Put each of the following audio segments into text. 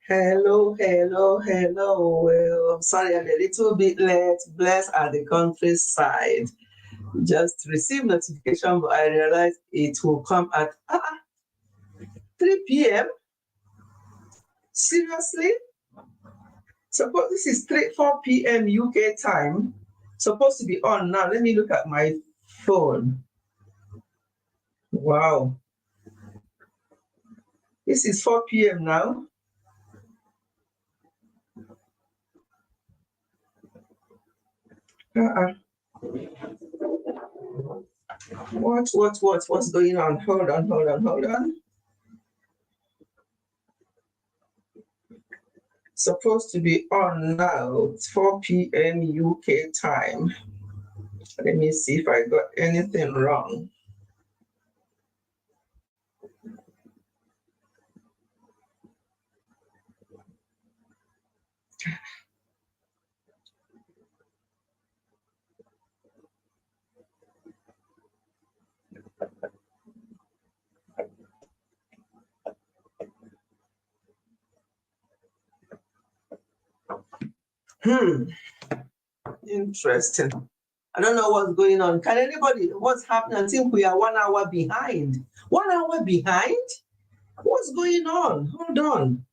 Hello, hello, hello. Well, I'm sorry I'm a little bit late. Blessed at the countryside. Just received notification, but I realized it will come at 3 p.m. Seriously? Suppose this is 4 p.m. UK time. Supposed to be on now. Let me look at my phone. Wow. This is 4 p.m. now. What's going on? Hold on. Supposed to be on now. It's 4 p.m. UK time. Let me see if I got anything wrong. Interesting. I don't know what's going on. Can anybody, what's happening? I think we are 1 hour behind. 1 hour behind? What's going on? Hold on.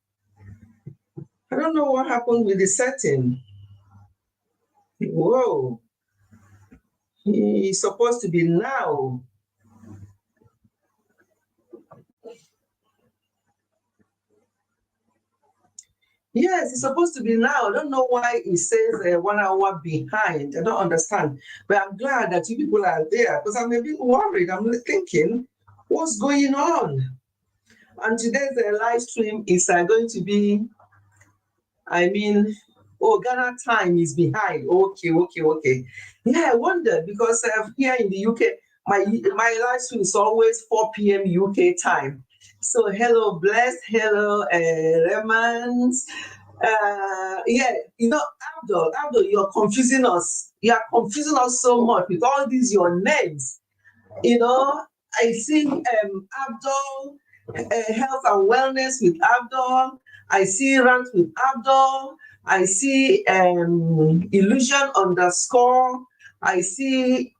I don't know what happened with the setting. Whoa. He's supposed to be now. Yes, it's supposed to be now. I don't know why it says 1 hour behind. I don't understand. But I'm glad that you people are there because I'm a bit worried. I'm thinking, what's going on? And today's live stream is going to be, Ghana time is behind. Okay. Yeah, I wonder because here in the UK, my live stream is always 4 p.m. UK time. So hello, Bless. Hello, Remans. Abdul, you're confusing us. You are confusing us so much with all these your names. I see Abdul, health and wellness with Abdul. I see rant with Abdul. I see illusion underscore. I see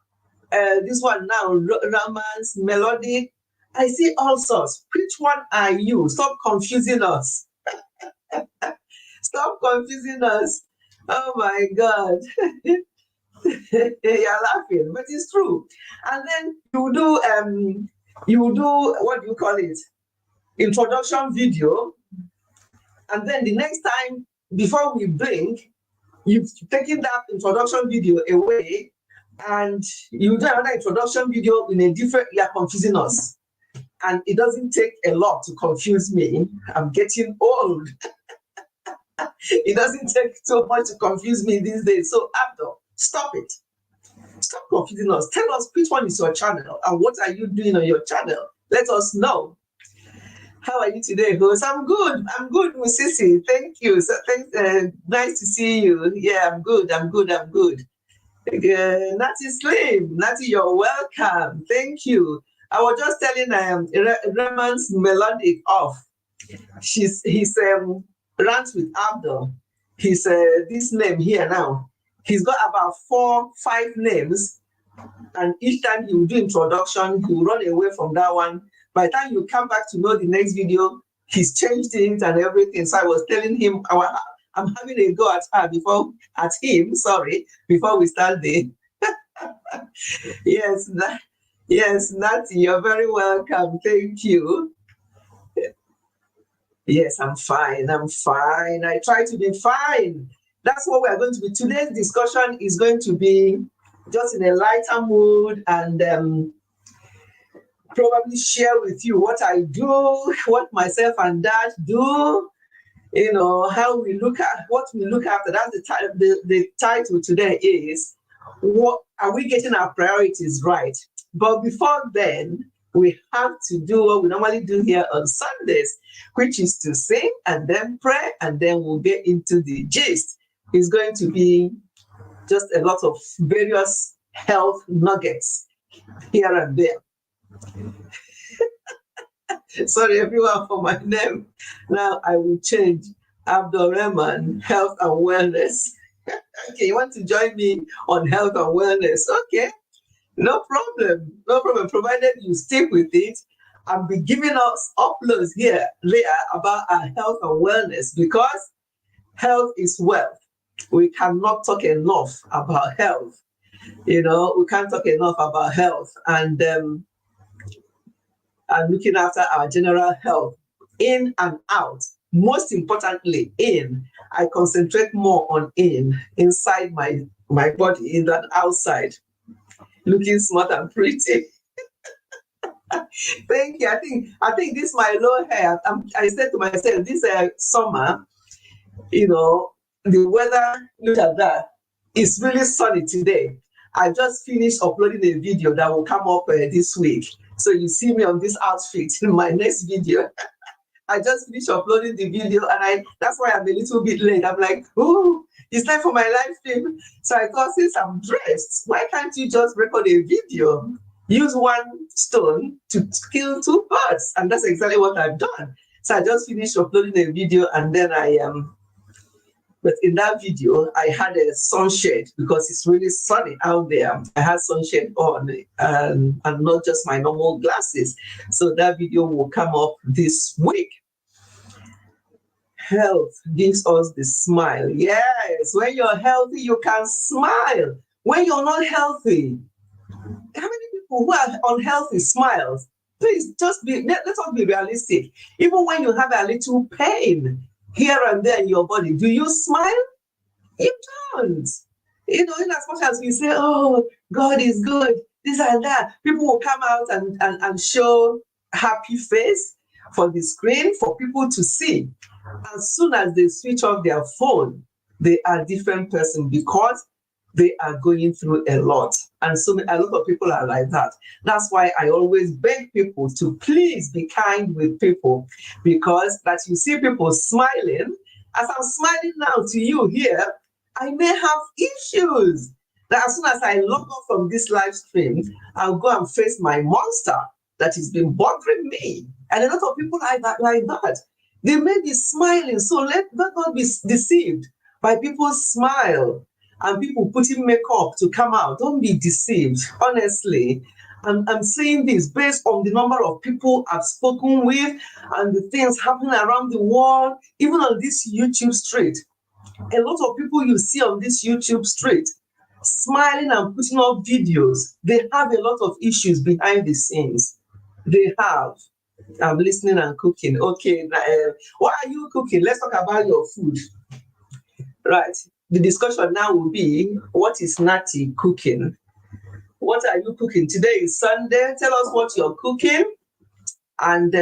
this one now, romance, melodic. I see all sorts. Which one are you? Stop confusing us. Stop confusing us. Oh my God. You're laughing, but it's true. And then you do what do you call it? Introduction video. And then the next time, before we blink, you've taken that introduction video away and you do another introduction video in a different, you're confusing us. And it doesn't take a lot to confuse me. I'm getting old. It doesn't take so much to confuse me these days. So, Abdul, stop it. Stop confusing us. Tell us which one is your channel and what are you doing on your channel. Let us know. How are you today, host? I'm good, Musisi. Thank you. So nice to see you. Yeah, I'm good. Natty Slim, Natty, you're welcome. Thank you. I was just telling Raman's melodic off. He's rants with Abdul. He's this name here now. He's got about 4-5 names, and each time he will do introduction, he will run away from that one. By the time you come back to know the next video, he's changed it and everything. So I was telling him, I'm having a go at him, before we start the. Yes, Natty, you're very welcome. Thank you. Yes, I'm fine. I try to be fine. That's what we are going to be. Today's discussion is going to be just in a lighter mood and probably share with you what I do, what myself and Dad do, how we look at what we look after. That's the title today is, what are we getting our priorities right? But before then, we have to do what we normally do here on Sundays, which is to sing and then pray, and then we'll get into the gist. It's going to be just a lot of various health nuggets here and there. Sorry, everyone, for my name. Now I will change. Abdul-Rahman, health and wellness. Okay, you want to join me on health and wellness? Okay, no problem. No problem. Provided you stick with it, I'll be giving us uploads here later about our health and wellness, because health is wealth. We cannot talk enough about health. We can't talk enough about health and looking after our general health in and out. Most importantly, in. I concentrate more on inside my body than outside, looking smart and pretty. Thank you. I think this my low hair. I said to myself, this summer, the weather. Look at that. It's really sunny today. I just finished uploading a video that will come up this week. So you see me on this outfit in my next video. I just finished uploading the video, and that's why I'm a little bit late. I'm like, oh, it's time for my live stream. So I thought, since I'm dressed, why can't you just record a video? Use one stone to kill two birds. And that's exactly what I've done. So I just finished uploading a video, and then but in that video, I had a sunshade because it's really sunny out there. I had sunshade on and not just my normal glasses. So that video will come up this week. Health gives us the smile. Yes, when you're healthy, you can smile. When you're not healthy, how many people who are unhealthy smiles? Please, let us be realistic. Even when you have a little pain here and there in your body, do you smile? You don't. In as much as we say, oh, God is good, this and that, people will come out and show happy face for the screen for people to see. As soon as they switch off their phone, they are a different person because they are going through a lot. And so a lot of people are like that. That's why I always beg people to please be kind with people, because that you see people smiling. As I'm smiling now to you here, I may have issues. That as soon as I log off from this live stream, I'll go and face my monster that has been bothering me. And a lot of people are like that. They may be smiling, so let not be deceived by people's smile and people putting makeup to come out. Don't be deceived, honestly. I'm saying this based on the number of people I've spoken with and the things happening around the world, even on this YouTube street. A lot of people you see on this YouTube street smiling and putting up videos, they have a lot of issues behind the scenes. They have. I'm listening and cooking. Okay, what are you cooking? Let's talk about your food. Right. The discussion now will be, what is Natty cooking? What are you cooking? Today is Sunday. Tell us what you're cooking and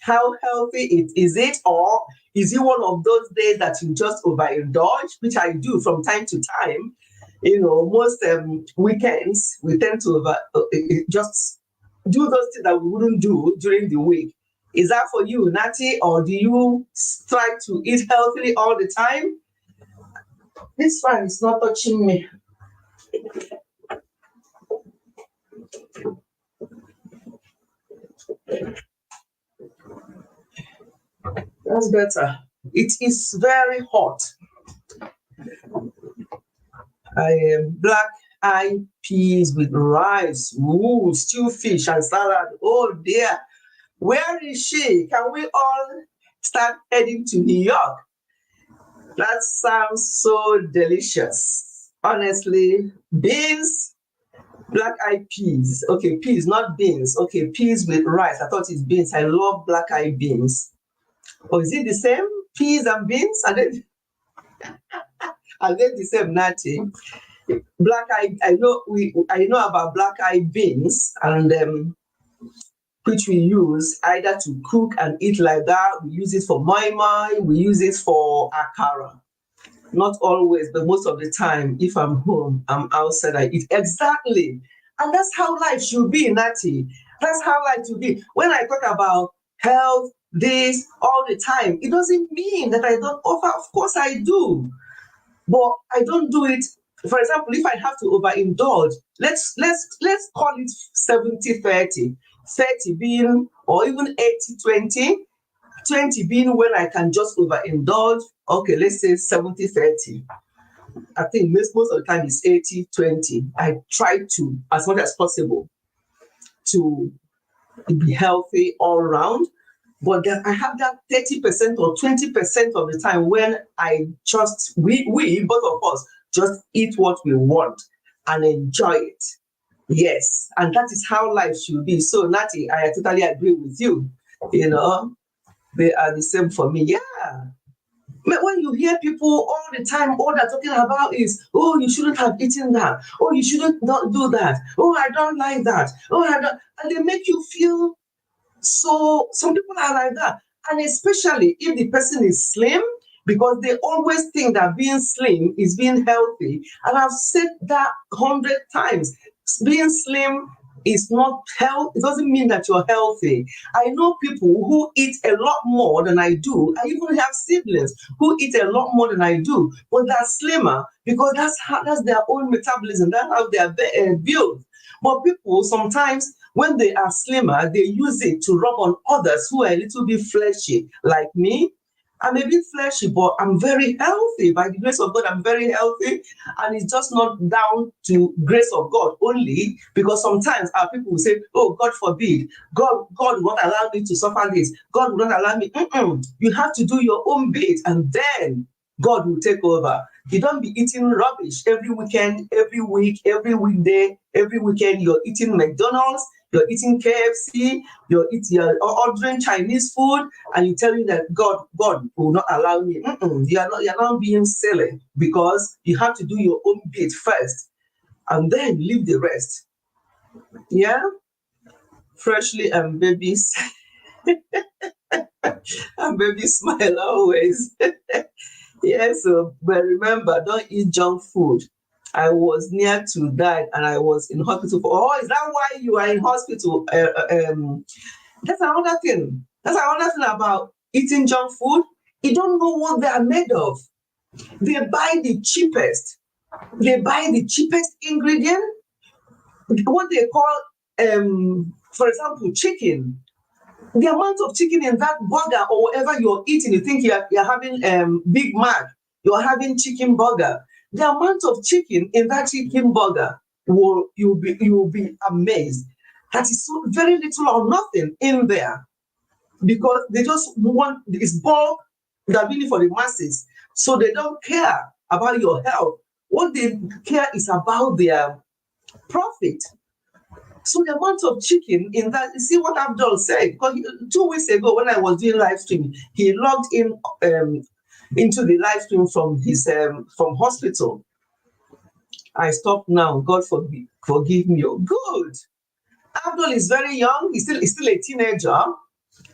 how healthy it is, or is it one of those days that you just overindulge, which I do from time to time. Most weekends we tend to just do those things that we wouldn't do during the week. Is that for you, Natty, or do you try to eat healthily all the time? This one is not touching me. That's better. It is very hot. Black eyed peas with rice, stew fish and salad. Oh dear. Where is she? Can we all start heading to New York? That sounds so delicious. Honestly, beans, black-eyed peas. Okay, peas, not beans. Okay, peas with rice. I thought it's beans. I love black-eyed beans. Or is it the same? Peas and beans? Are they the same, Natty? Black-eyed, I know about black-eyed beans, and which we use either to cook and eat like that. We use it for moi moi. We use it for akara. Not always, but most of the time, if I'm home, I'm outside, I eat. Exactly. And that's how life should be, Natty. That's how life should be. When I talk about health, this, all the time, it doesn't mean that I don't offer. Of course I do. But I don't do it. For example, if I have to overindulge, let's call it 70-30. 30 being, or even 80-20. 20 being when I can just overindulge. Okay, let's say 70-30. I think most of the time it's 80-20. I try to, as much as possible, to be healthy all around. But then I have that 30% or 20% of the time when I just, we both of us, just eat what we want and enjoy it. Yes, and that is how life should be. So, Natty, I totally agree with you. You know, they are the same for me. Yeah. When you hear people all the time, all they're talking about is, oh, you shouldn't have eaten that. Oh, you shouldn't not do that. Oh, I don't like that. Oh, I don't. And they make you feel so. Some people are like that. And especially if the person is slim, because they always think that being slim is being healthy. And I've said that 100 times. Being slim is not health. It doesn't mean that you're healthy. I know people who eat a lot more than I do. I even have siblings who eat a lot more than I do, but they're slimmer because that's their own metabolism. That's how they are built. But people sometimes, when they are slimmer, they use it to rub on others who are a little bit fleshy, like me. I'm a bit fleshy, but I'm very healthy. By the grace of God, I'm very healthy. And it's just not down to grace of God only, because sometimes our people will say, oh, God forbid, God will not allow me to suffer this. God will not allow me. You have to do your own bit, and then God will take over. You don't be eating rubbish every weekend, every week, every weekday, every weekend. You're eating McDonald's, you're eating KFC, you're ordering Chinese food, and you tell me that God will not allow me. You're not being silly, because you have to do your own bit first, and then leave the rest. Yeah, freshly and babies, and babies smile always. Yes, but remember, don't eat junk food. I was near to die, and I was in hospital for. Oh, is that why you are in hospital? That's another thing. That's another thing about eating junk food. You don't know what they are made of. They buy the cheapest. They buy the cheapest ingredient. What they call, for example, chicken. The amount of chicken in that burger or whatever you're eating, you think you're having Big Mac, you're having chicken burger. The amount of chicken in that chicken burger, you'll be amazed. That is so very little or nothing in there, because they just want this bulk, they're really for the masses. So they don't care about your health. What they care is about their profit. So the amount of chicken in that, you see what Abdul said, because 2 weeks ago when I was doing live stream, he logged in into the live stream from his from hospital. I stopped now. God forgive me. Oh, good. Abdul is very young. He's still a teenager,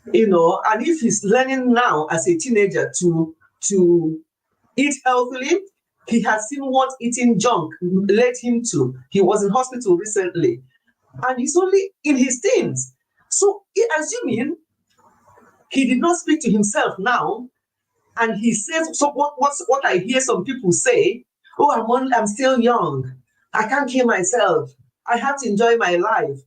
and if he's learning now as a teenager to eat healthily, he has seen what eating junk led him to. He was in hospital recently, and he's only in his teens. So, assuming he did not speak to himself now, and he says, so what I hear some people say, oh, I'm still young. I can't kill myself. I have to enjoy my life.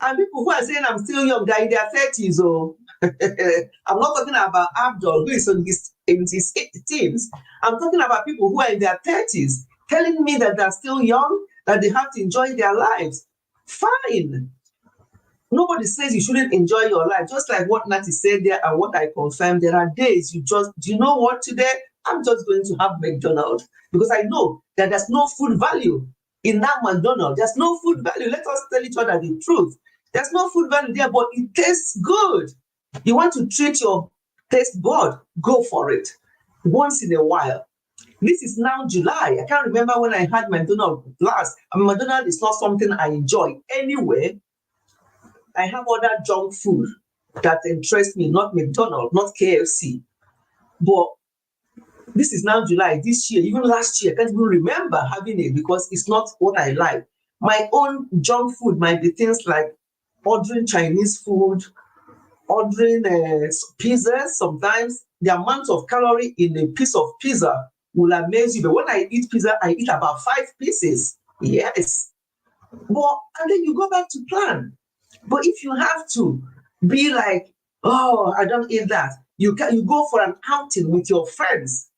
And people who are saying I'm still young, they're in their 30s. Oh, I'm not talking about Abdul, who is in his teens. I'm talking about people who are in their 30s, telling me that they're still young, that they have to enjoy their lives. Fine. Nobody says you shouldn't enjoy your life. Just like what Natty said there and what I confirmed, there are days do you know what, today I'm just going to have McDonald's, because I know that there's no food value in that McDonald's. There's no food value. Let us tell each other the truth. There's no food value there, but it tastes good. You want to treat your taste bud, go for it once in a while. This is now July. I can't remember when I had McDonald's last. McDonald's is not something I enjoy anyway. I have other junk food that interests me, not McDonald's, not KFC. But this is now July this year, even last year, I can't even remember having it because it's not what I like. My own junk food might be things like ordering Chinese food, ordering pizzas. Sometimes the amount of calorie in a piece of pizza will amaze you. But when I eat pizza, I eat about 5 pieces. Yes. And then you go back to plan. But if you have to be like Oh, I don't eat that. You go for an outing with your friends,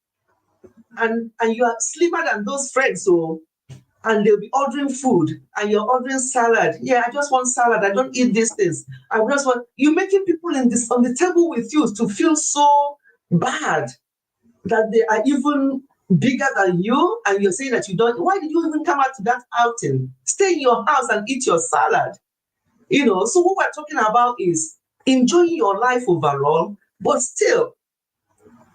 and you are slimmer than those friends, so and they'll be ordering food, and you're ordering salad. Yeah, I just want salad. I don't eat these things. I just want you making people in this on the table with you to feel so bad that they are even bigger than you, and you're saying that you don't. Why did you even come out to that outing? Stay in your house and eat your salad. So what we're talking about is enjoying your life overall, but still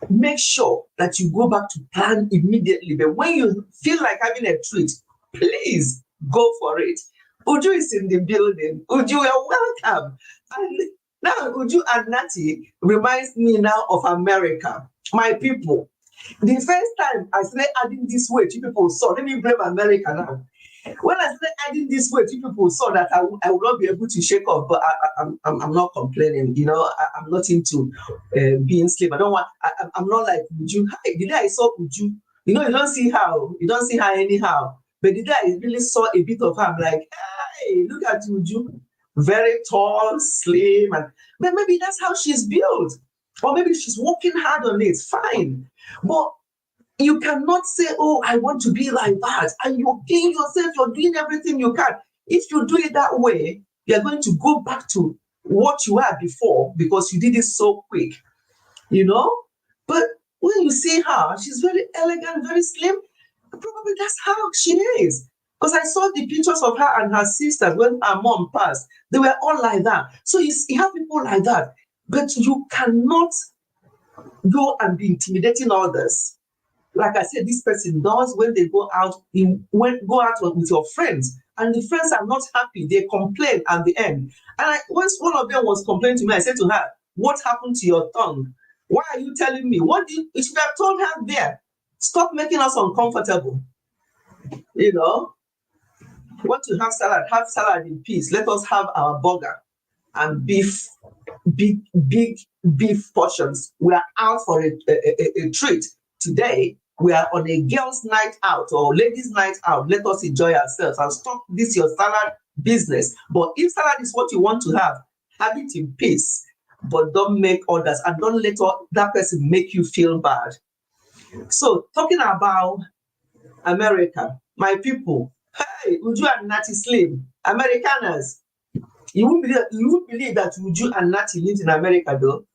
make sure that you go back to plan immediately. But when you feel like having a treat, please go for it. Uju is in the building. Uju, you're welcome. And now Uju and Nati reminds me now of America. My people, the first time I started adding this weight, you people saw. Let me blame America now. When I started adding this weight, you people saw that I will not be able to shake off, but I'm not complaining. I'm not into being slim. I don't want. I'm not like Uju. Hi, the day I saw Uju, you don't see her anyhow. But the day I really saw a bit of her, I'm like, hey, look at Uju, very tall, slim, and but maybe that's how she's built, or maybe she's working hard on it. Fine, but you cannot say, oh, I want to be like that. And you're killing yourself, you're doing everything you can. If you do it that way, you're going to go back to what you were before because you did it so quick, But when you see her, she's very elegant, very slim. Probably that's how she is. Because I saw the pictures of her and her sisters when her mom passed. They were all like that. So you have people like that. But you cannot go and be intimidating others. Like I said, this person does when they go out, go out with your friends, and the friends are not happy, they complain at the end. And once one of them was complaining to me, I said to her, what happened to your tongue? Why are you telling me? You should have told her there. Stop making us uncomfortable. Want to have salad in peace. Let us have our burger and beef, big beef portions. We are out for a treat today. We are on a girls' night out or ladies' night out. Let us enjoy ourselves and stop this your salad business. But if salad is what you want to have it in peace. But don't make others and don't let that person make you feel bad. So talking about America, my people, hey, Uju and Nati Slim, Americaners, you won't believe that Uju and Nati lived in America though.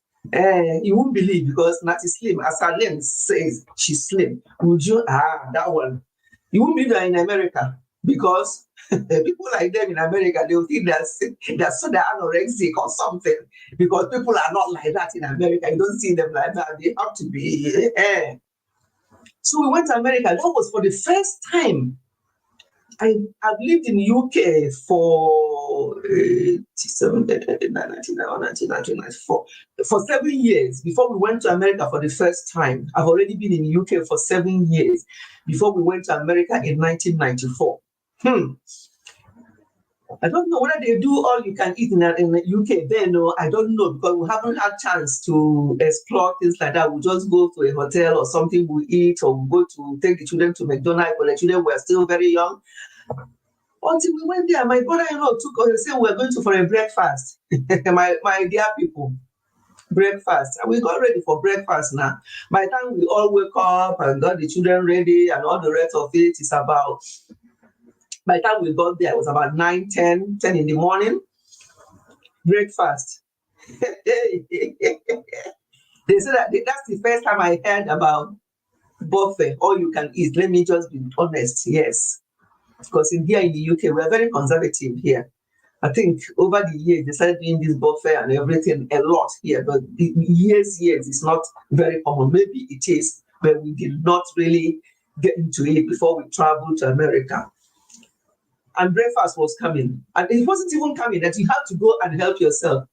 You won't believe because Nati Slim, as her name says, she's slim. Uju, that one. You won't believe that in America because people like them in America, they will think they're so anorexic or something because people are not like that in America. You don't see them like that. They have to be. So we went to America. That was for the first time. I've lived in UK for 1994 for 7 years before we went to America for the first time. I've already been in UK for 7 years before we went to America in 1994. I don't know whether they do all you can eat in the UK then. No, I don't know because we haven't had chance to explore things like that. We just go to a hotel or something, we eat, or we go to take the children to McDonald's, but the children were still very young. Until we went there, my brother-in-law took us and said we're going to for a breakfast. my dear people, breakfast. And we got ready for breakfast now. By the time we all wake up and got the children ready and all the rest of it is about, by the time we got there, it was about 10 in the morning. Breakfast. They said that's the first time I heard about buffet, all you can eat. Let me just be honest, yes. Because here in the UK, we're very conservative here. I think over the years, they started doing this buffet and everything a lot here, but years, it's not very common. Maybe it is, but we did not really get into it before we traveled to America. And breakfast was coming. And it wasn't even coming, that you had to go and help yourself.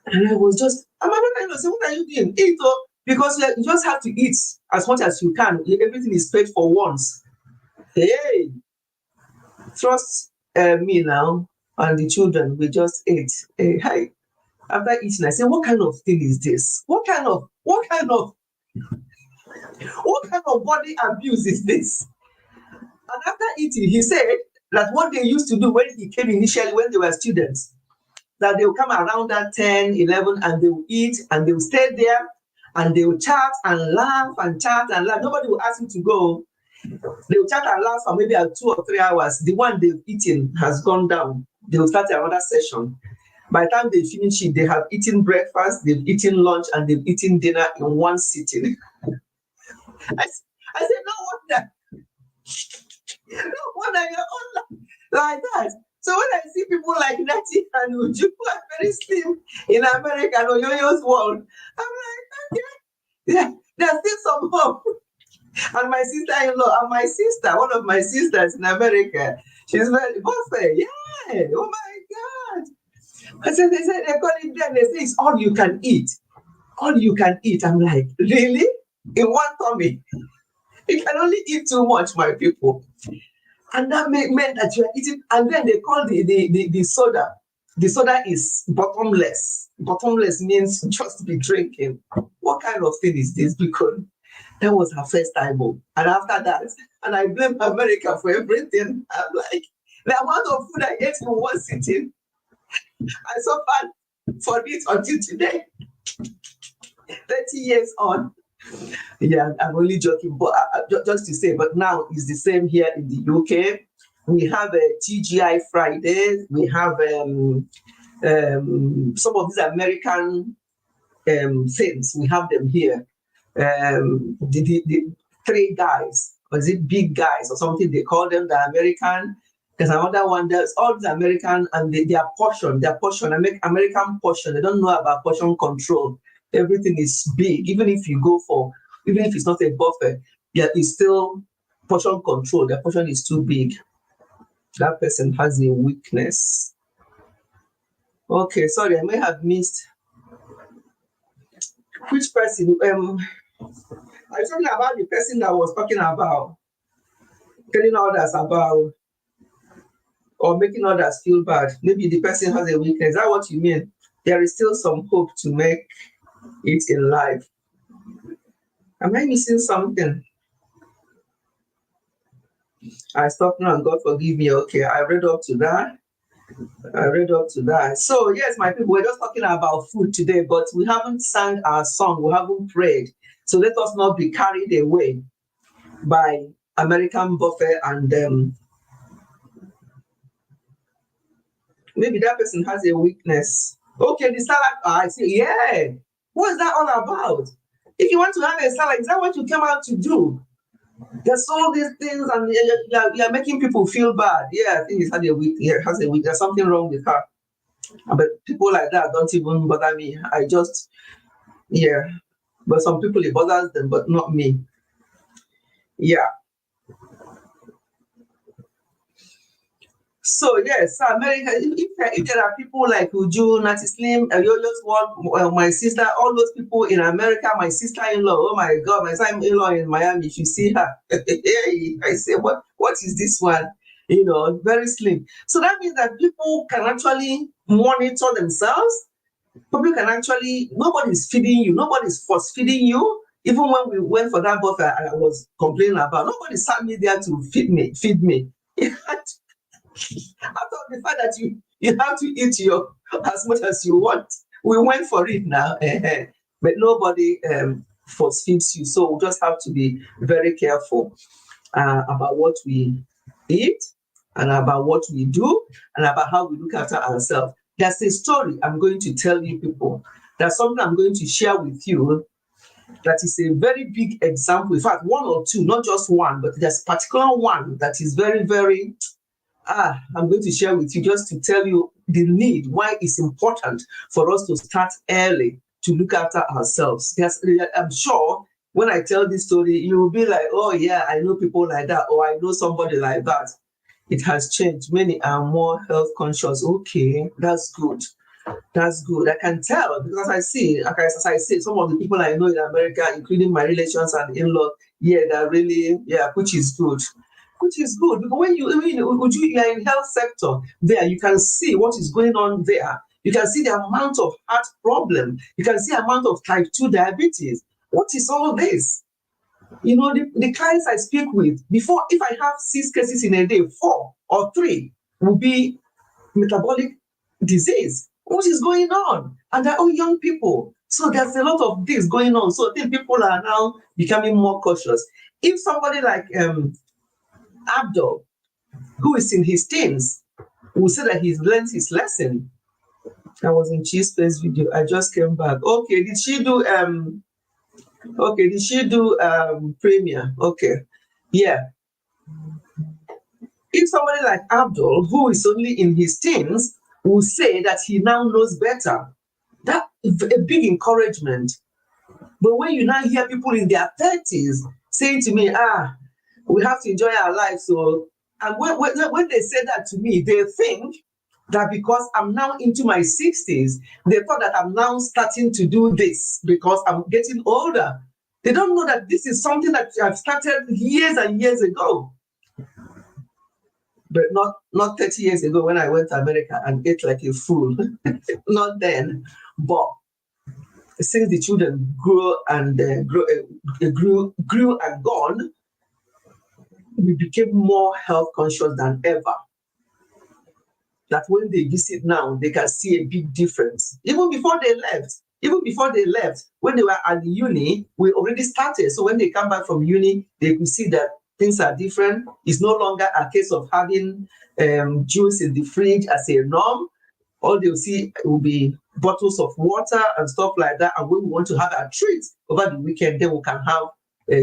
And I was just, I'm not saying, what are you doing? Eat, because you just have to eat as much as you can. Everything is paid for once. Hey, trust me now and the children, we just ate. Hey, after eating, I said, what kind of thing is this? What kind of body abuse is this? And after eating, he said that what they used to do when he came initially, when they were students, that they will come around at 10, 11, and they will eat, and they will stay there, and they will chat and laugh and chat and laugh. Nobody will ask you to go. They will chat and laugh for maybe 2 or 3 hours. The one they've eaten has gone down. They will start another session. By the time they finish it, they have eaten breakfast, they've eaten lunch, and they've eaten dinner in one sitting. I said, no wonder. No wonder you're on like that. So when I see people like Natty and Uju who are very slim in America and Oyoyo's world, I'm like, okay, yeah, there's still some hope. And my sister-in-law and my sister, one of my sisters in America, she's very buffet. Yeah, oh my God. I said, they call it then, they say it's all you can eat. All you can eat. I'm like, really? In one tummy? You can only eat too much, my people. And that meant that you are eating, and then they call the soda. The soda is bottomless. Bottomless means just be drinking. What kind of thing is this? Because that was her first time home. And after that, and I blame America for everything. I'm like, the amount of food I ate in one sitting, I suffered for it until today. 30 years on. Yeah, I'm only joking, but just to say, but now it's the same here in the UK. We have a TGI Fridays. We have some of these American things. We have them here. The three guys, or is it big guys or something? They call them the American. There's another one. There's all the American and their portion. American portion. They don't know about portion control. Everything is big. Even if it's not a buffet, yeah, it's still portion control. The portion is too big. That person has a weakness. Okay, sorry, I may have missed. Which person? I was talking about the person that was talking about telling others about or making others feel bad. Maybe the person has a weakness. Is that what you mean? There is still some hope to make it in life. Am I missing something? I stopped now and God forgive me. Okay, I read up to that. So yes, my people, we're just talking about food today, but we haven't sang our song, we haven't prayed. So let us not be carried away by American buffet and maybe that person has a weakness. Okay, the salad, I see, yeah. What is that all about? If you want to have a salad, is that what you came out to do? There's all these things and you're making people feel bad. Yeah, I think it has a weak. There's something wrong with her. But people like that don't even bother me. But some people it bothers them, but not me. Yeah. So yes, America. If there are people like Uju, Natty Slim, Yoyo's World, my sister, all those people in America, my sister-in-law. Oh my God, my sister-in-law in Miami. If you see her, I say, what is this one? Very slim. So that means that people can actually monitor themselves. People can actually. Nobody's feeding you. Nobody's force feeding you. Even when we went for that buffet, I was complaining about. Nobody sat me there to feed me. After the fact that you have to eat as much as you want, we went for it now, but nobody force feeds you. So we just have to be very careful about what we eat and about what we do and about how we look after ourselves. There's a story I'm going to tell you people. There's something I'm going to share with you that is a very big example. In fact, one or two, not just one, but there's a particular one that is very, very I'm going to share with you just to tell you the need, why it's important for us to start early to look after ourselves. I'm sure when I tell this story, you will be like, oh yeah, I know people like that, or I know somebody like that. It has changed. Many are more health conscious. Okay, that's good. That's good. I can tell because I see, as I say, some of the people I know in America, including my relations and in-laws, they're really, which is good. Which is good because when you are in health sector there, you can see what is going on there. You can see the amount of heart problem. You can see the amount of type 2 diabetes. What is all this? The clients I speak with, before, if I have 6 cases in a day, 4 or 3 will be metabolic disease. What is going on? And they're all young people. So there's a lot of things going on. So I think people are now becoming more cautious. If somebody like Abdul, who is in his teens, will say that he's learned his lesson. I was in Chispa's video. I just came back. Okay, did she do Premiere? Okay. Yeah. If somebody like Abdul, who is only in his teens, will say that he now knows better, that's a big encouragement. But when you now hear people in their 30s saying to me, we have to enjoy our lives. So, and when they say that to me, they think that because I'm now into my 60s, they thought that I'm now starting to do this because I'm getting older. They don't know that this is something that I've started years and years ago. But not 30 years ago when I went to America and ate like a fool. Not then. But since the children grew and grew and gone, we became more health conscious than ever. That when they visit now, they can see a big difference. Even before they left, when they were at the uni, we already started. So when they come back from uni, they could see that things are different. It's no longer a case of having juice in the fridge as a norm. All they'll see will be bottles of water and stuff like that. And when we want to have a treat over the weekend, then we can have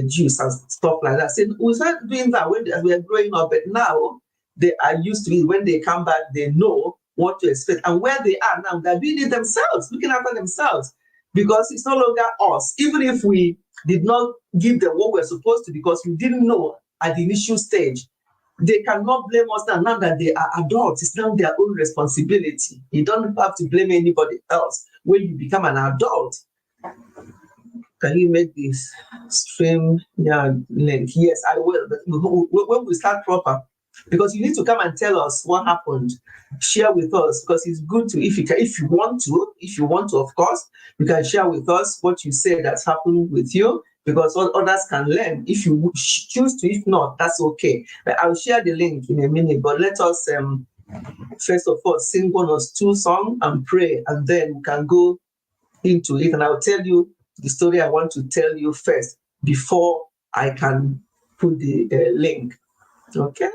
juice and stuff like that. So we started doing that when we were growing up, but now they are used to it. When they come back, they know what to expect. And where they are now, they're doing it themselves, looking after themselves, because it's no longer us. Even if we did not give them what we're supposed to, because we didn't know at the initial stage, they cannot blame us now that they are adults. It's now their own responsibility. You don't have to blame anybody else when you become an adult. Can you make this stream link? Yes, I will. But when we start proper, because you need to come and tell us what happened. Share with us, because it's good to, if you want to, of course, you can share with us what you say that's happened with you, because others can learn. If you choose to, if not, that's okay. But I'll share the link in a minute. But let us first of all sing 1 or 2 songs and pray, and then we can go into it. And I'll tell you the story I want to tell you first before I can put the link. Okay.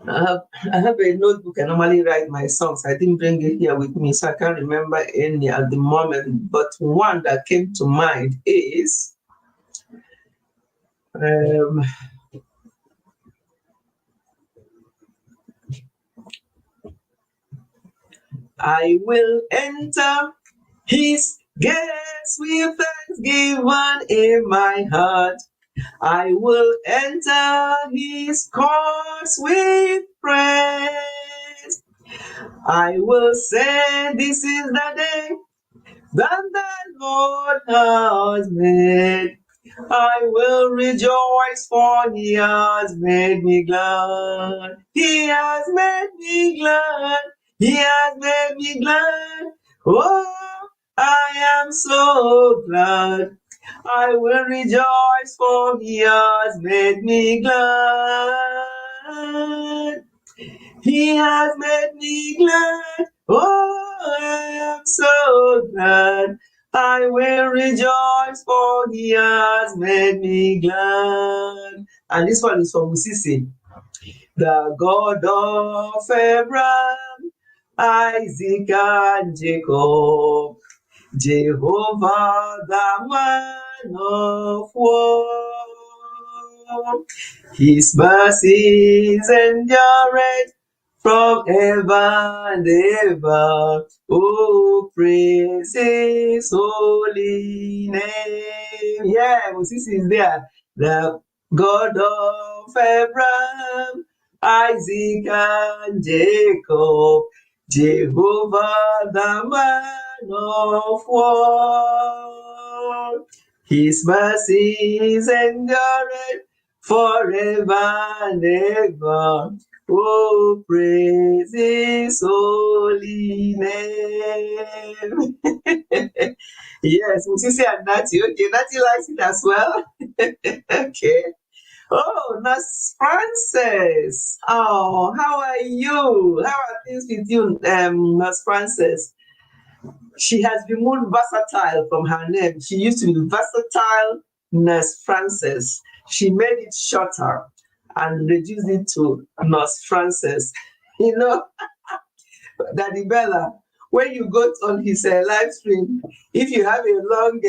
I have a notebook. I normally write my songs. I didn't bring it here with me, so I can't remember any at the moment. But one that came to mind is I will enter his gates with thanksgiving in my heart. I will enter his courts with praise. I will say, this is the day that the Lord has made. I will rejoice, for he has made me glad. He has made me glad. He has made me glad. Oh, I am so glad. I will rejoice, for he has made me glad. He has made me glad. Oh, I am so glad. I will rejoice, for he has made me glad. And this one is from Musisi. The God of Abraham, Isaac, and Jacob, Jehovah, the man of war. His mercies endureth from ever and ever. Oh, praise his holy name. Yeah, Moses is there. The God of Abraham, Isaac, and Jacob, Jehovah, the man of war. His mercies endureth forever and ever. Oh, praise his holy name. Yes, Musisi and Nati. Okay, Nati likes it as well. Okay. Oh, Nurse Frances. Oh, how are you? How are things with you, Nurse Frances? She has removed versatile from her name. She used to be versatile Nurse Frances. She made it shorter and reduced it to Nurse Frances. You know, Daddy Bella, when you go on his live stream, if you have a long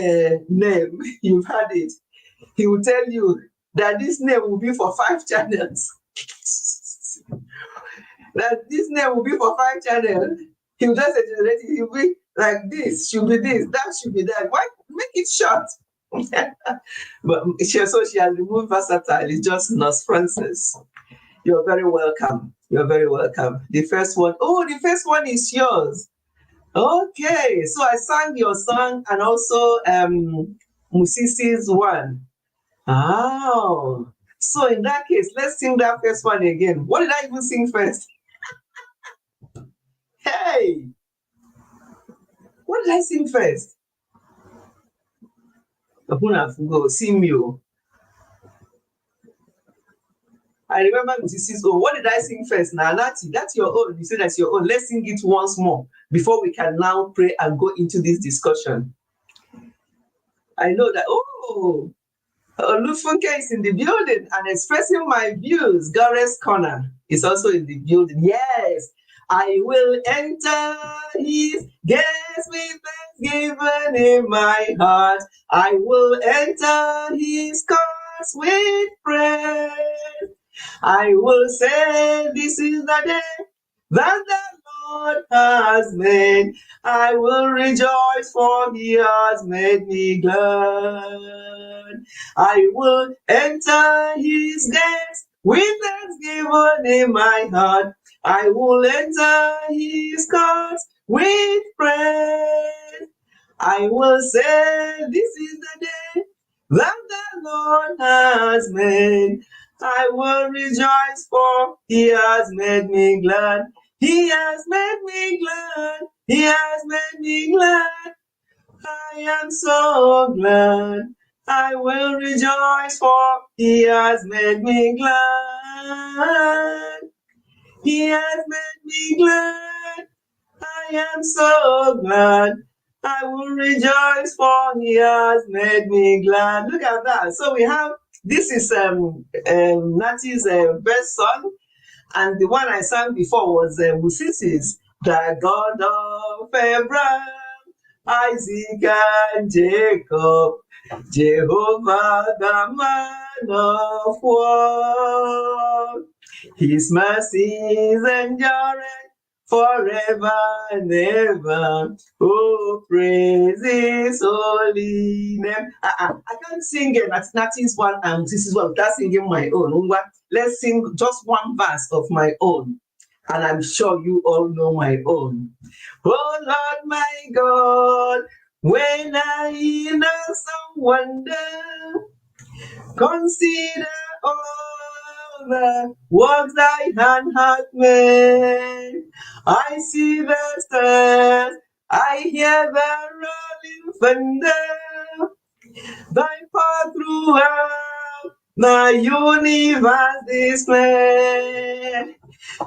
name, you've had it, he will tell you that this name will be for 5 channels. That this name will be for 5 channels. He will just generate it. He will be like this, should be this, that should be that. Why make it short? But she has removed versatile. It's just Nurse Frances. You're very welcome. You're very welcome. The first one, oh, the first one is yours. Okay, so I sang your song and also Musisi's one. Oh, so in that case, let's sing that first one again. What did I even sing first? Hey, what did I sing first? Go see me. I remember Musisi's own. What did I sing first? Now, that's your own. You said that's your own. Let's sing it once more before we can now pray and go into this discussion. I know that, Lufunke is in the building and expressing my views. Gores Corner is also in the building. Yes, I will enter his gates with thanksgiving in my heart. I will enter his courts with praise. I will say, this is the day that the Lord has made. I will rejoice, for he has made me glad. I will enter his gates with thanksgiving in my heart. I will enter his courts with praise. I will say, this is the day that the Lord has made. I will rejoice, for he has made me glad. He has made me glad. He has made me glad. I am so glad. I will rejoice, for he has made me glad. He has made me glad. I am so glad. I will rejoice, for he has made me glad. Look at that. So we have, this is Nati's best song, and the one I sang before was Musisi's, the God of Abraham, Isaac, and Jacob, Jehovah, the man of war. His mercies endureth forever and ever. Oh, praise his holy name. I can't sing it. That's Nati's one and this is what that's singing my own. Let's sing just one verse of my own. And I'm sure you all know my own. Oh Lord my God, when I in some wonder, consider all the works thy hand hath made. I see the stars, I hear the rolling thunder, thy power throughout the universe displayed.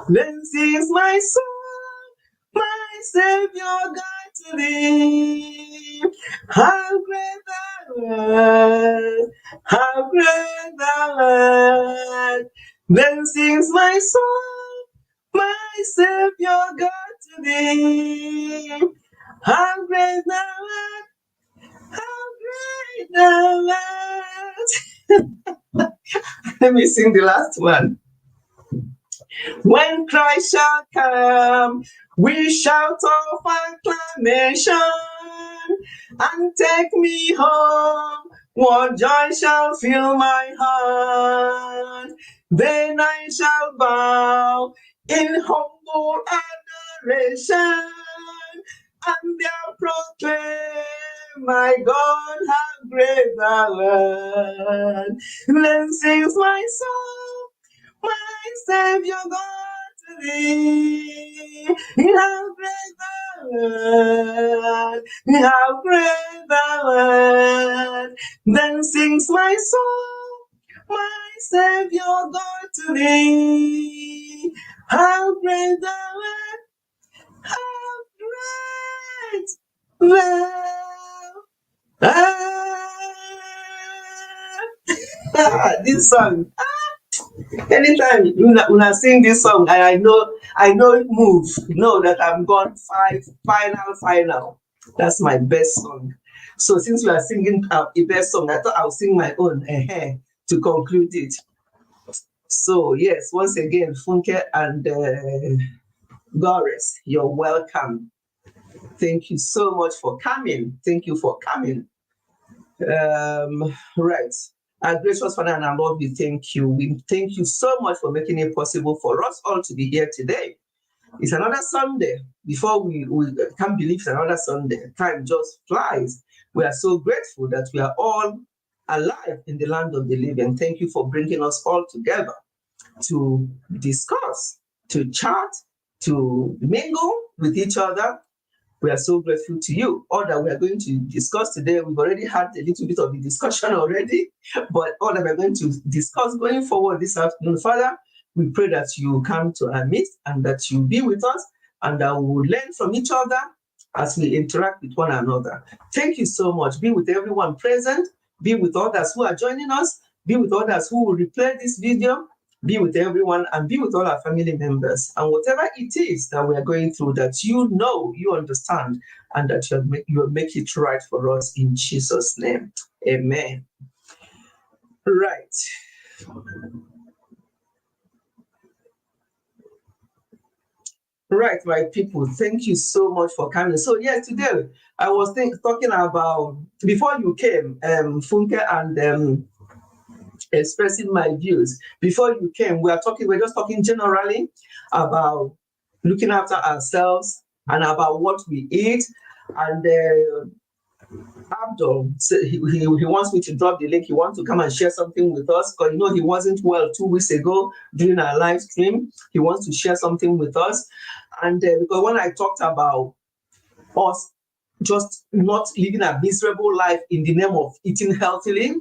Then sings my soul, my Savior God to thee. How great thou art, how great thou art. Then sings my soul, my Savior God to thee. How great thou art, how great thou art. Let me sing the last one. When Christ shall come, we shout of acclamation and take me home. What joy shall fill my heart? Then I shall bow in humble adoration and there proclaim, my God, how great thou art. Then sings my soul, my Savior God to thee. How great thou art, how great thou art. Then sings my soul, my Savior God to thee. How great thou art, how great thou art. This song. Anytime when I sing this song, and I know it move, know that I'm gone final. That's my best song. So since we are singing a best song, I thought I'll sing my own to conclude it. So yes, once again, Funke and Doris, you're welcome. Thank you so much for coming. Thank you for coming. Right. Our gracious Father and our Lord, we thank you. We thank you so much for making it possible for us all to be here today. It's another Sunday. Before we can't believe it's another Sunday. Time just flies. We are so grateful that we are all alive in the land of the living. Thank you for bringing us all together to discuss, to chat, to mingle with each other. We are so grateful to you. All that we are going to discuss today, we've already had a little bit of the discussion already, but all that we're going to discuss going forward this afternoon, Father, we pray that you come to our midst and that you be with us and that we will learn from each other as we interact with one another. Thank you so much. Be with everyone present. Be with others who are joining us. Be with others who will replay this video. Be with everyone and be with all our family members. And whatever it is that we are going through, that you know, you understand, and that you'll make it right for us in Jesus' name. Amen. Right. Right, my people. Thank you so much for coming. So yes, today I was talking about, before you came, Funke and expressing my views. Before you came, we're just talking generally about looking after ourselves and about what we eat. And Abdul, he wants me to drop the link. He wants to come and share something with us because he wasn't well 2 weeks ago during our live stream. He wants to share something with us. And because when I talked about us just not living a miserable life in the name of eating healthily,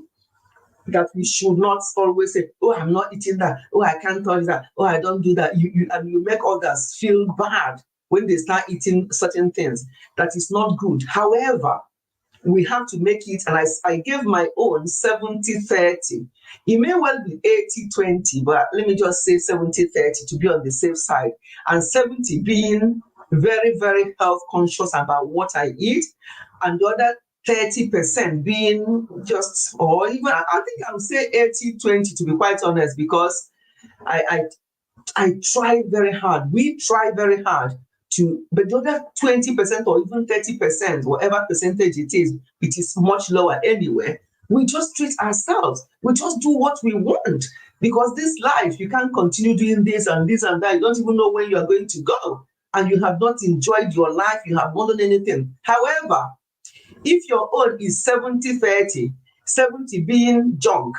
that we should not always say, oh, I'm not eating that. Oh, I can't touch that. Oh, I don't do that. And you make others feel bad when they start eating certain things. That is not good. However, we have to make it, and I gave my own 70-30. It may well be 80-20, but let me just say 70-30 to be on the safe side. And 70 being very, very health conscious about what I eat, and the other 30% being just, or even, I think I would say 80-20 to be quite honest, because I try very hard. We try very hard but the other 20% or even 30%, whatever percentage it is much lower anyway. We just treat ourselves. We just do what we want, because this life, you can't continue doing this and this and that. You don't even know when you are going to go, and you have not enjoyed your life. You have not done anything. However, if your own is 70-30, 70 being junk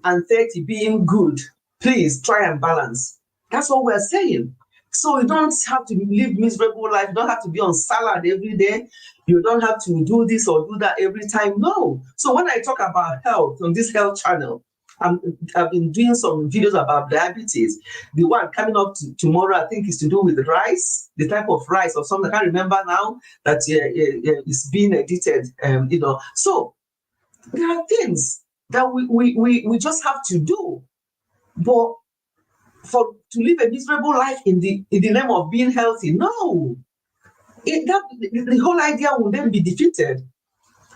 and 30 being good, please try and balance. That's what we're saying. So you don't have to live miserable life. You don't have to be on salad every day. You don't have to do this or do that every time. No. So when I talk about health on this health channel, I've been doing some videos about diabetes. The one coming up tomorrow, I think, is to do with rice, the type of rice or something. I can't remember now that is being edited. So there are things that we just have to do, but to live a miserable life in the name of being healthy, no. The whole idea will then be defeated.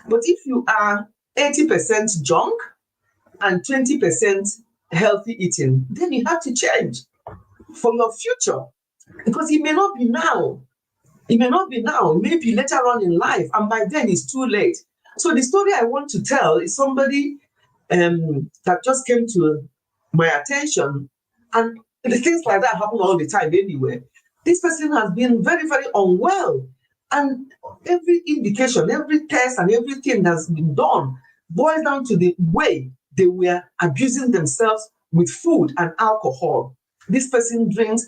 But if you are 80% junk and 20% healthy eating, then you have to change for your future, because it may not be now. It may not be now. It may be later on in life, and by then it's too late. So the story I want to tell is somebody that just came to my attention, and the things like that happen all the time anyway. This person has been very, very unwell, and every indication, every test, and everything that's been done boils down to the way they were abusing themselves with food and alcohol. This person drinks,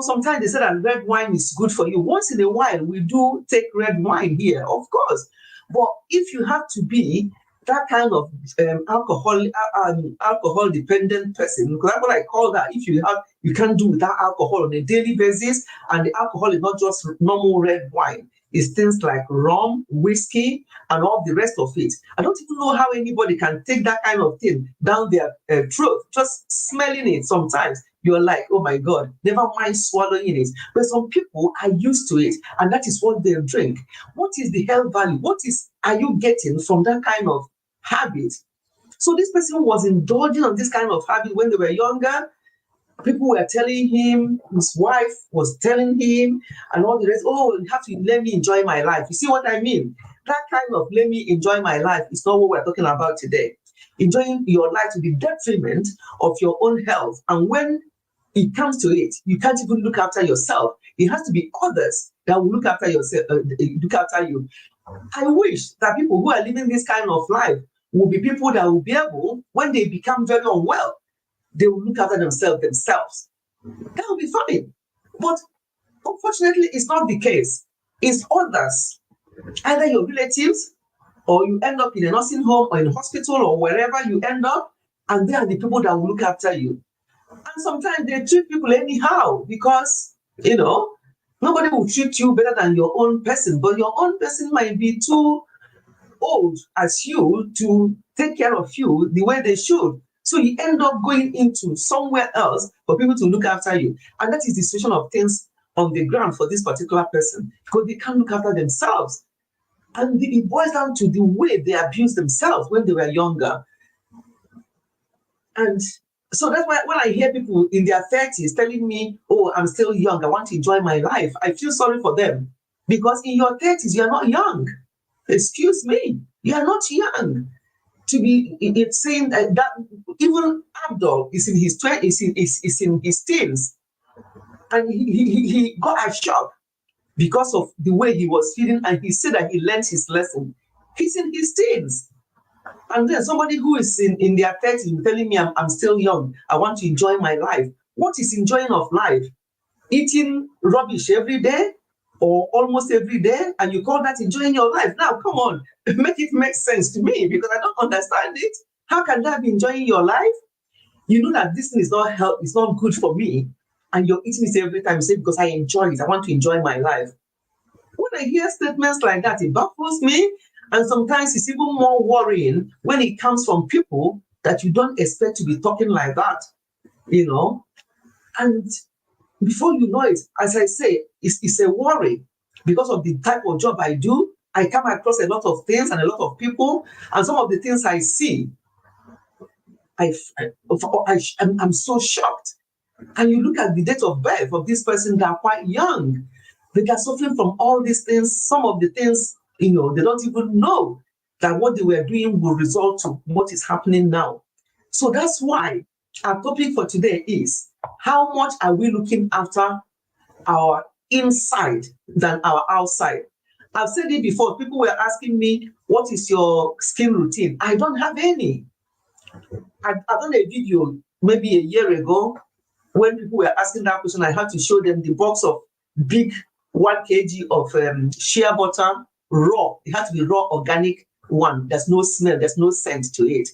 sometimes they say that red wine is good for you. Once in a while, we do take red wine here, of course. But if you have to be that kind of alcohol dependent person, because that's what I call that. If you can't do without alcohol on a daily basis, and the alcohol is not just normal red wine, it's things like rum, whiskey, and all the rest of it. I don't even know how anybody can take that kind of thing down their throat. Just smelling it sometimes, you're like, oh my God, never mind swallowing it. But some people are used to it, and that is what they drink. What is the health value? What are you getting from that kind of habit? So this person was indulging on this kind of habit when they were younger. People were telling him, his wife was telling him, and all the rest, oh, you have to let me enjoy my life. You see what I mean? That kind of let me enjoy my life is not what we're talking about today. Enjoying your life to the detriment of your own health. And when it comes to it, you can't even look after yourself. It has to be others that will look after you. I wish that people who are living this kind of life will be people that will be able, when they become very unwell, they will look after themselves. That will be fine. But unfortunately, it's not the case. It's others, either your relatives, or you end up in a nursing home or in a hospital or wherever you end up, and they are the people that will look after you. And sometimes they treat people anyhow because, nobody will treat you better than your own person, but your own person might be too old as you to take care of you the way they should. So you end up going into somewhere else for people to look after you. And that is the situation of things on the ground for this particular person, because they can't look after themselves. And it boils down to the way they abused themselves when they were younger. And so that's why when I hear people in their 30s telling me, oh, I'm still young, I want to enjoy my life, I feel sorry for them. Because in your 30s, you're not young. Excuse me, you are not young. It's saying that even Abdul is in his 20s, is in his teens, and he got a shock because of the way he was feeling, and he said that he learned his lesson. He's in his teens, and then somebody who is in their 30s telling me I'm still young, I want to enjoy my life. What is enjoying of life? Eating rubbish every day or almost every day, and you call that enjoying your life? Now, come on, make it make sense to me, because I don't understand it. How can that be enjoying your life? You know that this thing is not health, it's not good for me, and you're eating it every time. You say, because I enjoy it, I want to enjoy my life. When I hear statements like that, it baffles me, and sometimes it's even more worrying when it comes from people that you don't expect to be talking like that, and before you know it, as I say, it's a worry because of the type of job I do. I come across a lot of things and a lot of people, and some of the things I see, I'm so shocked. And you look at the date of birth of this person, they are quite young. They are suffering from all these things. Some of the things, they don't even know that what they were doing will result to what is happening now. So that's why our topic for today is, how much are we looking after our inside than our outside? I've said it before. People were asking me, what is your skin routine? I don't have any. I've done a video maybe a year ago. When people were asking that question, I had to show them the box of big 1 kg of shea butter, raw. It had to be raw organic one. There's no smell, there's no scent to it.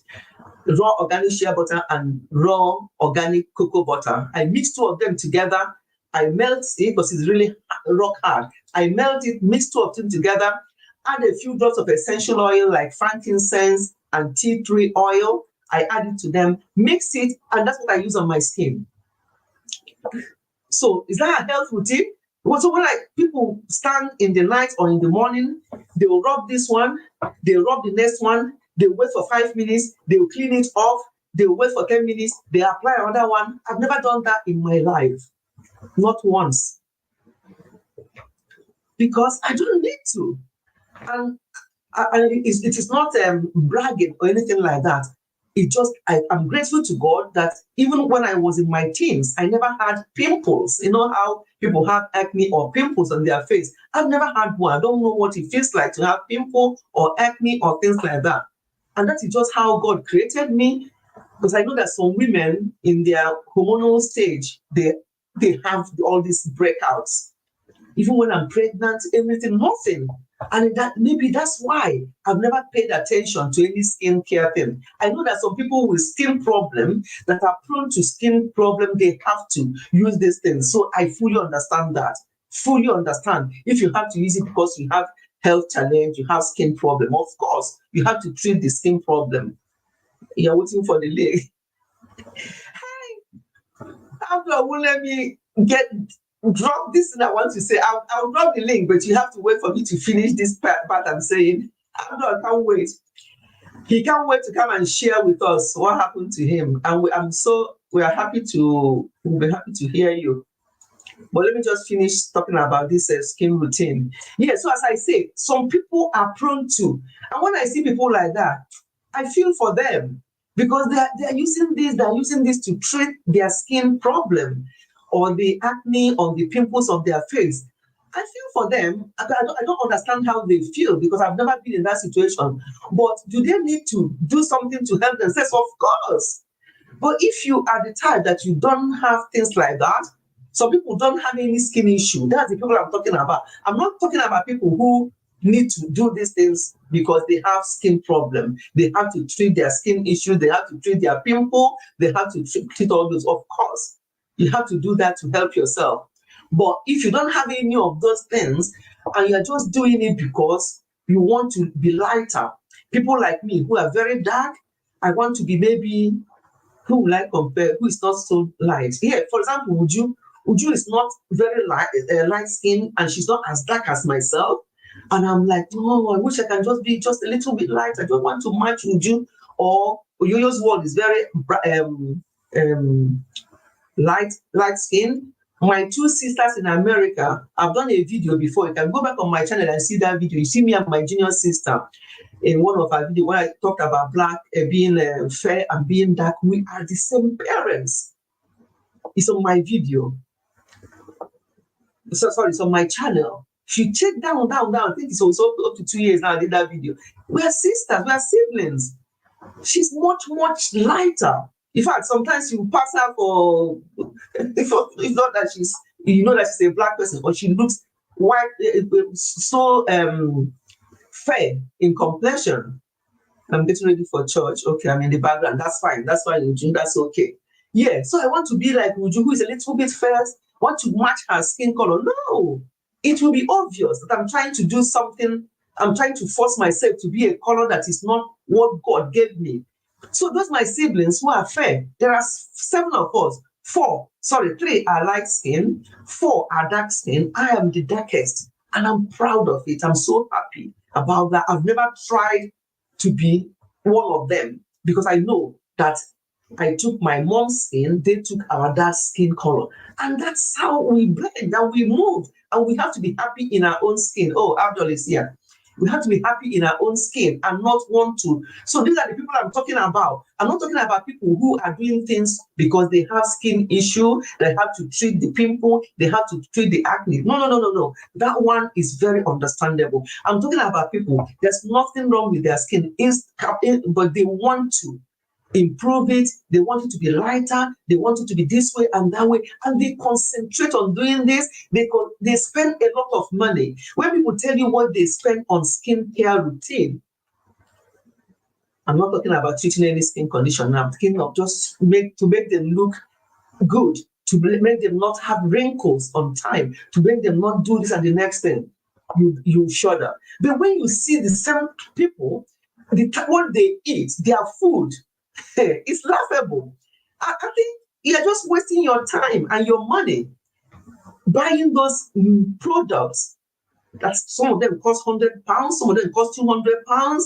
Raw organic shea butter and raw organic cocoa butter. I mix two of them together. I melt it because it's really rock hard. I melt it, mix two of them together, add a few drops of essential oil like frankincense and tea tree oil. I add it to them, mix it, and that's what I use on my skin. So is that a health routine? So when people stand in the night or in the morning, they will rub this one, they rub the next one, they wait for 5 minutes, they will clean it off, they will wait for 10 minutes, they apply another one. I've never done that in my life, not once, because I don't need to. And it is not bragging or anything like that. It just, I'm grateful to God that even when I was in my teens, I never had pimples. You know how people have acne or pimples on their face? I've never had one. I don't know what it feels like to have pimple or acne or things like that. And that is just how God created me, because I know that some women in their hormonal stage, they have all these breakouts. Even when I'm pregnant, everything, nothing. And that maybe that's why I've never paid attention to any skincare thing. I know that some people with skin problem that are prone to skin problem, they have to use these things. So I fully understand that. Fully understand. If you have to use it because you have health challenge, you have skin problem, of course, you have to treat the skin problem. You're waiting for the link. Abdul won't let me drop this thing I want to say. I'll drop the link, but you have to wait for me to finish this part I'm saying. Abdul can't wait. He can't wait to come and share with us what happened to him. And we'll be happy to hear you. But let me just finish talking about this skin routine. Yeah, so as I say, some people are prone to, and when I see people like that, I feel for them because they're using this to treat their skin problem or the acne or the pimples on their face. I feel for them. I don't understand how they feel because I've never been in that situation. But do they need to do something to help themselves? Of course. But if you are the type that you don't have things like that, some people don't have any skin issue. That's the people I'm talking about. I'm not talking about people who need to do these things because they have skin problem. They have to treat their skin issue. They have to treat their pimple. They have to treat all those. Of course, you have to do that to help yourself. But if you don't have any of those things and you're just doing it because you want to be lighter, people like me who are very dark, I want to be maybe who will I compare, who is not so light. Yeah, for example, Uju is not very light skin and she's not as dark as myself. And I'm like, oh, I wish I can just be just a little bit light. I don't want to match Uju. Or Oyoyo's world is very light skin. My two sisters in America, I've done a video before. You can go back on my channel and see that video. You see me and my junior sister in one of our videos when I talked about black being fair and being dark. We are the same parents. It's on my video. It's on my channel. If you check down, I think it's also up to 2 years now I did that video. We are sisters, we are siblings. She's much lighter. In fact, sometimes you pass her for, it's not that she's, that she's a black person, but she looks white, so fair in complexion. I'm getting ready for church. Okay, I'm in the background. That's fine. That's fine, Uju. That's okay. Yeah, so I want to be like Uju, who is a little bit fair, want to match her skin color. No, it will be obvious that I'm trying to do something. I'm trying to force myself to be a color that is not what God gave me. So those my siblings who are fair, there are 7 of us. 3 are light skin, 4 are dark skin. I am the darkest, and I'm proud of it. I'm so happy about that. I've never tried to be one of them because I know that I took my mom's skin, they took our dad's skin color. And that's how we blend and we move. And we have to be happy in our own skin. Oh, Abdul is here. We have to be happy in our own skin and not want to. So these are the people I'm talking about. I'm not talking about people who are doing things because they have skin issue, they have to treat the pimple, they have to treat the acne. No. That one is very understandable. I'm talking about people, there's nothing wrong with their skin, but they want to improve it. They want it to be lighter. They want it to be this way and that way. And they concentrate on doing this. They spend a lot of money. When people tell you what they spend on skincare routine, I'm not talking about treating any skin condition. I'm talking of just to make them look good, to make them not have wrinkles on time, to make them not do this and the next thing. You shudder. But when you see the same people, what they eat, their food, it's laughable. I think you're just wasting your time and your money buying those products. That some of them cost £100, some of them cost £200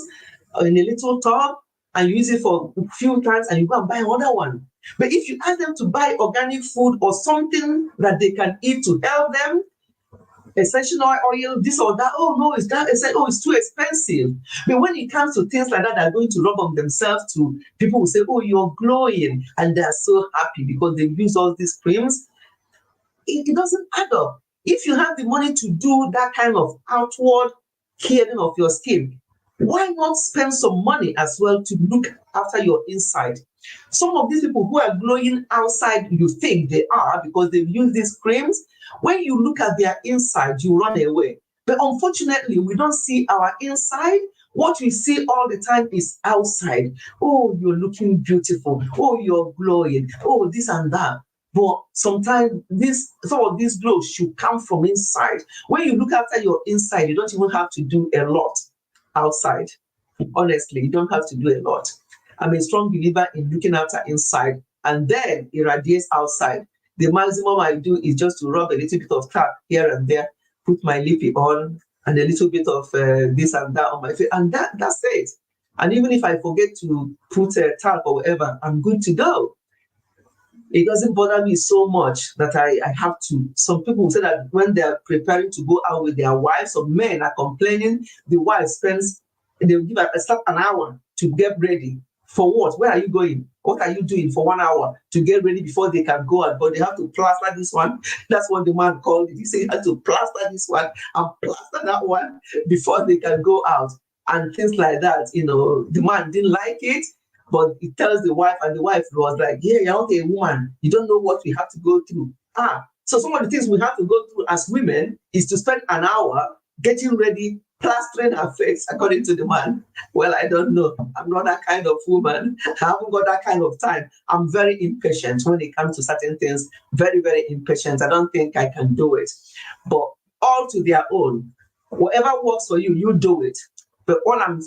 in a little tub, and you use it for a few times and you go and buy another one. But if you ask them to buy organic food or something that they can eat to help them, essential oil, this or that, oh no, it's too expensive. But when it comes to things like that are going to rub on themselves, to people will say, oh, you're glowing, and they're so happy because they've used all these creams. It doesn't add up. If you have the money to do that kind of outward caring of your skin, why not spend some money as well to look after your inside? Some of these people who are glowing outside, you think they are because they've used these creams. When you look at their inside, you run away. But unfortunately, we don't see our inside. What we see all the time is outside. Oh, you're looking beautiful. Oh, you're glowing. Oh, this and that. But sometimes some of these glows should come from inside. When you look after your inside, you don't even have to do a lot outside. Honestly, you don't have to do a lot. I'm a strong believer in looking after inside and then it radiates outside. The maximum I do is just to rub a little bit of talc here and there, put my lippy on, and a little bit of this and that on my face, and that's it. And even if I forget to put a talc or whatever, I'm good to go. It doesn't bother me so much that I have to. Some people say that when they're preparing to go out with their wives, or men are complaining, the wife spends, they'll give a start an hour to get ready. For what? Where are you going? What are you doing for 1 hour to get ready before they can go out? But they have to plaster this one. That's what the man called it. He said he had to plaster this one and plaster that one before they can go out. And things like that. The man didn't like it, but he tells the wife, and the wife was like, yeah, you're not a woman. You don't know what we have to go through. So some of the things we have to go through as women is to spend an hour getting ready, plastering her face, according to the man. Well, I don't know. I'm not that kind of woman. I haven't got that kind of time. I'm very impatient when it comes to certain things. Very, very impatient. I don't think I can do it. But all to their own. Whatever works for you, you do it. But all I'm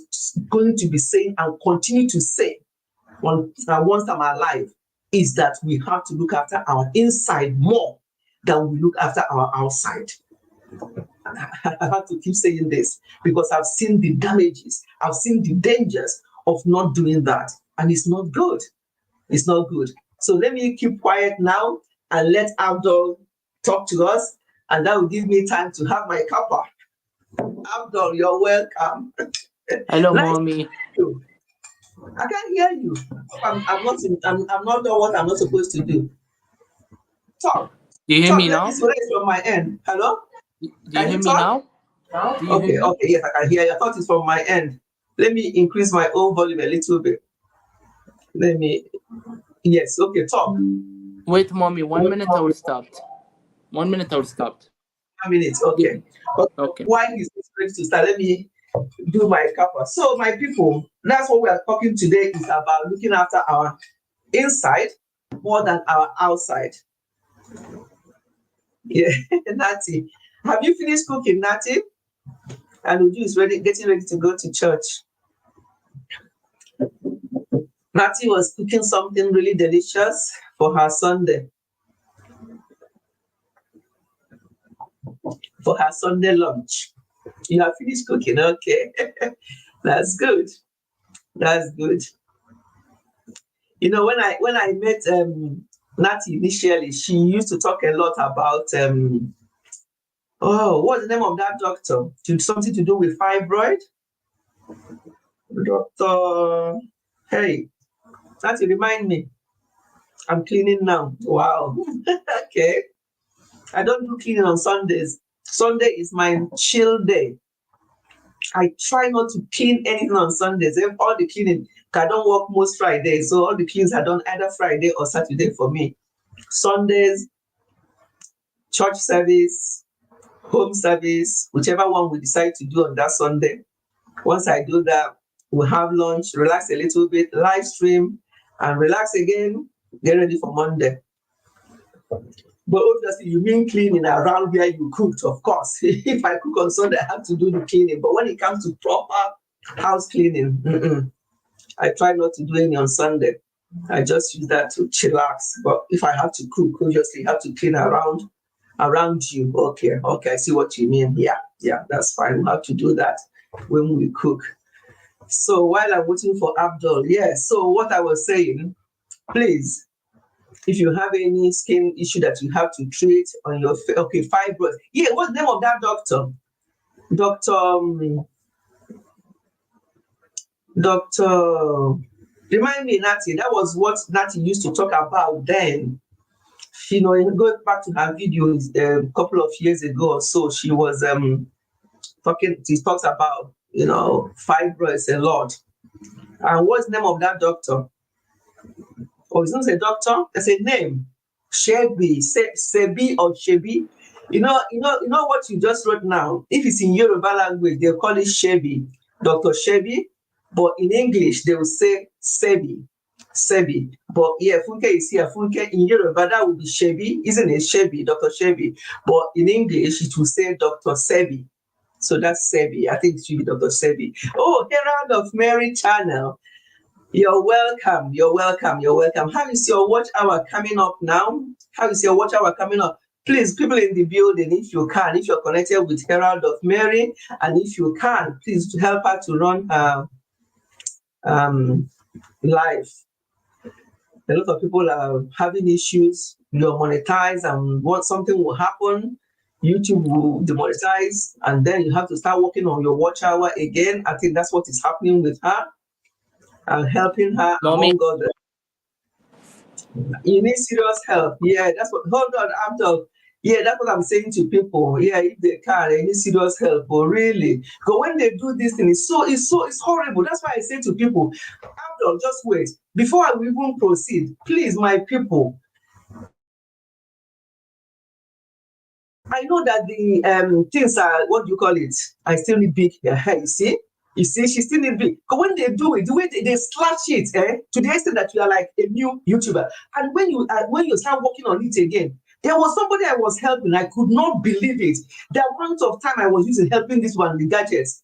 going to be saying and continue to say once I'm alive is that we have to look after our inside more than we look after our outside. I have to keep saying this because I've seen the damages, I've seen the dangers of not doing that, and it's not good. It's not good. So let me keep quiet now and let Abdul talk to us, and that will give me time to have my cuppa. Abdul, you're welcome. Hello, mommy. I can't hear you. I'm not doing what I'm not supposed to do. Talk. Do you hear me Let now? me raise from my end. Hello? Do you Can hear you me talk? now? Do you Okay, hear me? yes, I can hear you. I thought it's from my end. Let me increase my own volume a little bit. Yes, okay, talk. Wait, mommy, 1 minute I will stop. 1 minute I will stop. 1 minute, okay. Okay. While he's ready to start, let me do my kappa. So, my people, that's what we are talking today is about looking after our inside more than our outside. Yeah, Natty. Have you finished cooking, Natty? And Uju is getting ready to go to church. Natty was cooking something really delicious for her Sunday. For her Sunday lunch. You have finished cooking, okay. That's good. That's good. When I met Natty initially, she used to talk a lot about what's the name of that doctor? Something to do with fibroid. Doctor, hey, Natty, remind me. I'm cleaning now. Wow. Okay. I don't do cleaning on Sundays. Sunday is my chill day. I try not to clean anything on Sundays. All the cleaning, I don't work most Fridays, so all the cleans are done either Friday or Saturday for me. Sundays, church service, home service, whichever one we decide to do on that Sunday. Once I do that, we'll have lunch, relax a little bit, live stream, and relax again, get ready for Monday. But obviously, you mean cleaning around where you cooked, of course. If I cook on Sunday, I have to do the cleaning. But when it comes to proper house cleaning, I try not to do any on Sunday. I just use that to chillax. But if I have to cook, obviously, I have to clean around you. Okay, I see what you mean. Yeah, that's fine. We have to do that when we cook. So while I'm waiting for Abdul, so what I was saying, please, if you have any skin issue that you have to treat on your face, okay, fibroids. Yeah, what's the name of that doctor? Doctor, remind me, Natty, that was what Natty used to talk about then. Going back to her videos a couple of years ago or so, she was she talks about, fibroids a lot. And what's the name of that doctor? Oh, it's not a doctor, it's a name. Sebi or Shebi. You know what you just wrote now. If it's in Yoruba language, they call it Shebi, Dr. Shebi, but in English they will say Sebi, Sebi. But yeah, Funke is here. Funke in Yoruba that would be Shebi, isn't it? Shebi, Dr. Shebi. But in English it will say Dr. Sebi. So that's Sebi. I think it should be Dr. Sebi. Oh, Herald of Mary channel. You're welcome. You're welcome. You're welcome. How is your watch hour coming up now? How is your watch hour coming up? Please, people in the building, if you can, if you're connected with Herald of Mary, and if you can, please to help her to run live. A lot of people are having issues. You're monetized, and what something will happen, YouTube will demonetize, and then you have to start working on your watch hour again. I think that's what is happening with her. And helping her Mommy. among others. You need serious help. Yeah, that's what. Hold on, Abdul. Yeah, that's what I'm saying to people. Yeah, if they can, they need serious help. But really, because when they do this thing, it's horrible. That's why I say to people, Abdul, just wait before I will even proceed. Please, my people. I know that the things are, what do you call it? I still need big hair. You see, she still need big. But when they do it, the way they slash it, to the extent that you are like a new YouTuber. And when you start working on it again, there was somebody I was helping. I could not believe it. The amount of time I was using helping this one, the gadgets,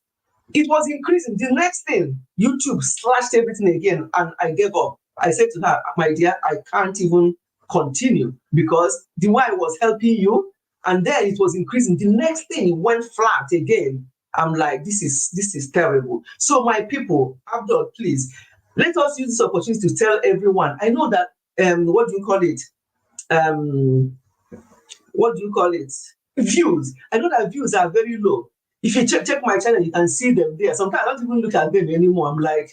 it was increasing. The next thing, YouTube slashed everything again, and I gave up. I said to her, my dear, I can't even continue because the way I was helping you, and then it was increasing. The next thing, it went flat again. I'm like, this is terrible. So my people, Abdul, please, let us use this opportunity to tell everyone. I know that, what do you call it? Views. I know that views are very low. If you check my channel, you can see them there. Sometimes I don't even look at them anymore. I'm like,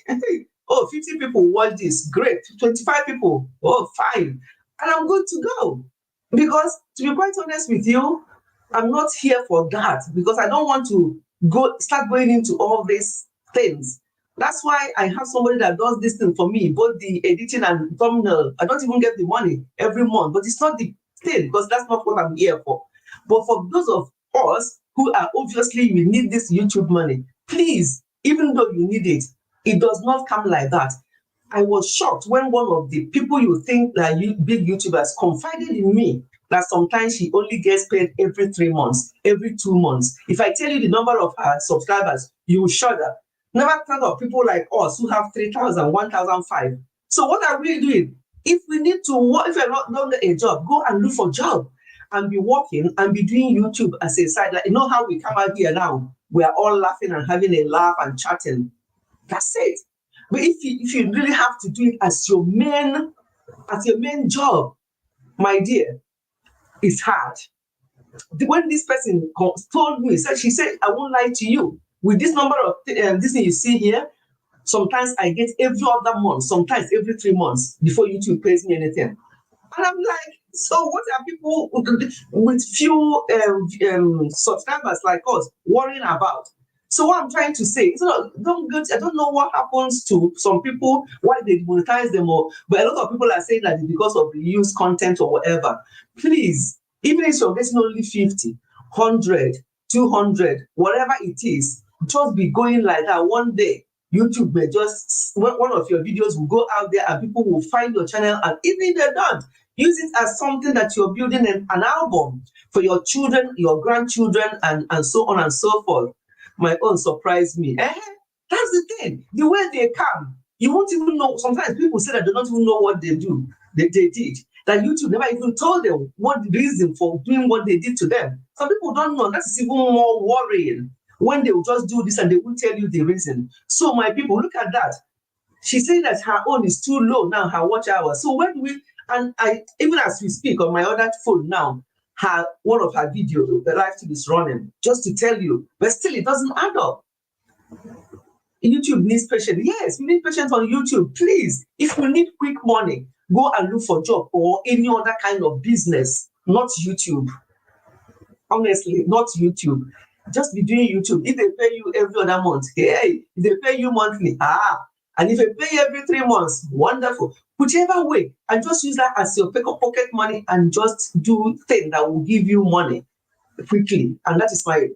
oh, 50 people watch this. Great. 25 people. Oh, fine. And I'm good to go. Because to be quite honest with you, I'm not here for that because I don't want to start going into all these things. That's why I have somebody that does this thing for me, both the editing and thumbnail. I don't even get the money every month, but it's not the thing because that's not what I'm here for. But for those of us who are obviously you need this YouTube money, please, even though you need it, it does not come like that. I was shocked when one of the people you think that big YouTubers confided in me that sometimes she only gets paid every 3 months, every 2 months. If I tell you the number of her subscribers, you will shudder. Never think of people like us who have 3,000, 1,005. So what are we doing? If we need to work, if you're not doing a job, go and look for a job and be working and be doing YouTube as a side. Like, you know how we come out here now? We are all laughing and having a laugh and chatting. That's it. But if you really have to do it as your main job, my dear, it's hard. When this person told me, she said, I won't lie to you. With this number of this thing you see here, sometimes I get every other month, sometimes every 3 months before YouTube pays me anything. And I'm like, so what are people with few subscribers like us worrying about? So what I'm trying to say is, I don't know what happens to some people, why they monetize them, but a lot of people are saying that it's because of reused content or whatever. Please, even if you're getting only 50, 100, 200, whatever it is, just be going like that. One day, YouTube may just, one of your videos will go out there and people will find your channel, and even if they don't, use it as something that you're building an album for your children, your grandchildren, and so on and so forth. My own surprised me. That's the thing. The way they come, you won't even know. Sometimes people say that they don't even know what they do. They did. That YouTube never even told them what the reason for doing what they did to them. Some people don't know. That's even more worrying when they will just do this and they won't tell you the reason. So my people, look at that. She's saying that her own is too low now, her watch hours. So when I even as we speak on my other phone now, one of her videos, the live stream is running, just to tell you, but still it doesn't add up. YouTube needs patience. Yes, we need patience on YouTube. Please, if you need quick money, go and look for a job or any other kind of business, not YouTube. Honestly, not YouTube. Just be doing YouTube. If they pay you every other month, hey, if they pay you monthly, and if they pay you every 3 months, wonderful. Whichever way, and just use that as your pocket money and just do things that will give you money. quickly. And that is my,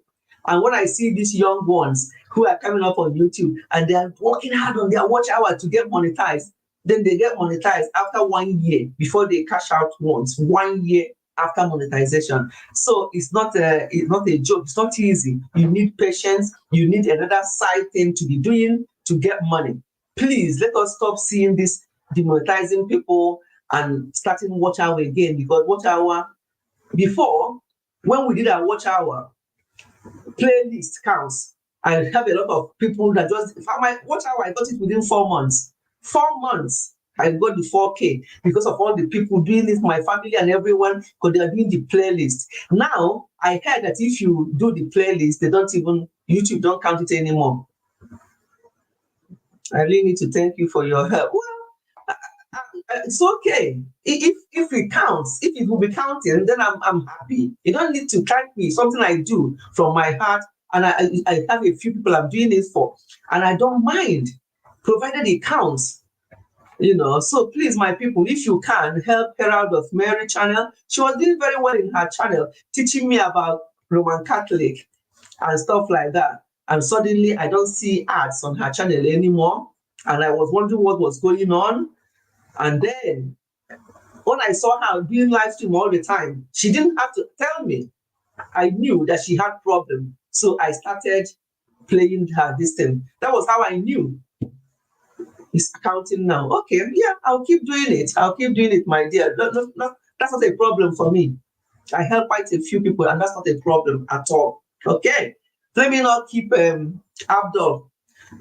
and when I see these young ones who are coming up on YouTube and they are working hard on their watch hour to get monetized, then they get monetized after 1 year before they cash out once, 1 year after monetization. So it's not a joke. It's not easy. You need patience. You need another side thing to be doing to get money. Please let us stop seeing this demonetizing people and starting watch hour again, because watch hour before, when we did our watch hour, playlist counts. I have a lot of people that just, for my watch hour, I got it within 4 months. 4 months, I got the 4K because of all the people doing this, my family and everyone, because they are doing the playlist. Now, I heard that if you do the playlist, they don't even, YouTube don't count it anymore. I really need to thank you for your help. Well, it's okay. If it counts, if it will be counting, then I'm happy. You don't need to thank me. Something I do from my heart, and I have a few people I'm doing it for, and I don't mind, provided it counts. So please, my people, if you can help Herald of Mary channel. She was doing very well in her channel, teaching me about Roman Catholic and stuff like that. And suddenly I don't see ads on her channel anymore. And I was wondering what was going on. And then when I saw her doing live stream all the time, she didn't have to tell me. I knew that she had problem. So I started playing her this thing. That was how I knew. It's counting now. Okay, yeah, I'll keep doing it. I'll keep doing it, my dear. No, that's not a problem for me. I help quite a few people, and that's not a problem at all. Okay, let me not keep Abdul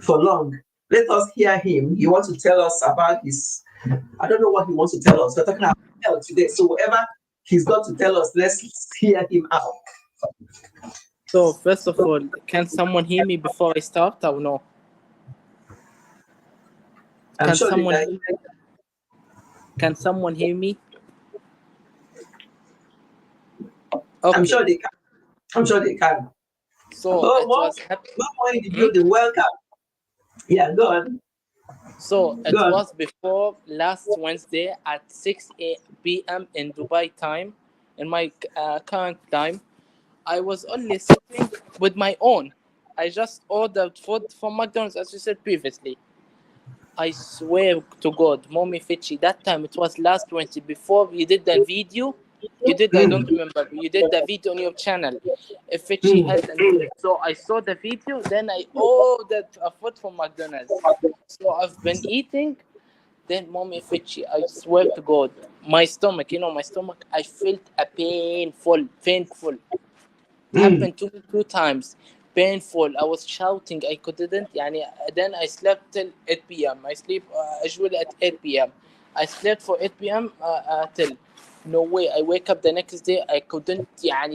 for long. Let us hear him. He wants to tell us about his, I don't know what he wants to tell us. We're talking about health today. So whatever he's got to tell us, let's hear him out. So first of all, can someone hear me before I start or no? I'm sure someone they hear me? Can someone hear me? I'm Okay. sure they can. I'm sure they can. So Oh, it was good morning, the building. Welcome. Yeah, go on. So it Go on. was before last Wednesday at 6 p.m. in Dubai time, in my current time. I was only sitting with my own. I just ordered food from McDonald's, as you said previously. I swear to God, Mommy Fitchy, that time it was last Wednesday before you did the video. You did, I don't remember. You did the video on your channel. If Fitchy had, so I saw the video, then I ordered a food from McDonald's. So I've been eating. Then Mommy Fitchy, I swear to God, my stomach, my stomach, I felt a painful. It happened to me 2 times. Painful. I was shouting. I couldn't. Then I slept till 8 p.m. I sleep usually at 8 p.m. I slept for 8 p.m. Till. No way. I wake up the next day. I couldn't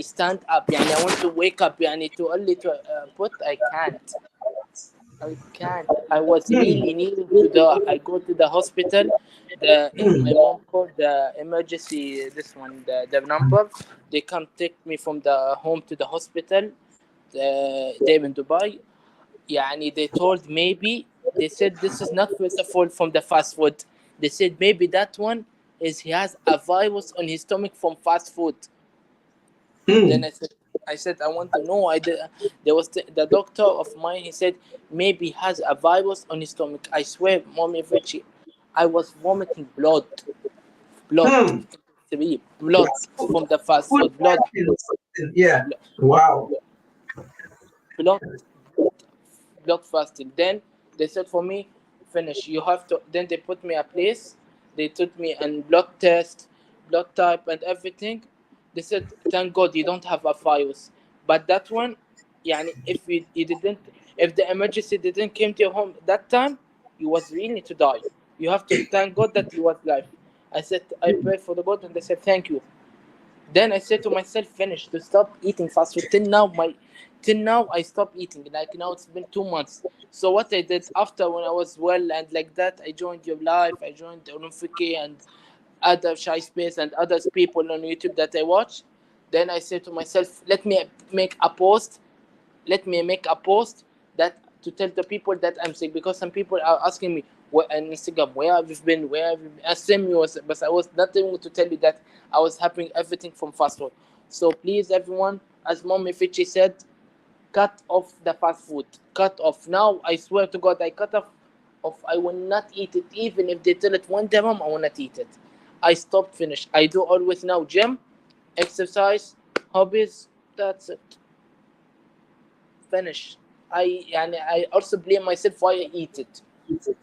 stand up. I want to wake up. To only to put. I can't. I can't. I was really needing to the. I go to the hospital. My mom called the emergency. This one, the number. They come take me from the home to the hospital. There in Dubai. They told maybe. They said this is not first of all from the fast food. They said maybe that one is he has a virus on his stomach from fast food. Then I said, I want to know. There was the doctor of mine. He said maybe he has a virus on his stomach. I swear, Mommy Richie, I was vomiting blood, blood from the fast food, blood. Yeah. Wow. Blood fasting. Then they said for me, finish. You have to. Then they put me a place. They took me and blood test, blood type, and everything. They said, thank God you don't have a virus. But that one, you didn't, if the emergency didn't came to your home that time, you was really to die. You have to thank God that you was alive. I said, I prayed for the God, and they said, thank you. Then I said to myself, finish to stop eating fast food. Till now I stopped eating. Like now it's been 2 months. So what I did after when I was well and like that, I joined Your Life, I joined Olympique and other Shy Space and other people on YouTube that I watch. Then I said to myself, let me make a post. Let me make a post that to tell the people that I'm sick, because some people are asking me on Instagram, where have you been? Where have you been? Same was, but I was not able to tell you that I was having everything from fast food. So please, everyone, as Mommy Fitchy said, cut off the fast food. Cut off. Now, I swear to God, I cut off. I will not eat it. Even if they tell it 1 dirham, I will not eat it. I stopped, finish. I do always now gym, exercise, hobbies. That's it. Finish. I also blame myself why I eat it.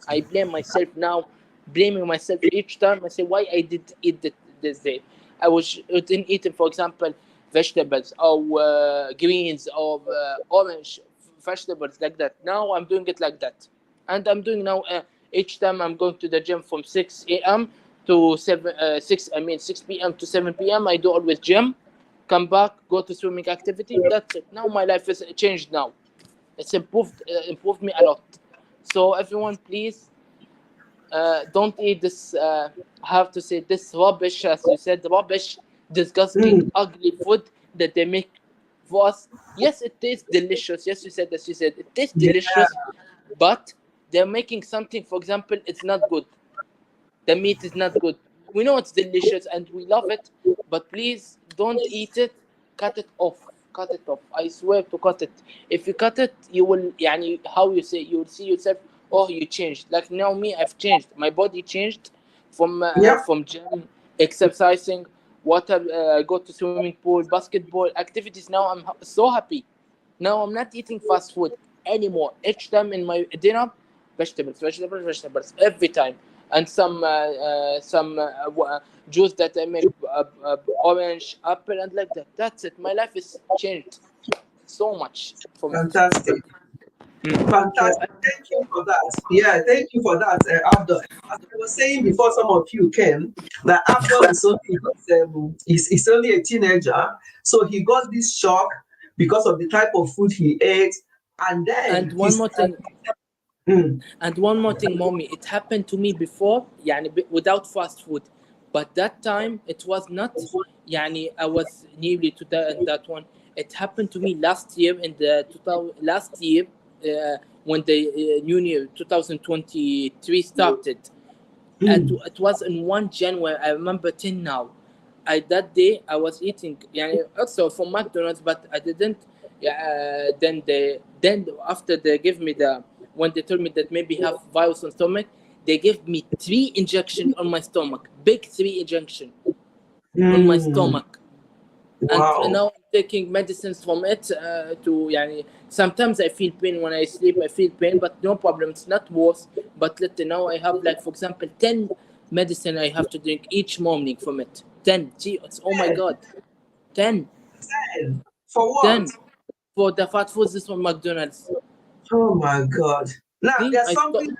I blame myself now, blaming myself each time. I say why I did eat this day. I was didn't eat, for example, vegetables or greens or orange vegetables like that. Now I'm doing it like that, and I'm doing now each time I'm going to the gym from 6 a.m. to 6 p.m. to 7 p.m. I do always gym, come back, go to swimming activity. That's it. Now my life is changed now. It's improved me a lot. So everyone, please don't eat this. Have to say this rubbish, as you said, rubbish, disgusting, ugly food that they make for us. Yes, it tastes delicious. Yes, you said, as you said, it tastes delicious, but they're making something. For example, it's not good. The meat is not good. We know it's delicious and we love it, but please don't eat it. Cut it off. Cut it off. I swear to cut it. If you cut it, you will, how you say, you will see yourself. Oh, you changed. Like now, me, I've changed. My body changed from gym, exercising, water. I go to swimming pool, basketball activities. Now I'm so happy. Now I'm not eating fast food anymore. Each time in my dinner, vegetables every time, and some juice that I make, orange, apple, and like that. That's it. My life is changed so much from it. Fantastic. Fantastic. Thank you for that. Yeah, thank you for that, Abdul. As I was saying before, some of you came, that Abdul is only a teenager, so he got this shock because of the type of food he ate, and then And one more thing. Mm. And one more thing, Mommy, it happened to me before, without fast food. But that time, it was not, I was nearly to that one. It happened to me last year, last year, when the new year, 2023 started. It was in 1 January, I remember 10 now. That day, I was eating, also from McDonald's, but I didn't, then after they give me when they told me that maybe have virus on stomach, they gave me 3 injections on my stomach, big 3 injection on my stomach. Wow. And now I'm taking medicines from it sometimes I feel pain when I sleep. I feel pain, but no problem. It's not worse. But now I have, like, for example, 10 medicine I have to drink each morning from it. 10. Gee, oh my God. 10. 10. For what? 10. For the fat foods is from McDonald's. Oh my God. Now, See, there's something.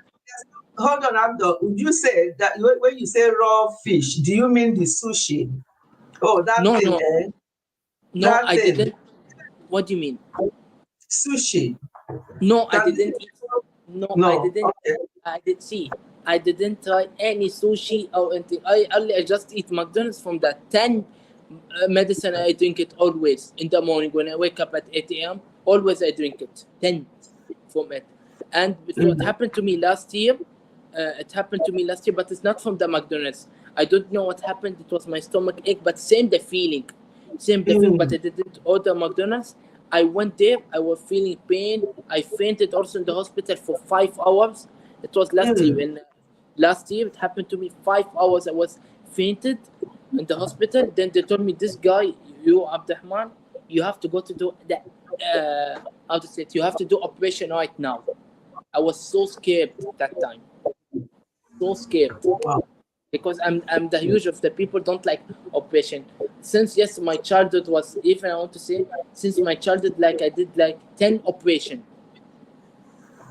Hold on, Abdul. Would you say that when you say raw fish, do you mean the sushi? Oh, that No, thing, no. eh? No, That I thing. didn't. What do you mean? Sushi. No, I That didn't. thing. No, I No. didn't. Okay. I didn't try any sushi or anything. I just eat McDonald's from that 10 medicine. I drink it always in the morning when I wake up at 8 a.m. Always I drink it. 10 from it. And it happened to me last year. But it's not from the McDonald's. I don't know what happened. It was my stomach ache, but same the feeling. But I didn't order McDonald's. I went there. I was feeling pain. I fainted also in the hospital for 5 hours. It was last year. And last year it happened to me. 5 hours I was fainted in the hospital. Then they told me, this guy, you Abdurrahman, you have to go to do the how to say it? You have to do operation right now. I was so scared that time. So scared. Wow. Because I'm the huge of the people don't like operation. Since my childhood was, even I want to say, since my childhood, like I did like 10 operation.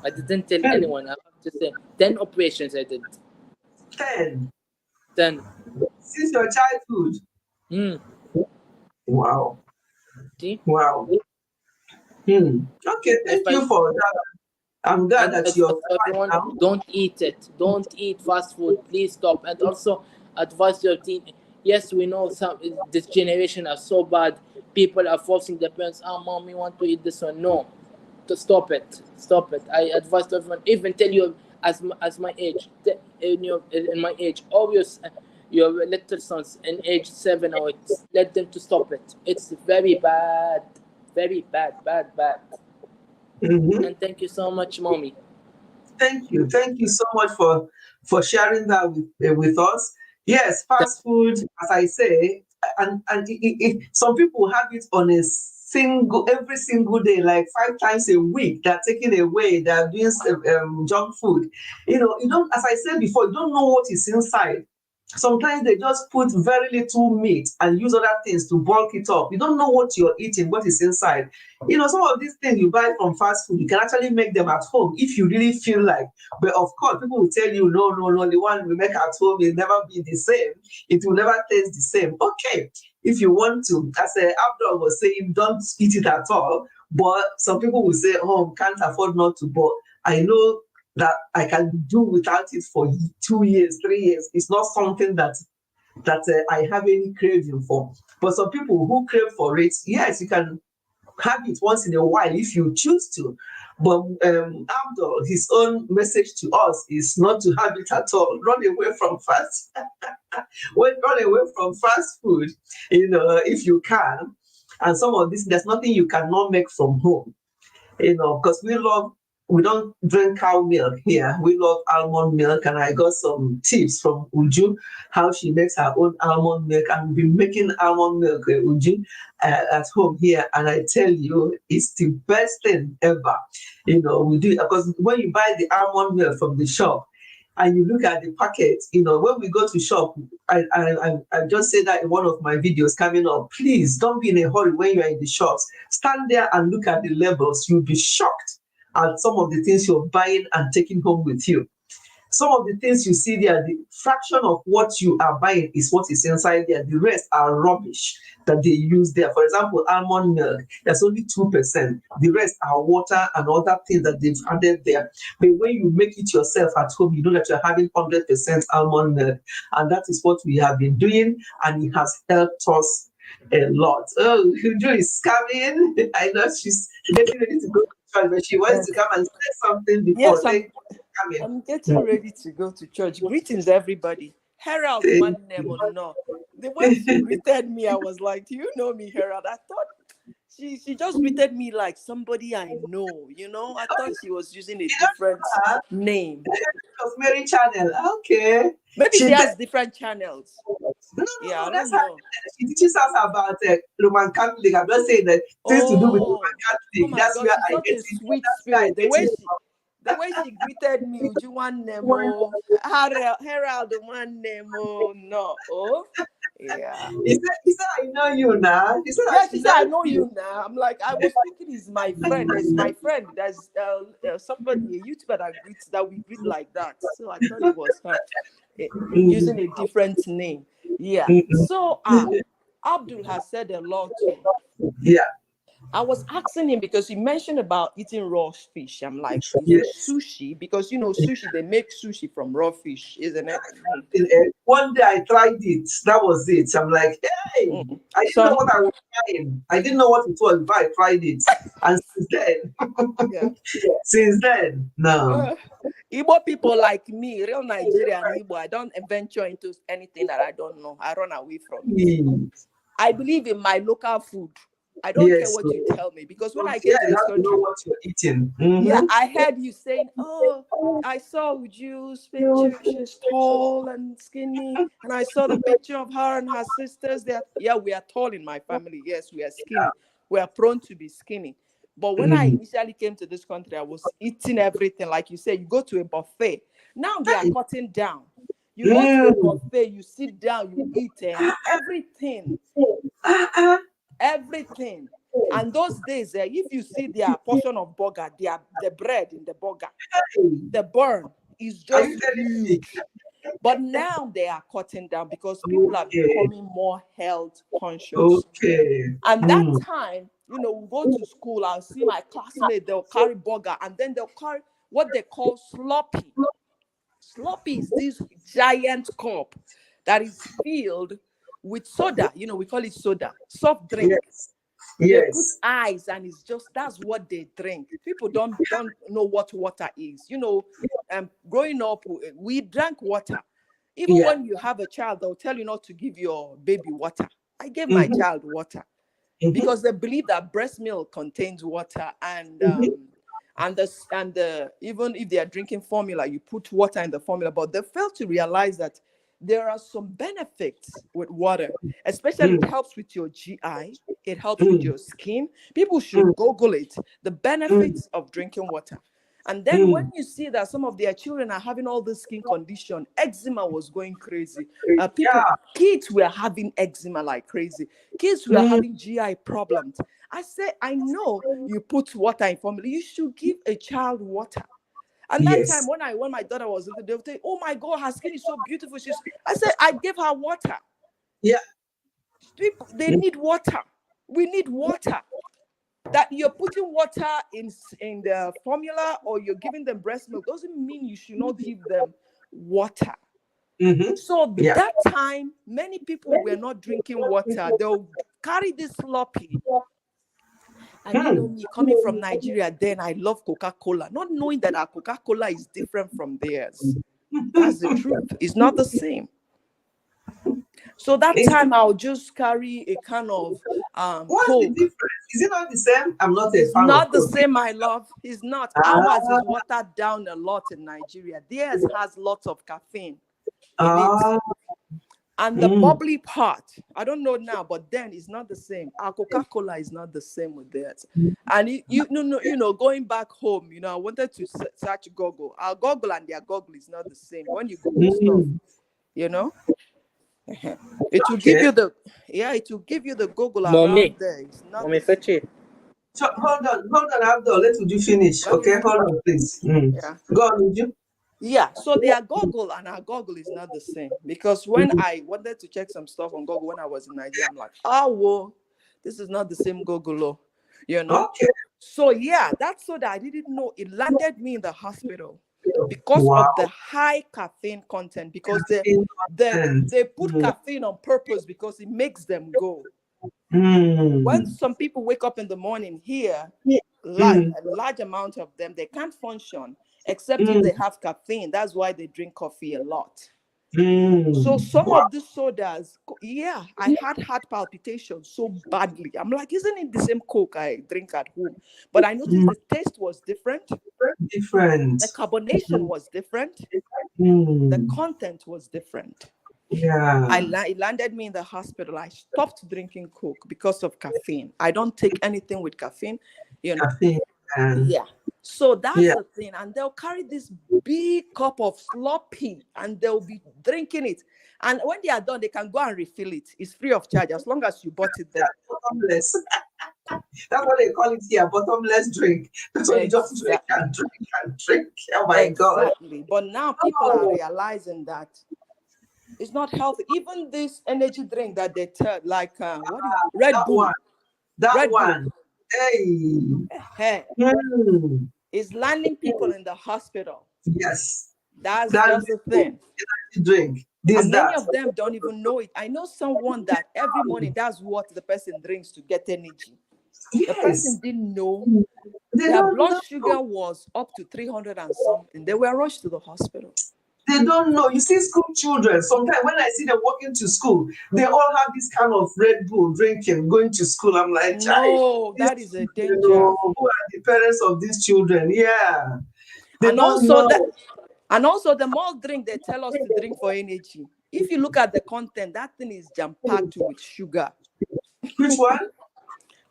I didn't tell anyone. I have to say 10 operations I did. 10. 10. Since your childhood. Wow. See? Wow. Okay, thank you for that. I'm glad that you're everyone, don't eat it. Don't eat fast food. Please stop. And also advise your teen. Yes, we know this generation are so bad. People are forcing their parents. Oh, mom, we want to eat this one. No, to stop it. Stop it. I advise everyone. Even tell you as my age, in my age, or your little sons in age 7 or 8, let them to stop it. It's very bad. very bad, bad, bad. Mhm. And thank you so much, mommy. Thank you so much for sharing that with us. Yes, fast food, as I say, and some people have it on a single every single day, like 5 times a week. They're taking away. They're doing junk food. You don't. As I said before, you don't know what is inside. Sometimes they just put very little meat and use other things to bulk it up. You don't know what you're eating, what is inside. Some of these things you buy from fast food, you can actually make them at home if you really feel like. But of course, people will tell you, no, no, no, the one we make at home will never be the same. It will never taste the same. Okay, if you want to, as Abdul was saying, don't eat it at all. But some people will say, oh, can't afford not to. But I know that I can do without it for 2 years, 3 years. It's not something that I have any craving for. But some people who crave for it, yes, you can have it once in a while if you choose to. But Abdul, his own message to us is not to have it at all. Run away from run away from fast food, if you can. And some of this, there's nothing you cannot make from home, because we don't drink cow milk here. We love almond milk, and I got some tips from Uju how she makes her own almond milk, and we've been making almond milk, Uju, at home here. And I tell you, it's the best thing ever. We do it because when you buy the almond milk from the shop, and you look at the packet, when we go to shop, I just say that in one of my videos coming up, please don't be in a hurry when you're in the shops. Stand there and look at the labels. You'll be shocked at some of the things you're buying and taking home with you. Some of the things you see there, the fraction of what you are buying is what is inside there. The rest are rubbish that they use there. For example, almond milk, there's only 2%. The rest are water and other things that they've added there. But when you make it yourself at home, you know that you're having 100% almond milk. And that is what we have been doing, and it has helped us a lot. Oh, Huju is coming. I know she's getting ready to go to church, but she wants to come and say something before. Yes, I'm getting ready to go to church. Greetings, everybody. Herald Mandemo, no. The way she greeted me, I was like, do you know me, Herald? I thought she just greeted me like somebody I know, I thought she was using a different name. Mary Channel, okay. Maybe she has different channels. No, I that's don't how know. she teaches us about Roman Catholic. I'm not saying that things to do with Roman Catholic. Oh my That's God, where she's I such get a it. sweet That's where I spirit. The way she greeted me, Ujuwan Nemo, Herald one Nemo, no. Oh, yeah. He said, I know you now. He said, Yeah, she said, I know you now. I'm like, I was thinking he's my friend. There's my friend. There's somebody, a YouTuber that we greet like that. So I thought it was her using a different name. Yeah. So Abdul has said a lot too. Yeah. I was asking him because he mentioned about eating raw fish. I'm like, is Yes. it sushi? Because sushi, they make sushi from raw fish, isn't it? One day I tried it. That was it. I'm like, hey, I didn't know what I was trying. I didn't know what it was, but I tried it. And since then, no. Igbo people like me, real Nigerian Igbo, I don't venture into anything that I don't know. I run away from it. I believe in my local food. I don't care what you tell me, because when I came to this country, you know what you're eating. Yeah, I heard you saying, "Oh, I saw Uju's picture. She's tall and skinny, and I saw the picture of her and her sisters. Yeah, we are tall in my family. Yes, we are skinny. We are prone to be skinny. But when I initially came to this country, I was eating everything. Like you said, you go to a buffet. Now they are cutting down. You go to a buffet, you sit down, you eat everything. Everything. And those days, if you see their portion of burger, the bread in the burger, the burn is just huge. But now they are cutting down because people are becoming more health conscious. Okay. And that time, we go to school, I'll see my classmates, they'll carry burger, and then they'll carry what they call sloppy. Sloppy is this giant cup that is filled with soda. We call it soda, soft drink. Yes. They put ice, and that's what they drink. People don't know what water is. Growing up, we drank water. Even when you have a child, they'll tell you not to give your baby water. I gave my child water. because they believe that breast milk contains water, and even if they are drinking formula, you put water in the formula, but they fail to realize that there are some benefits with water, especially it helps with your GI, it helps with your skin. People should Google it, the benefits of drinking water. And then when you see that some of their children are having all this skin condition, eczema was going crazy. Kids were having eczema like crazy. Kids were having GI problems. I say, I know you put water in formula. You should give a child water. And that time when my daughter was little, they would say, "Oh my God, her skin is so beautiful." I said, I gave her water. Yeah. People, they need water. We need water. That you're putting water in the formula or you're giving them breast milk doesn't mean you should not give them water. So that time, many people were not drinking water. They'll carry this sloppy. And you know me, coming from Nigeria, then I love Coca-Cola, not knowing that our Coca-Cola is different from theirs. That's the truth. It's not the same. So that time I'll just carry a can of What's Coke. the difference? Is it not the same? I'm not a It's fan not of the Coke. same, my love. It's not. Ours is watered down a lot in Nigeria. Theirs has lots of caffeine in it. And the bubbly part, I don't know now, but then it's not the same. Our Coca-Cola is not the same with theirs. And you know, going back home, you know, I wanted to search Google. Our Google and their Google is not the same. When you Google stuff, you know, it will give you the Google around there. It's not the same. So hold on, Abdul. Let you finish. Okay, hold on, please. Yeah. Go on, would you? Yeah, so their Google and our Google is not the same, because when I wanted to check some stuff on Google when I was in Nigeria, I'm like, oh, whoa, this is not the same Google, you know. Okay. So yeah, that's so that I didn't know. It landed me in the hospital because of the high caffeine content, because they put caffeine on purpose because it makes them go. When some people wake up in the morning here, a large amount of them, they can't function except if they have caffeine. That's why they drink coffee a lot. So some of the sodas, I had heart palpitations so badly. I'm like, isn't it the same Coke I drink at home? But I noticed the taste was different. The carbonation was different. The content was different. Yeah. It landed me in the hospital. I stopped drinking Coke because of caffeine. I don't take anything with caffeine, you know. Caffeine. Yeah. So that's the thing. And they'll carry this big cup of sloppy and they'll be drinking it. And when they are done, they can go and refill it. It's free of charge as long as you bought it there. Bottomless. That's what they call it here, bottomless drink. So you just drink and drink and drink. Oh my God. But now people are realizing that it's not healthy. Even this energy drink that they tell, like Red Bull. That one. Hey. Is landing people in the hospital. Yes. That's just the thing. Drink. Many of them don't even know it. I know someone that every morning that's what the person drinks to get energy. Yes. The person didn't know their blood sugar was up to 300 and something. They were rushed to the hospital. They don't know. You see school children, sometimes when I see them walking to school, they all have this kind of Red Bull drinking, going to school. I'm like, no, that is a danger. Who are the parents of these children? Yeah. And also the malt drink they tell us to drink for energy. If you look at the content, that thing is jam-packed with sugar. Which one?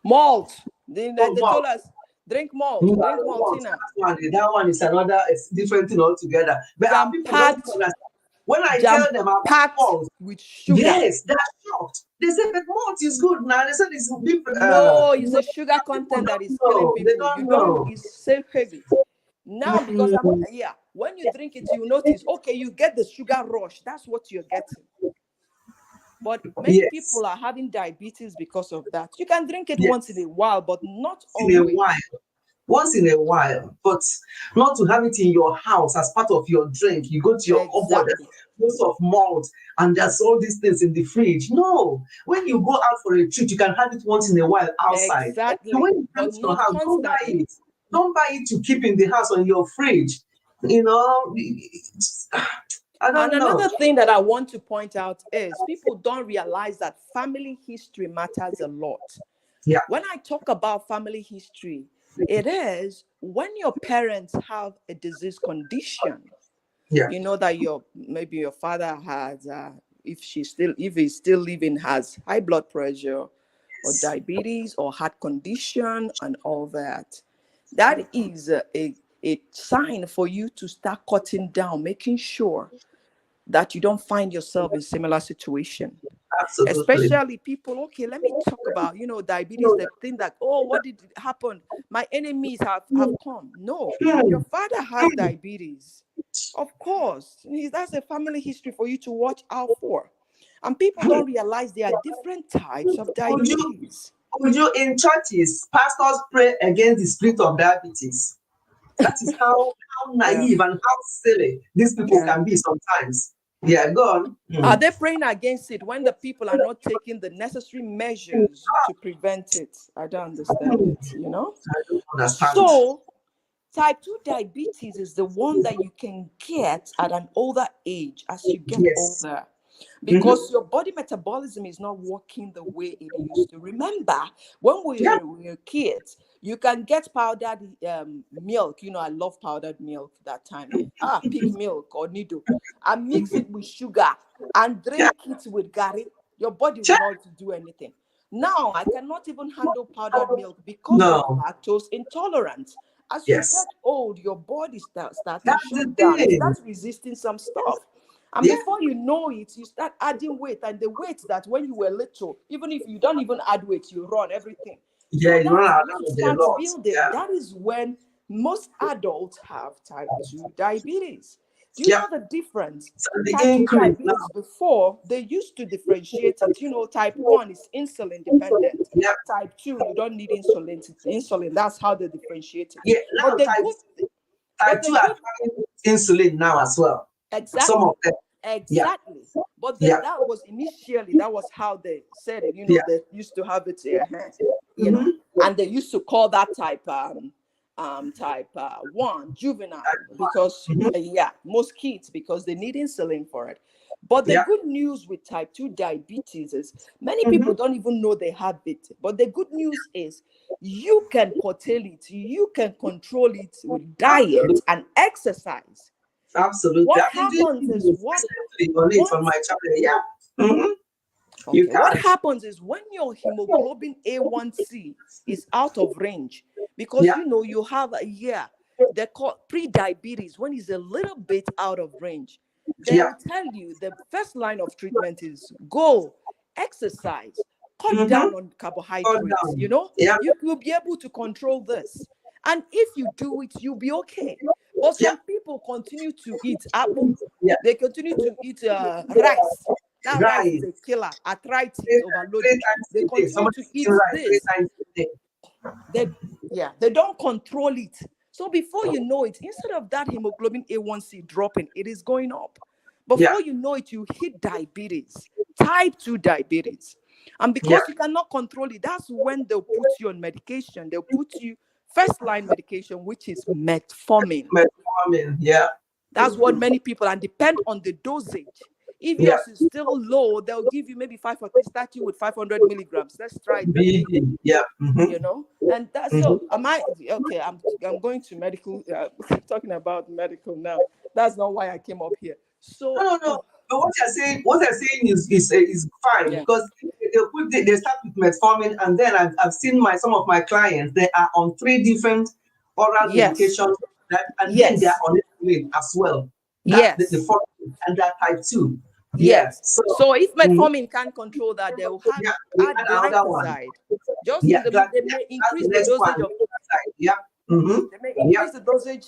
Malt. They told us, drink malt. Drink maltina. That one is another different thing altogether. But people don't understand. When I tell them about malt with sugar, yes, they're shocked. They say that malt is good now. They said it's different. No, it's a sugar content that is killing people. They don't know. It's so heavy. Now, because when you drink it, you notice, okay, you get the sugar rush. That's what you're getting. But many people are having diabetes because of that. You can drink it once in a while, but not always. Once in a while, but not to have it in your house as part of your drink. You go to your cupboard, most of malt, and there's all these things in the fridge. No, when you go out for a treat, you can have it once in a while outside. Exactly. So when you come to your house, don't buy it. Don't buy it to keep in the house on your fridge. You know, Another thing that I want to point out is people don't realize that family history matters a lot. Yeah. When I talk about family history, it is when your parents have a disease condition. Yeah. You know that maybe your father has, if he's still living, has high blood pressure or diabetes or heart condition and all that. That is a sign for you to start cutting down, making sure that you don't find yourself in similar situation. Absolutely. Especially people, okay, let me talk about, diabetes, the thing that, oh, what did happen? My enemies have come. No, your father has diabetes. Of course, that's a family history for you to watch out for. And people don't realize there are different types of diabetes. Would you in churches, pastors pray against the spirit of diabetes? That is how naive and how silly these people can be sometimes. Yeah, go on. Are they praying against it when the people are not taking the necessary measures to prevent it? I don't understand it, I don't understand. So, type 2 diabetes is the one that you can get at an older age as you get older. Because your body metabolism is not working the way it used to. Remember, when we were kids, you can get powdered milk. I love powdered milk that time. Pig milk or needle. And mix it with sugar and drink it with gari. Your body will not do anything. Now, I cannot even handle powdered milk because of lactose intolerance. As you get old, your body starts to shut down. It starts resisting some stuff. And before you know it, you start adding weight. And the weight that when you were little, even if you don't even add weight, you run everything. Yeah, so you run starts building. That is when most adults have type 2 diabetes. Do you know the difference? Type 2 diabetes, before, they used to differentiate it. Type 1 is insulin dependent. Type 2, you don't need insulin. Insulin, that's how they differentiate it. Yeah, now type 2 are having insulin now as well. Exactly. Some of them. Exactly. But that was initially, that was how they said it. They used to have it here. And they used to call that type 1 juvenile because most kids, because they need insulin for it. But the good news with type 2 diabetes is many people don't even know they have it. But the good news is you can curtail it, you can control it with diet and exercise. Absolutely. What happens is what happens is when your hemoglobin A1C is out of range, because you have they call pre-diabetes, when it's a little bit out of range, they will tell you the first line of treatment is go exercise, cut down on carbohydrates. You'll be able to control this. And if you do it, you'll be okay. But some people continue to eat apple. They continue to eat rice. That rice is a killer. Arthritis, overloading. They continue to eat this. They don't control it. So before you know it, instead of that hemoglobin A1C dropping, it is going up. Before you know it, you hit diabetes, type 2 diabetes. And because you cannot control it, that's when they'll put you on medication. They'll put you first line medication, which is metformin. That's what many people, and depend on the dosage. If yours is still low, they'll give you maybe start you with 500 milligrams. Let's try it. And that's so. Am I okay? I'm going to medical. Talking about medical now. That's not why I came up here. So no. But what you're saying is fine because they start with metformin, and then I've seen some of my clients, they are on 3 different oral medications, and then they are on insulin as well. That's the and that type 2. Yes. So if metformin can't control that, they will add glycoside. Just they may increase the dosage of they may increase the dosage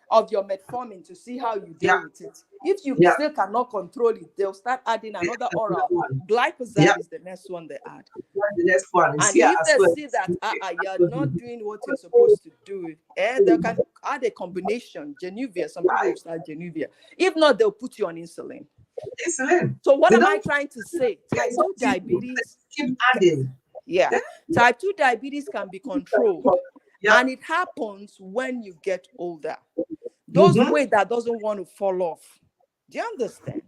of your metformin to see how you deal with it. If you still cannot control it, they'll start adding another oral. Glycoside is the next one they add. The next one. And if they see that you're not doing what you're supposed to do, they can add a combination, Januvia. Some people will start Januvia. If not, they'll put you on insulin. So what am I trying to say? Type 2 diabetes. Keep adding. Type 2 diabetes can be controlled. And it happens when you get older. Those weight that doesn't want to fall off. Do you understand?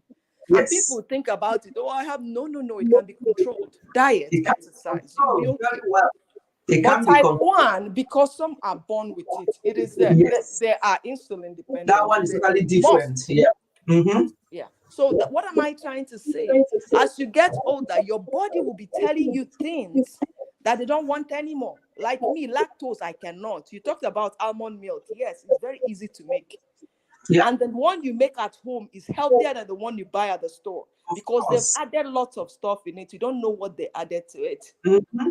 And people think about it. Oh, I have no. It can be controlled. Diet, exercise. You'll be okay. They But can't be type controlled. 1, because some are born with it, it is there. Yes. They are insulin dependent. That one is They totally must. different. Yeah. Mm-hmm. Yeah. So what am I trying to say? As you get older, your body will be telling you things that they don't want anymore. Like me, lactose, I cannot. You talked about almond milk. Yes, it's very easy to make. Yeah. And the one you make at home is healthier than the one you buy at the store, because they've course. added lots of stuff in it. You don't know what they added to it. Mm-hmm.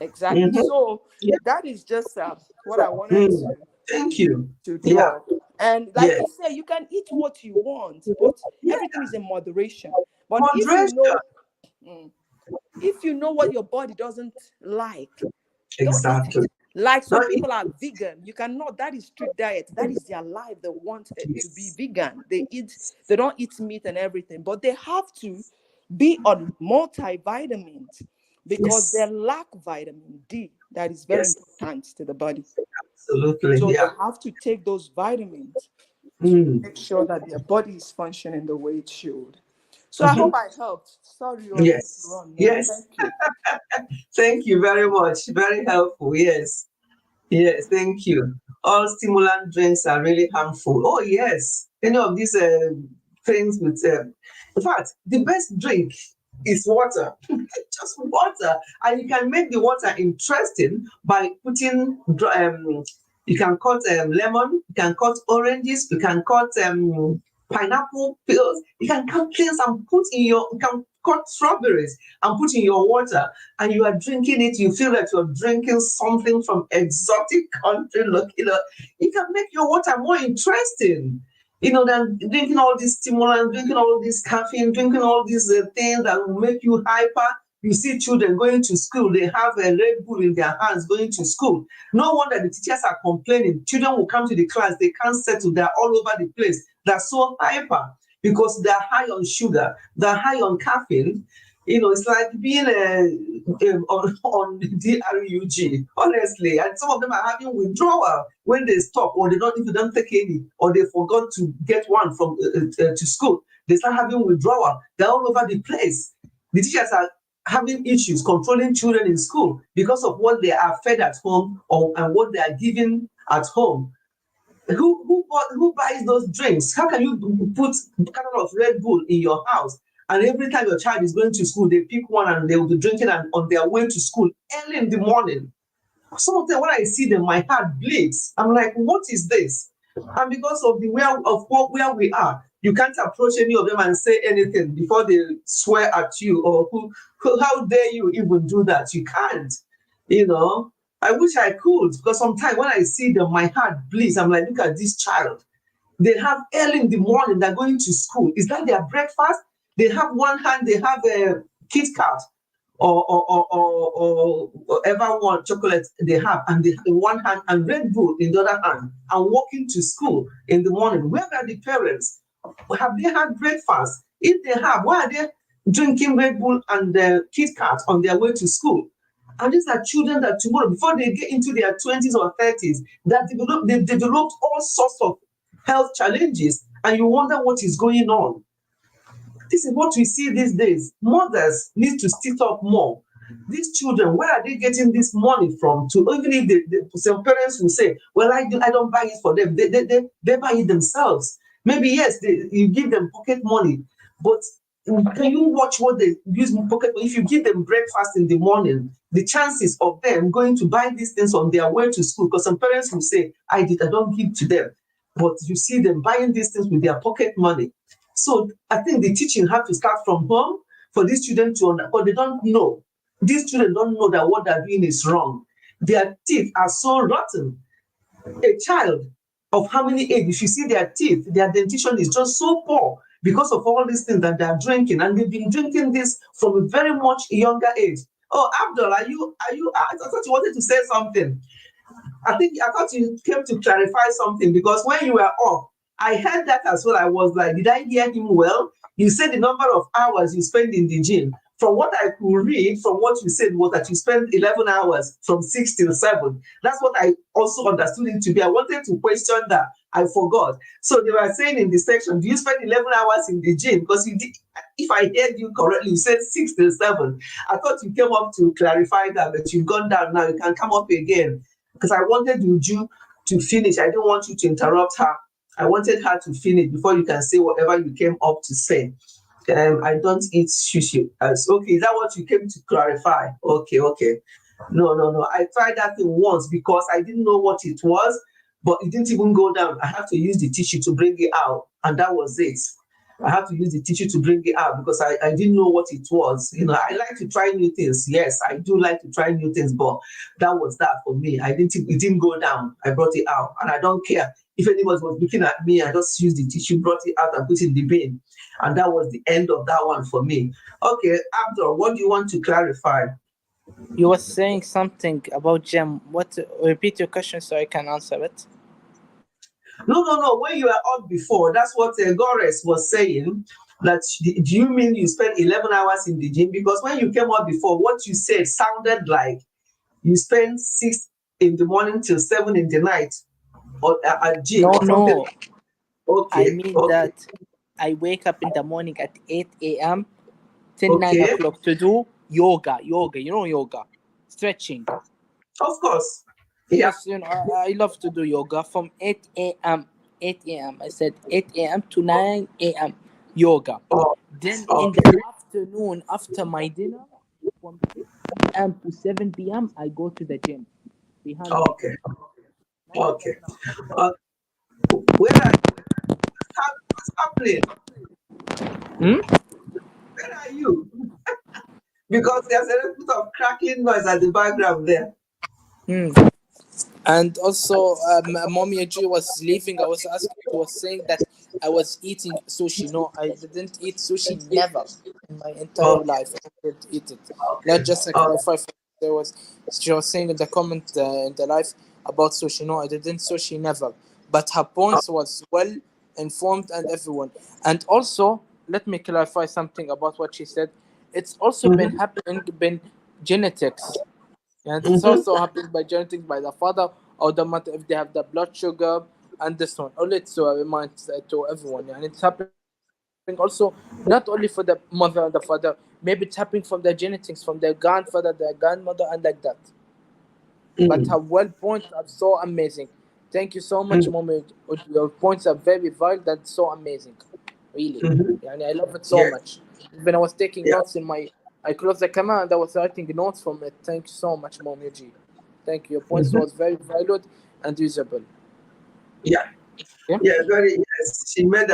Exactly. Mhm. So Yeah. that is just what I wanted Thank you. to Yeah. draw. And like Yeah. you say, you can eat what you want, but Yeah. everything is in moderation. But Moderation. if you know what your body doesn't like, don't eat Exactly. it. Like some Don't eat people are vegan. You cannot, that is strict diet. That is their life. They want it to be Yes. vegan. They don't eat meat and everything, but they have to be on multivitamins because Yes. they lack vitamin D. That is very Yes. important to the body. Absolutely. So they Yeah. have to take those vitamins to Mm. make sure that their body is functioning the way it should. So I Mhm. hope I helped. Sorry, you are going to Yes. run now. Yes. Thank you. Thank you very much. Very helpful. Yes. Yes. Thank you. All stimulant drinks are really harmful. Oh, yes. Any of these things with, in fact, the best drink is water. Just water. And you can make the water interesting by putting, you can cut lemon, you can cut oranges, you can cut pineapple peels, you can cut things and you can cut strawberries and put in your water, and you are drinking it. You feel that you're drinking something from exotic country. Look, you can make your water more interesting, than drinking all these stimulants, drinking all this caffeine, drinking all these things that will make you hyper. You see children going to school, they have a Red Bull in their hands going to school. No wonder the teachers are complaining. Children will come to the class, they can't settle, they're all over the place. They're so hyper because they're high on sugar, they're high on caffeine. It's like being on DRUG, honestly. And some of them are having withdrawal when they stop, or they don't take any, or they forgot to get one from to school. They start having withdrawal. They're all over the place. The teachers are having issues controlling children in school because of what they are fed at home and what they are given at home. Who buys those drinks? How can you put a carton of Red Bull in your house, and every time your child is going to school, they pick one and they will be drinking on their way to school early in the morning? Some of them, when I see them, my heart bleeds. I'm like, what is this? And because of where we are, you can't approach any of them and say anything before they swear at you, or how dare you even do that? You can't, I wish I could, because sometimes when I see them, my heart bleeds. I'm like, look at this child. They have early in the morning, they're going to school. Is that their breakfast? They have one hand, they have a Kit Kat or whatever one chocolate they have, and they in one hand, and Red Bull in the other hand, and walking to school in the morning. Where are the parents? Have they had breakfast? If they have, why are they drinking Red Bull and Kit Kat on their way to school? And these are children that tomorrow, before they get into their 20s or 30s, they've developed all sorts of health challenges, and you wonder what is going on. This is what we see these days. Mothers need to sit up more. These children, where are they getting this money from? Even if some parents will say, well, I don't buy it for them. They buy it themselves. Maybe, yes, you give them pocket money, but can you watch what they use pocket money? If you give them breakfast in the morning, the chances of them going to buy these things on their way to school, because some parents will say, I don't give to them. But you see them buying these things with their pocket money. So I think the teaching have to start from home for these children to understand, but they don't know. These children don't know that what they're doing is wrong. Their teeth are so rotten. A child of how many age, if you see their teeth, their dentition is just so poor because of all these things that they're drinking. And they've been drinking this from a very much younger age. Oh, Abdul, I thought you wanted to say something. I thought you came to clarify something, because when you were off, I heard that as well. I was like, did I hear him well? You said the number of hours you spend in the gym from what I could read, from what you said, was that you spent 11 hours from 6 till 7. That's what I also understood it to be. I wanted to question that. I forgot. So they were saying in the section, do you spend 11 hours in the gym? Because you did, if I heard you correctly, you said 6 till 7. I thought you came up to clarify that, but you've gone down now. You can come up again. Because I wanted Uju to finish. I didn't want you to interrupt her. I wanted her to finish before you can say whatever you came up to say. I don't eat sushi. Okay, is that what you came to clarify? Okay. No. I tried that thing once because I didn't know what it was, but it didn't even go down. I have to use the tissue to bring it out, and that was it. I have to use the tissue to bring it out because I didn't know what it was. You know, I like to try new things. Yes, I do like to try new things, but that was that for me. It didn't go down. I brought it out, and I don't care if anybody was looking at me. I just used the tissue, brought it out, and put it in the bin, and that was the end of that one for me. Okay, Abdul, what do you want to clarify? You were saying something about gym. What? Repeat your question so I can answer it. No. When you were up before, that's what Gores was saying. That do you mean you spent 11 hours in the gym? Because when you came up before, what you said sounded like you spent 6 in the morning till 7 in the night or at gym. No, or something. no. Okay. I mean that I wake up in the morning at 8 a.m. till 9 Okay. o'clock to do yoga. You know yoga, stretching. Of course. Yeah. Yes, you know, I love to do yoga from 8 a.m. 8 a.m. I said 8 a.m. to 9 a.m. yoga. Oh, Then in okay. the afternoon, after my dinner, from 6 p.m. to 7 p.m., I go to the gym. Behind me. Okay. Where are you? What's happening? Where are you? Because there's a little bit of crackling noise at the background there. And also, Mommy G was leaving. I was asking, she was saying that I was eating sushi. No, I didn't eat sushi, never in my entire life. I didn't eat it. Not just to clarify. She was saying in the comment in the live about sushi. No, I didn't sushi, never. But her points was well informed and everyone. And also, let me clarify something about what she said. It's also been happening, genetics. And it's also happened by genetics, by the father or the mother, if they have the blood sugar and this one. Only it's a reminder to everyone. And it's happening also not only for the mother and the father, maybe it's happening from the genetics, from their grandfather, their grandmother, and like that. But her well points are so amazing. Thank you so much, Mommy. Your points are very valid and so amazing. Really. And I love it so much. When I was taking notes I closed the camera and I was writing notes from it. Thank you so much, Mommy G. Thank you. Your points was very valid and usable. Yeah, very. Yes, she made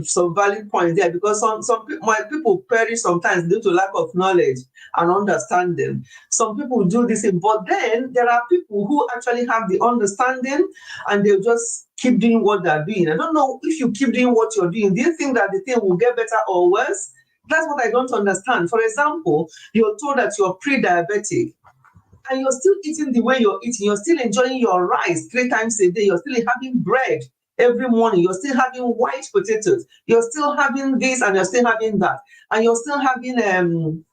some valid points there because some people perish sometimes due to lack of knowledge and understanding. Some people do this, but then there are people who actually have the understanding and they'll just keep doing what they're doing. I don't know if you keep doing what you're doing. Do you think that the thing will get better or worse? That's what I don't understand. For example, you're told that you're pre-diabetic and you're still eating the way you're eating. You're still enjoying your rice 3 times a day. You're still having bread every morning. You're still having white potatoes. You're still having this and you're still having that. And you're still having,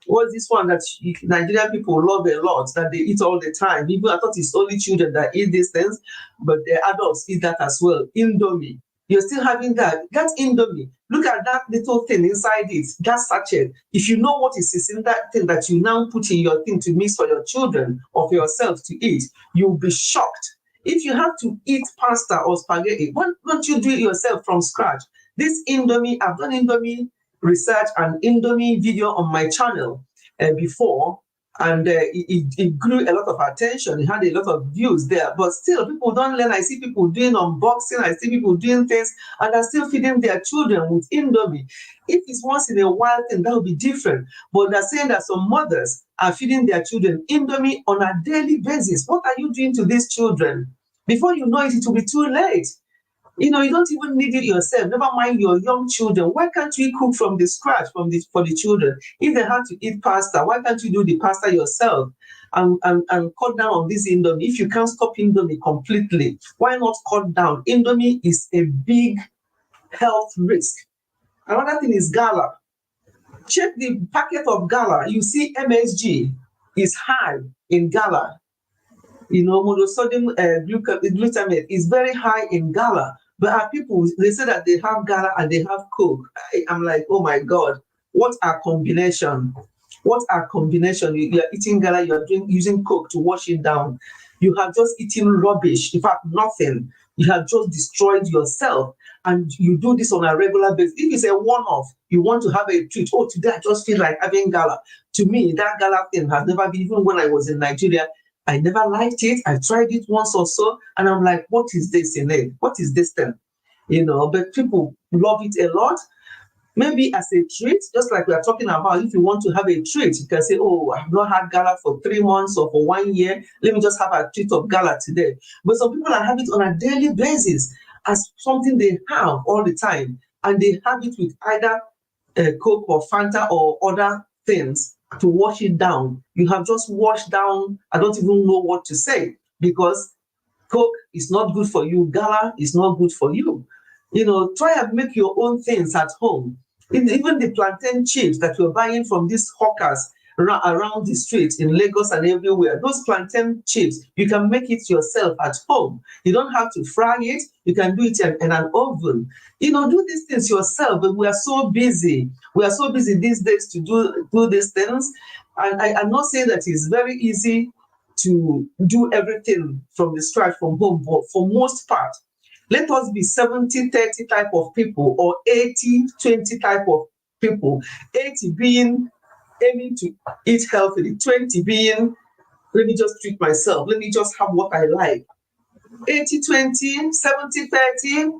what's this one that Nigerian people love a lot, that they eat all the time? People, I thought it's only children that eat these things, but the adults eat that as well. Indomie. You're still having that. That's Indomie. Look at that little thing inside it, that sachet. If you know what is in that thing that you now put in your thing to mix for your children or for yourself to eat, you'll be shocked. If you have to eat pasta or spaghetti, why don't you do it yourself from scratch? This Indomie, I've done Indomie research and Indomie video on my channel before, and it grew a lot of attention. It had a lot of views there, but still people don't learn. I see people doing unboxing, I see people doing things, and they're still feeding their children with Indomie. If it's once in a while thing, that will be different. But they're saying that some mothers are feeding their children Indomie on a daily basis. What are you doing to these children? Before you know it, it will be too late. You know, you don't even need it yourself. Never mind your young children. Why can't you cook from the scratch for the children? If they have to eat pasta, why can't you do the pasta yourself and cut down on this Indomie? If you can't stop Indomie completely, why not cut down? Indomie is a big health risk. Another thing is gala. check the packet of gala. You see MSG is high in gala. You know, monosodium glutamate is very high in gala. But our people, they say that they have gala and they have Coke. I'm like, oh my God, what a combination. What a combination. You are eating gala, you are using Coke to wash it down. You have just eaten rubbish. In fact, nothing. You have just destroyed yourself. And you do this on a regular basis. If it's a one-off, you want to have a treat. Oh, today I just feel like having gala. To me, that gala thing has never been, even when I was in Nigeria, I never liked it. I tried it once or so, and I'm like, what is this in it? What is this thing? You know, but people love it a lot. Maybe as a treat, just like we are talking about, if you want to have a treat, you can say, oh, I've not had gala for 3 months or for 1 year. Let me just have a treat of gala today. But some people have it on a daily basis as something they have all the time. And they have it with either Coke or Fanta or other things to wash it down. You have just washed down, I don't even know what to say, because Coke is not good for you, gala is not good for you. You know, try and make your own things at home. Even the plantain chips that you're buying from these hawkers around the streets in Lagos and everywhere, those plantain chips, you can make it yourself at home. You don't have to fry it. You can do it in an oven. You know, do these things yourself. But we are so busy. We are so busy these days to do these things. And I'm not saying that it's very easy to do everything from the scratch from home, but for most part, let us be 70-30 type of people or 80-20 type of people. 80 being aiming to eat healthily, 20 being, let me just treat myself, let me just have what I like. 80-20, 70-30,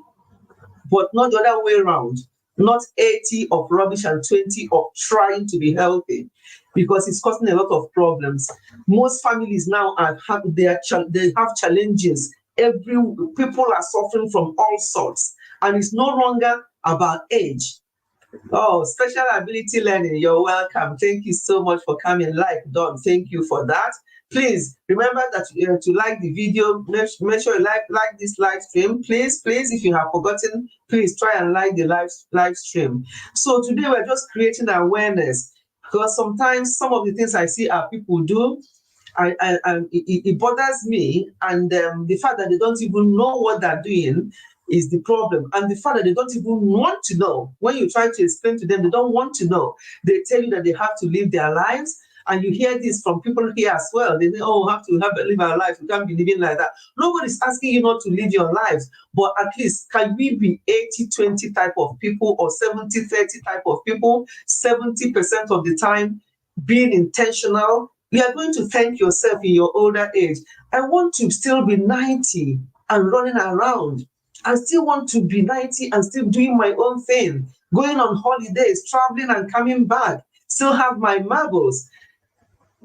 but not the other way around. Not 80 of rubbish and 20 of trying to be healthy, because it's causing a lot of problems. Most families now they have challenges. People are suffering from all sorts, and it's no longer about age. Oh, special ability learning, you're welcome. Thank you so much for coming. Like Dawn, thank you for that. Please remember that to like the video, make sure you like this live stream. Please, if you have forgotten, please try and like the live stream. So today we're just creating awareness, because sometimes some of the things I see our people do, it bothers me, and the fact that they don't even know what they're doing is the problem, and the fact that they don't even want to know. When you try to explain to them, they don't want to know. They tell you that they have to live their lives, and you hear this from people here as well. They say, oh, we have to live our lives. We can't be living like that. Nobody's asking you not to live your lives, but at least can we be 80-20 type of people or 70-30 type of people, 70% of the time being intentional? You are going to thank yourself in your older age. I want to still be 90 and running around. I still want to be 90 and still doing my own thing, going on holidays, traveling and coming back, still have my marbles.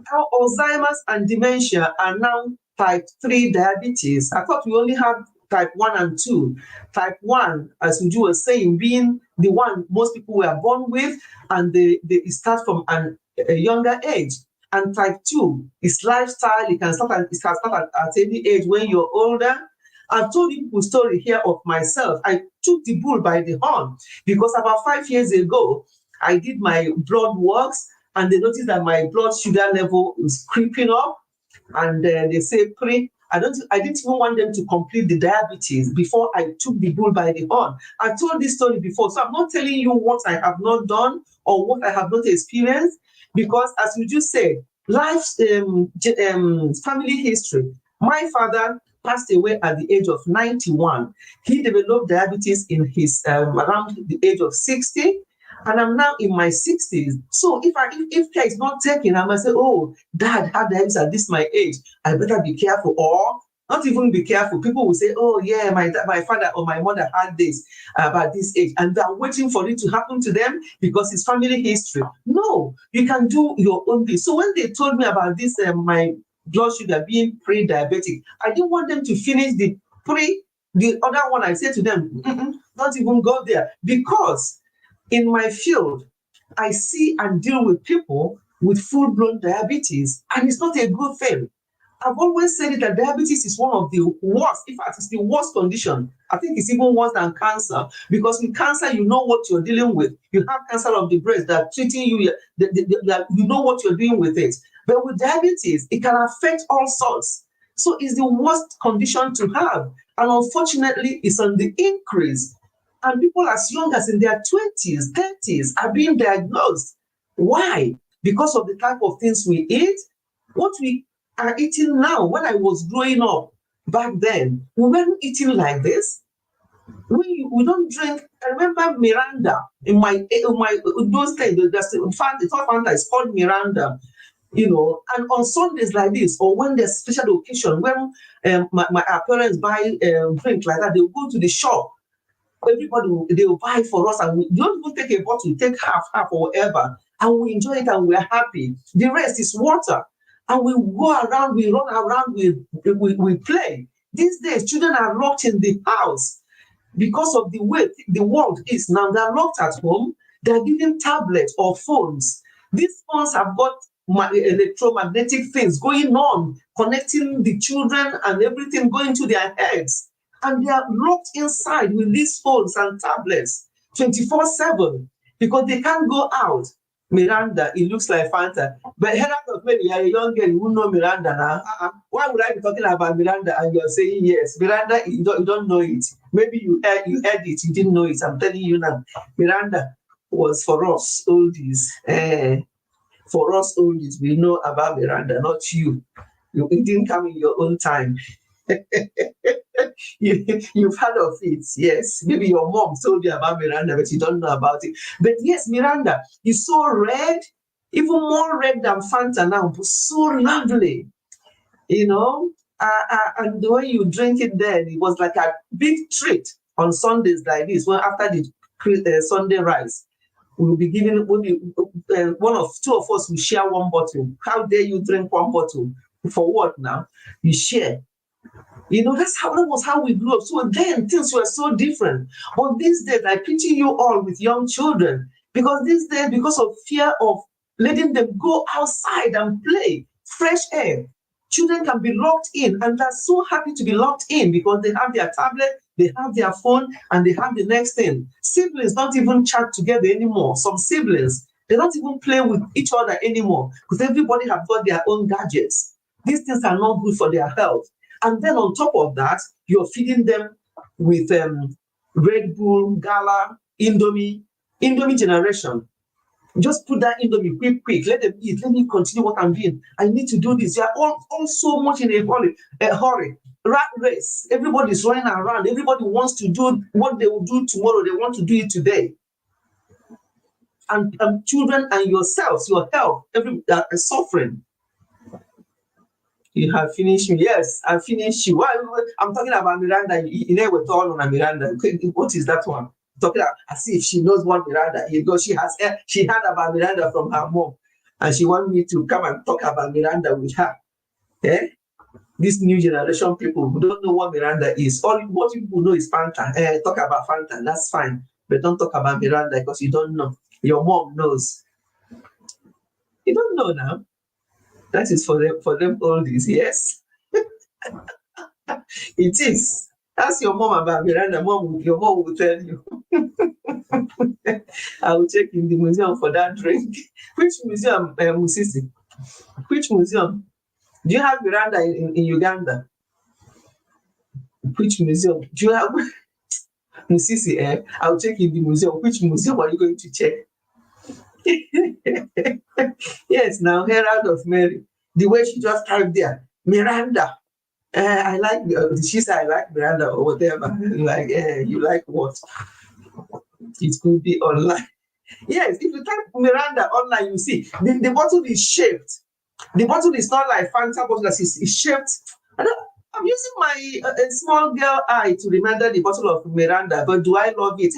How Alzheimer's and dementia are now type 3 diabetes. I thought we only have type 1 and 2. Type 1, as Uju was saying, being the one most people were born with, and they start from a younger age. And type 2 is lifestyle. It can start at any age when you're older. I've told you a story here of myself. I took the bull by the horn, because about 5 years ago, I did my blood works, and they noticed that my blood sugar level is creeping up. And they say, I didn't even want them to complete the diabetes before I took the bull by the horn. I told this story before, so I'm not telling you what I have not done or what I have not experienced, because as you just said, life's family history. My father passed away at the age of 91. He developed diabetes in his around the age of 60, and I'm now in my 60s. So if care is not taken, I must say, oh, Dad had diabetes at this my age, I better be careful, or not even be careful. People will say, oh yeah, my father or my mother had this about this age, and they're waiting for it to happen to them because it's family history. No, you can do your own thing. So when they told me about this, my blood sugar being pre-diabetic, I didn't want them to finish the other one. I said to them, don't even go there, because in my field, I see and deal with people with full-blown diabetes, and it's not a good thing. I've always said it that diabetes is one of the worst, in fact, it's the worst condition. I think it's even worse than cancer, because with cancer, you know what you're dealing with. You have cancer of the breast that treating you, you know what you're doing with it. But with diabetes, it can affect all sorts. So it's the worst condition to have. And unfortunately, it's on the increase. And people as young as in their 20s, 30s are being diagnosed. Why? Because of the type of things we eat, what we are eating now. When I was growing up back then, we weren't eating like this. We don't drink. I remember Miranda in my those days. It's not Fanta, it's called Miranda. And on Sundays like this, or when there's special occasion, when our parents buy drink like that, they'll go to the shop. Everybody they'll buy for us, and we don't even take a bottle, take half or whatever, and we enjoy it and we're happy. The rest is water. And we go around, we run around, we play. These days, children are locked in the house because of the way the world is now. They're locked at home. They're given tablets or phones. These phones have got electromagnetic things going on, connecting the children and everything going to their heads. And they are locked inside with these phones and tablets 24/7 because they can't go out. Miranda, it looks like Fanta. But when you're a young girl, you won't know Miranda now. Why would I be talking about Miranda and you're saying yes? Miranda, you don't know it. Maybe you heard it, you didn't know it. I'm telling you now. Miranda was for us oldies. For us oldies, we know about Miranda, not you. It didn't come in your own time. You've heard of it, yes. Maybe your mom told you about Miranda, but you don't know about it. But yes, Miranda is so red, even more red than Fanta now, but so lovely, and the way you drink it then, it was like a big treat on Sundays like this. Well, after the Sunday rice, we'll be giving, two of us will share one bottle. How dare you drink one bottle? For what now? You share. That was how we grew up. So then things were so different. But these days, I pity you all with young children, because these days, because of fear of letting them go outside and play, fresh air, children can be locked in, and they're so happy to be locked in because they have their tablet, they have their phone, and they have the next thing. Siblings don't even chat together anymore. Some siblings, they don't even play with each other anymore because everybody have got their own gadgets. These things are not good for their health. And then on top of that, you're feeding them with Red Bull, Gala, Indomie generation. Just put that Indomie quick. Let them eat. Let me continue what I'm doing. I need to do this. They are all so much in a hurry. Rat race. Everybody's running around. Everybody wants to do what they will do tomorrow. They want to do it today. And children and yourselves, your health, are suffering. You have finished me. Yes, I finished you. I'm talking about Miranda. We're talking on Miranda. What is that one? Talking about, as if she knows what Miranda is, because she heard about Miranda from her mom, and she wants me to come and talk about Miranda with her. This new generation people who don't know what Miranda is. All what people know is Fanta. Talk about Fanta, that's fine, but don't talk about Miranda because you don't know. Your mom knows. You don't know now. That is for them oldies, yes. It is. Ask your mom about Miranda. Your mom will tell you. I will check in the museum for that drink. Which museum, Musisi? Which museum? Do you have Miranda in Uganda? Which museum? Do you have Musisi? I'll check in the museum. Which museum are you going to check? Yes, now Herald of Mary. The way she just typed there, Miranda. I like. She said I like Miranda or whatever. Like you like what? It could be online. Yes, if you type Miranda online, you see the bottle is shaped. The bottle is not like Fanta bottle. It's shaped. I'm using my small girl eye to remember the bottle of Miranda, but do I love it?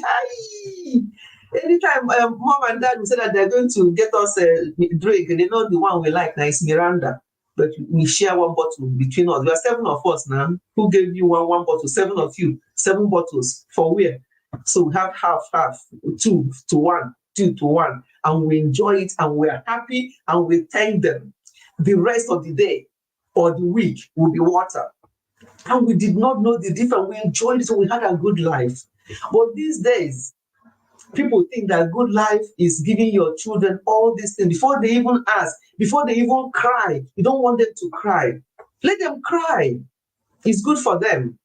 Anytime mom and dad will say that they're going to get us a drink, and they know the one we like now is Miranda, but we share one bottle between us. There are 7 of us now. Who gave you one bottle? 7 of you, 7 bottles for where? So we have half, 2 to 1, 2 to 1, and we enjoy it, and we are happy, and we thank them the rest of the day or the week will be water. And we did not know the difference. We enjoyed it, so we had a good life. But these days, people think that good life is giving your children all these things before they even ask, before they even cry. You don't want them to cry. Let them cry. It's good for them.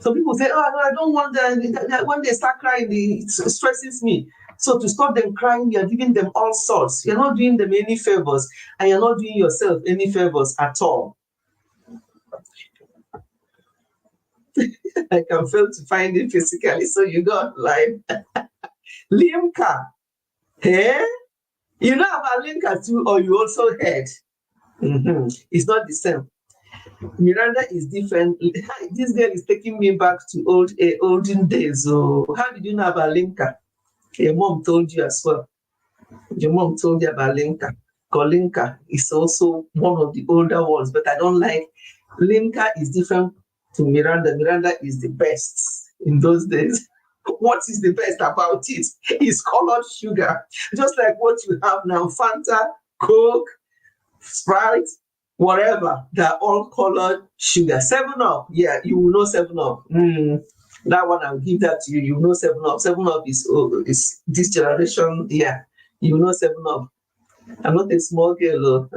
Some people say, oh, no, I don't want them. When they start crying, it stresses me. So to stop them crying, you're giving them all sorts. You're not doing them any favors, and you're not doing yourself any favors at all. I can fail to find it physically, so you got live. Limca. Hey? You know about Limca too, or you also heard? It's not the same. Miranda is different. This girl is taking me back to olden days. So how did you know about Limca? Your mom told you as well. Your mom told you about Limca. Because Limca is also one of the older ones, but I don't like. Limca is different to Miranda. Miranda is the best in those days. What is the best about it? It's colored sugar, just like what you have now. Fanta, Coke, Sprite, whatever. They're all colored sugar. 7-Up, yeah, you will know 7-Up. That one, I'll give that to you. You know 7-Up. 7-Up is this generation. Yeah, you know 7-Up. I'm not a small girl.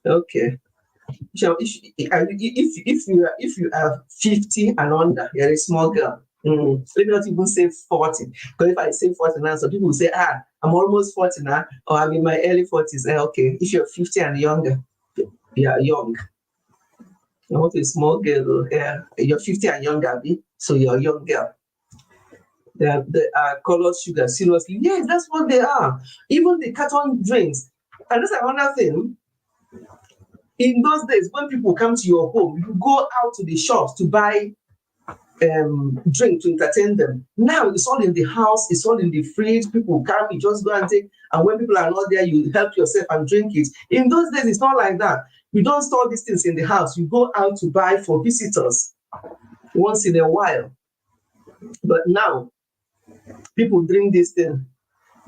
Okay. So if you are 50 and under, you're a small girl. Let me not even say 40. Because if I say 40 now, some people will say, I'm almost 40 now, or I'm in my early 40s. Okay, if you're 50 and younger, you are young. You're not a small girl. You're 50 and younger, so you're a young girl. They are colored sugar, seriously. Yes, that's what they are. Even the carton drinks. And that's another thing. In those days, when people come to your home, you go out to the shops to buy drink to entertain them. Now it's all in the house, it's all in the fridge. People come, you just go and take, and when people are not there, you help yourself and drink it. In those days, it's not like that. You don't store these things in the house. You go out to buy for visitors once in a while. But now, people drink this thing.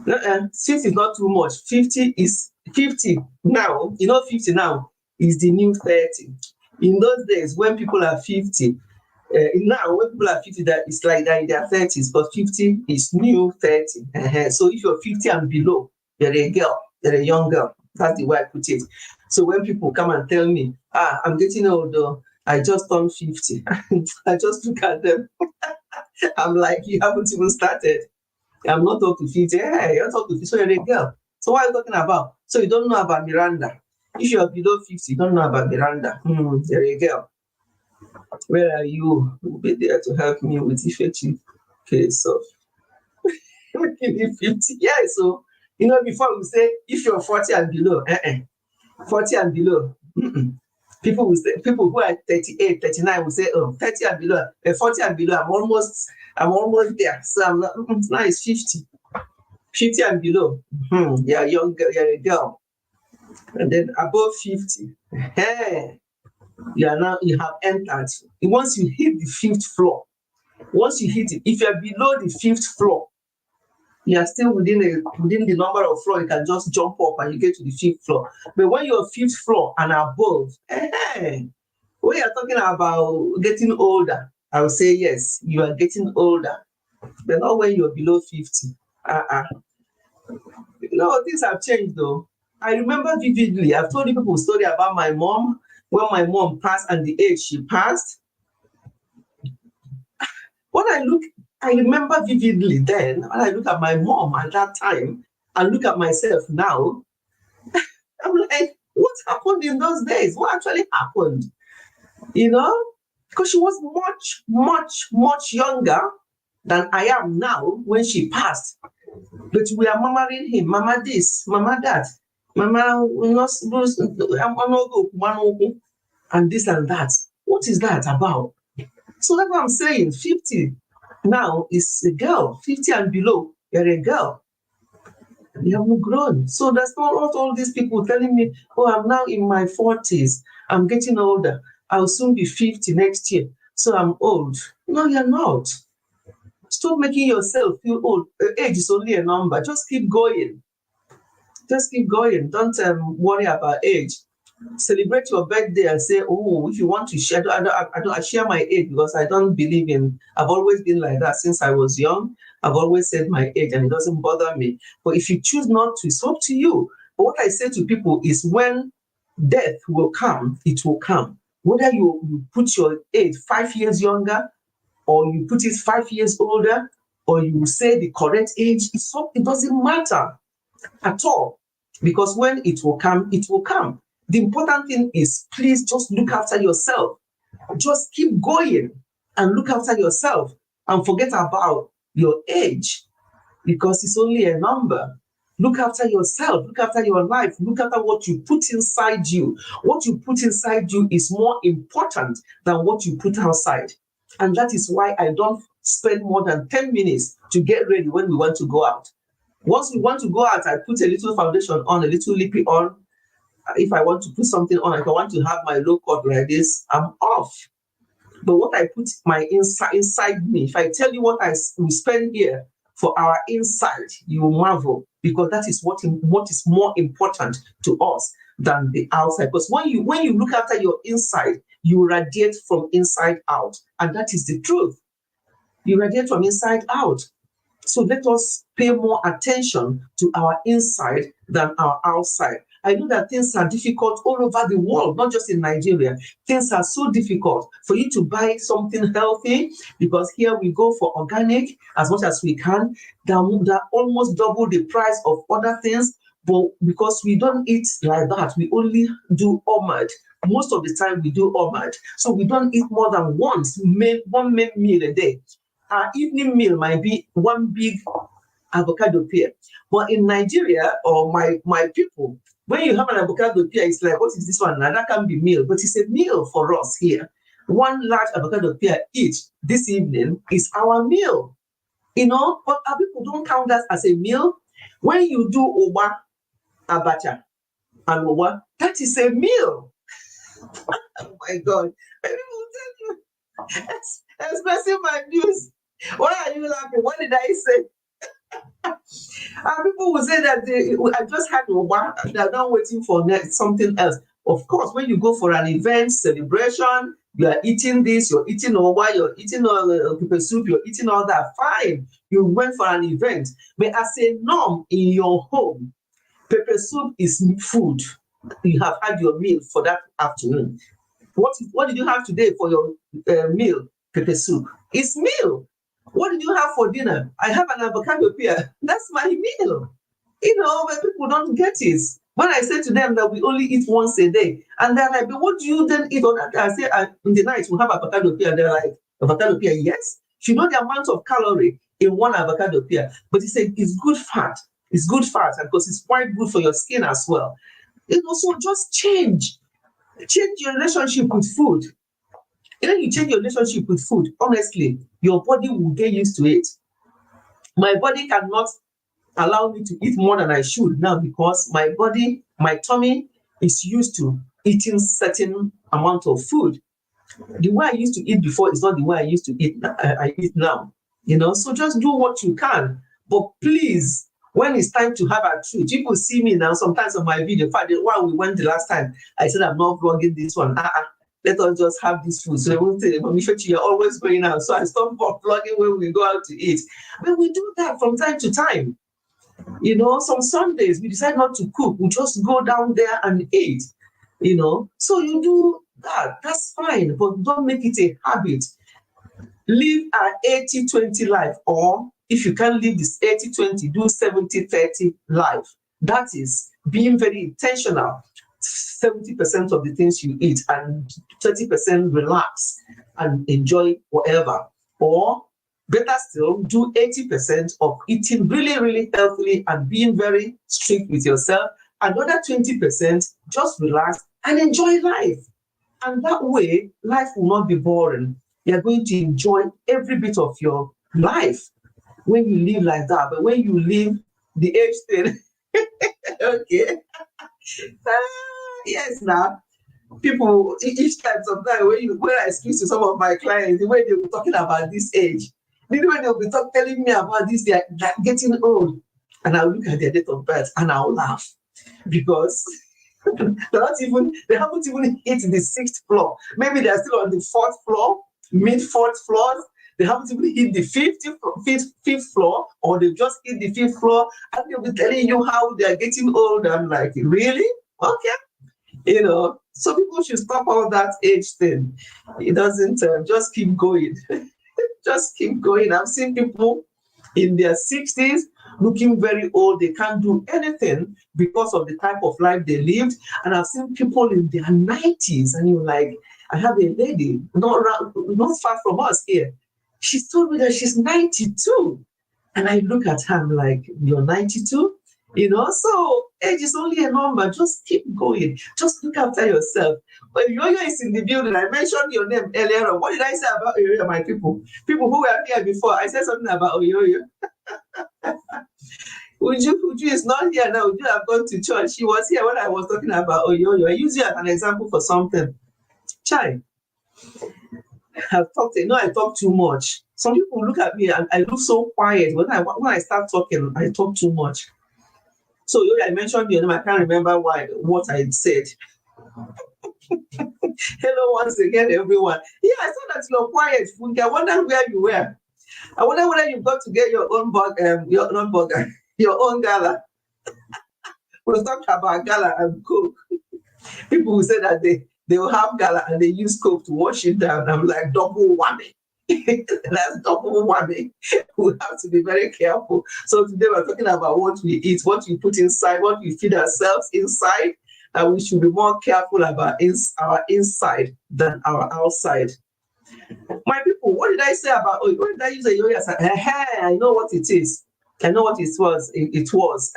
50 is not too much. 50 is 50 now. 50 now is the new 30. In those days, when people are 50, now when people are 50, that it's like that in their 30s, but 50 is new 30. So if you're 50 and below, you're a girl, you're a young girl. That's the way I put it. So when people come and tell me, I'm getting older, I just turned 50, I just look at them. I'm like, you haven't even started. I'm not up to 50. Hey, you're up to 50, so you're a girl. So what are you talking about? So you don't know about Miranda. If you're below 50, you don't know about Miranda. You're a girl. Where are you? Who will be there to help me with effective case of making it 50? Yeah, so before we say if you're 40 and below, 40 and below. People will say, people who are 38, 39 will say, 30 and below, 40 and below, I'm almost there. So I'm not, now it's 50. 50 and below. You're a young girl, you're a girl. And then above 50, you have entered. Once you hit the 5th floor, once you hit it, if you're below the 5th floor, you are still within the number of floor, you can just jump up and you get to the 5th floor. But when you're 5th floor and above, when you're talking about getting older, I would say yes, you are getting older, but not when you're below 50. Things have changed though. I remember vividly, I've told you people a story about my mom, when my mom passed and the age she passed. When I remember vividly then, when I look at my mom at that time and look at myself now, I'm like, what happened in those days? What actually happened? Because she was much, much, much younger than I am now when she passed. But we are murmuring him, Mama this, Mama that, Mama, and this and that. What is that about? So that's what I'm saying. 50 now is a girl. 50 and below, you're a girl. You haven't grown. So that's not all these people telling me, I'm now in my 40s. I'm getting older. I'll soon be 50 next year. So I'm old. No, you're not. Stop making yourself feel old. Age is only a number. Just keep going. Just keep going. Don't worry about age. celebrate your birthday and say, oh, if you want to share, I share my age because I don't believe in, I've always been like that since I was young. I've always said my age and it doesn't bother me. But if you choose not to, it's up to you. But what I say to people is when death will come, it will come. Whether you put your age 5 years younger or you put it 5 years older, or you say the correct age, it doesn't matter at all. Because when it will come, it will come. The important thing is, please just look after yourself. Just keep going and look after yourself and forget about your age because it's only a number. Look after yourself, look after your life, look after what you put inside you. What you put inside you is more important than what you put outside. And that is why I don't spend more than 10 minutes to get ready when we want to go out. Once we want to go out, I put a little foundation on, a little lippy on. If I want to put something on, if I want to have my low cut like this, I'm off. But what I put my inside me, if I tell you what we spend here for our inside, you will marvel because that is what is more important to us than the outside. Because when you look after your inside, you radiate from inside out, and that is the truth. You radiate from inside out. So let us pay more attention to our inside than our outside. I know that things are difficult all over the world, not just in Nigeria. Things are so difficult for you to buy something healthy because here we go for organic as much as we can. That almost double the price of other things, but because we don't eat like that, we only do OMAD. Most of the time we do OMAD. So we don't eat more than one main meal a day. Our evening meal might be one big avocado pear. But in Nigeria, or my people, when you have an avocado pear, it's like, what is this one? Now that can be meal, but it's a meal for us here. One large avocado pear each this evening is our meal. But our people don't count that as a meal. When you do owa, abacha, and owa, that is a meal. Oh my God. People will tell you, expressing my views. Why are you laughing? What did I say? And people will say that I just had one, they're not waiting for something else. Of course, when you go for an event, celebration, you are eating this, you're eating owa, you're eating pepper soup, you're eating all that, fine. You went for an event. But as a norm in your home, pepper soup is food. You have had your meal for that afternoon. What did you have today for your meal? Pepper soup. It's meal. What did you have for dinner? I have an avocado pear. That's my meal. But people don't get it. When I say to them that we only eat once a day, and they're like, but what do you then eat on that? I say, in the night, we have avocado pear. They're like, avocado pear, yes. You know the amount of calorie in one avocado pear, but it's good fat. It's good fat, and because it's quite good for your skin as well. So just change your relationship with food. You change your relationship with food, honestly, your body will get used to it. My body cannot allow me to eat more than I should now because my body, my tummy is used to eating certain amount of food. The way I used to eat before is not the way I used to eat. I eat now. So just do what you can. But please, when it's time to have a treat, people see me now sometimes on my video. In fact, while we went the last time, I said I'm not vlogging this one. Let us just have this food. So they won't say, Mommy Fechi, you're always going out. So I stop vlogging when we go out to eat. But we do that from time to time. Some Sundays we decide not to cook. We just go down there and eat. So you do that. That's fine. But don't make it a habit. Live an 80-20 life. Or if you can't live this 80-20, do 70-30 life. That is being very intentional. 70% of the things you eat and 30% relax and enjoy whatever. Or better still, do 80% of eating really, really healthily and being very strict with yourself. Another 20%, just relax and enjoy life. And that way, life will not be boring. You're going to enjoy every bit of your life when you live like that. But when you live the age thing, okay. Yes, now people each time sometimes when I speak to some of my clients, the way they'll be talking about this age, the way they'll be telling me about this, they're getting old, and I'll look at their date of birth and I'll laugh because They haven't even hit the 6th floor. Maybe they're still on the 4th floor, mid 4th floors. They haven't even hit the 5th floor, or they've just hit the 5th floor, and they'll be telling you how they're getting old. I'm like, really? Okay. So people should stop all that age thing. It doesn't, just keep going. Just keep going. I've seen people in their 60s looking very old. They can't do anything because of the type of life they lived. And I've seen people in their 90s, and you're like, I have a lady not far from us here. She's told me that she's 92. And I look at her, I'm like, you're 92? So age is only a number. Just keep going. Just look after yourself. But Oyoyo is in the building. I mentioned your name earlier on. What did I say about Oyoyo, my people? People who were here before, I said something about Oyoyo. Uju is not here now. Uju have gone to church. She was here when I was talking about Oyoyo. I use you as an example for something. Chai, I talk too much. Some people look at me and I look so quiet. When I start talking, I talk too much. So I mentioned your name. I can't remember what I said. Hello once again, everyone. Yeah, I saw that you're quiet, Funke. I wonder where you were. I wonder whether you've got to get your own your own gala. We'll talk about gala and Coke. People will say that they will have gala and they use Coke to wash it down. I'm like, double whammy. That's double whammy. We have to be very careful. So today we're talking about what we eat, what we put inside, what we feed ourselves inside, and we should be more careful about our inside than our outside. My people, what did I say about What did I use Oyoyo as? I know what it is. I know what it was. It was.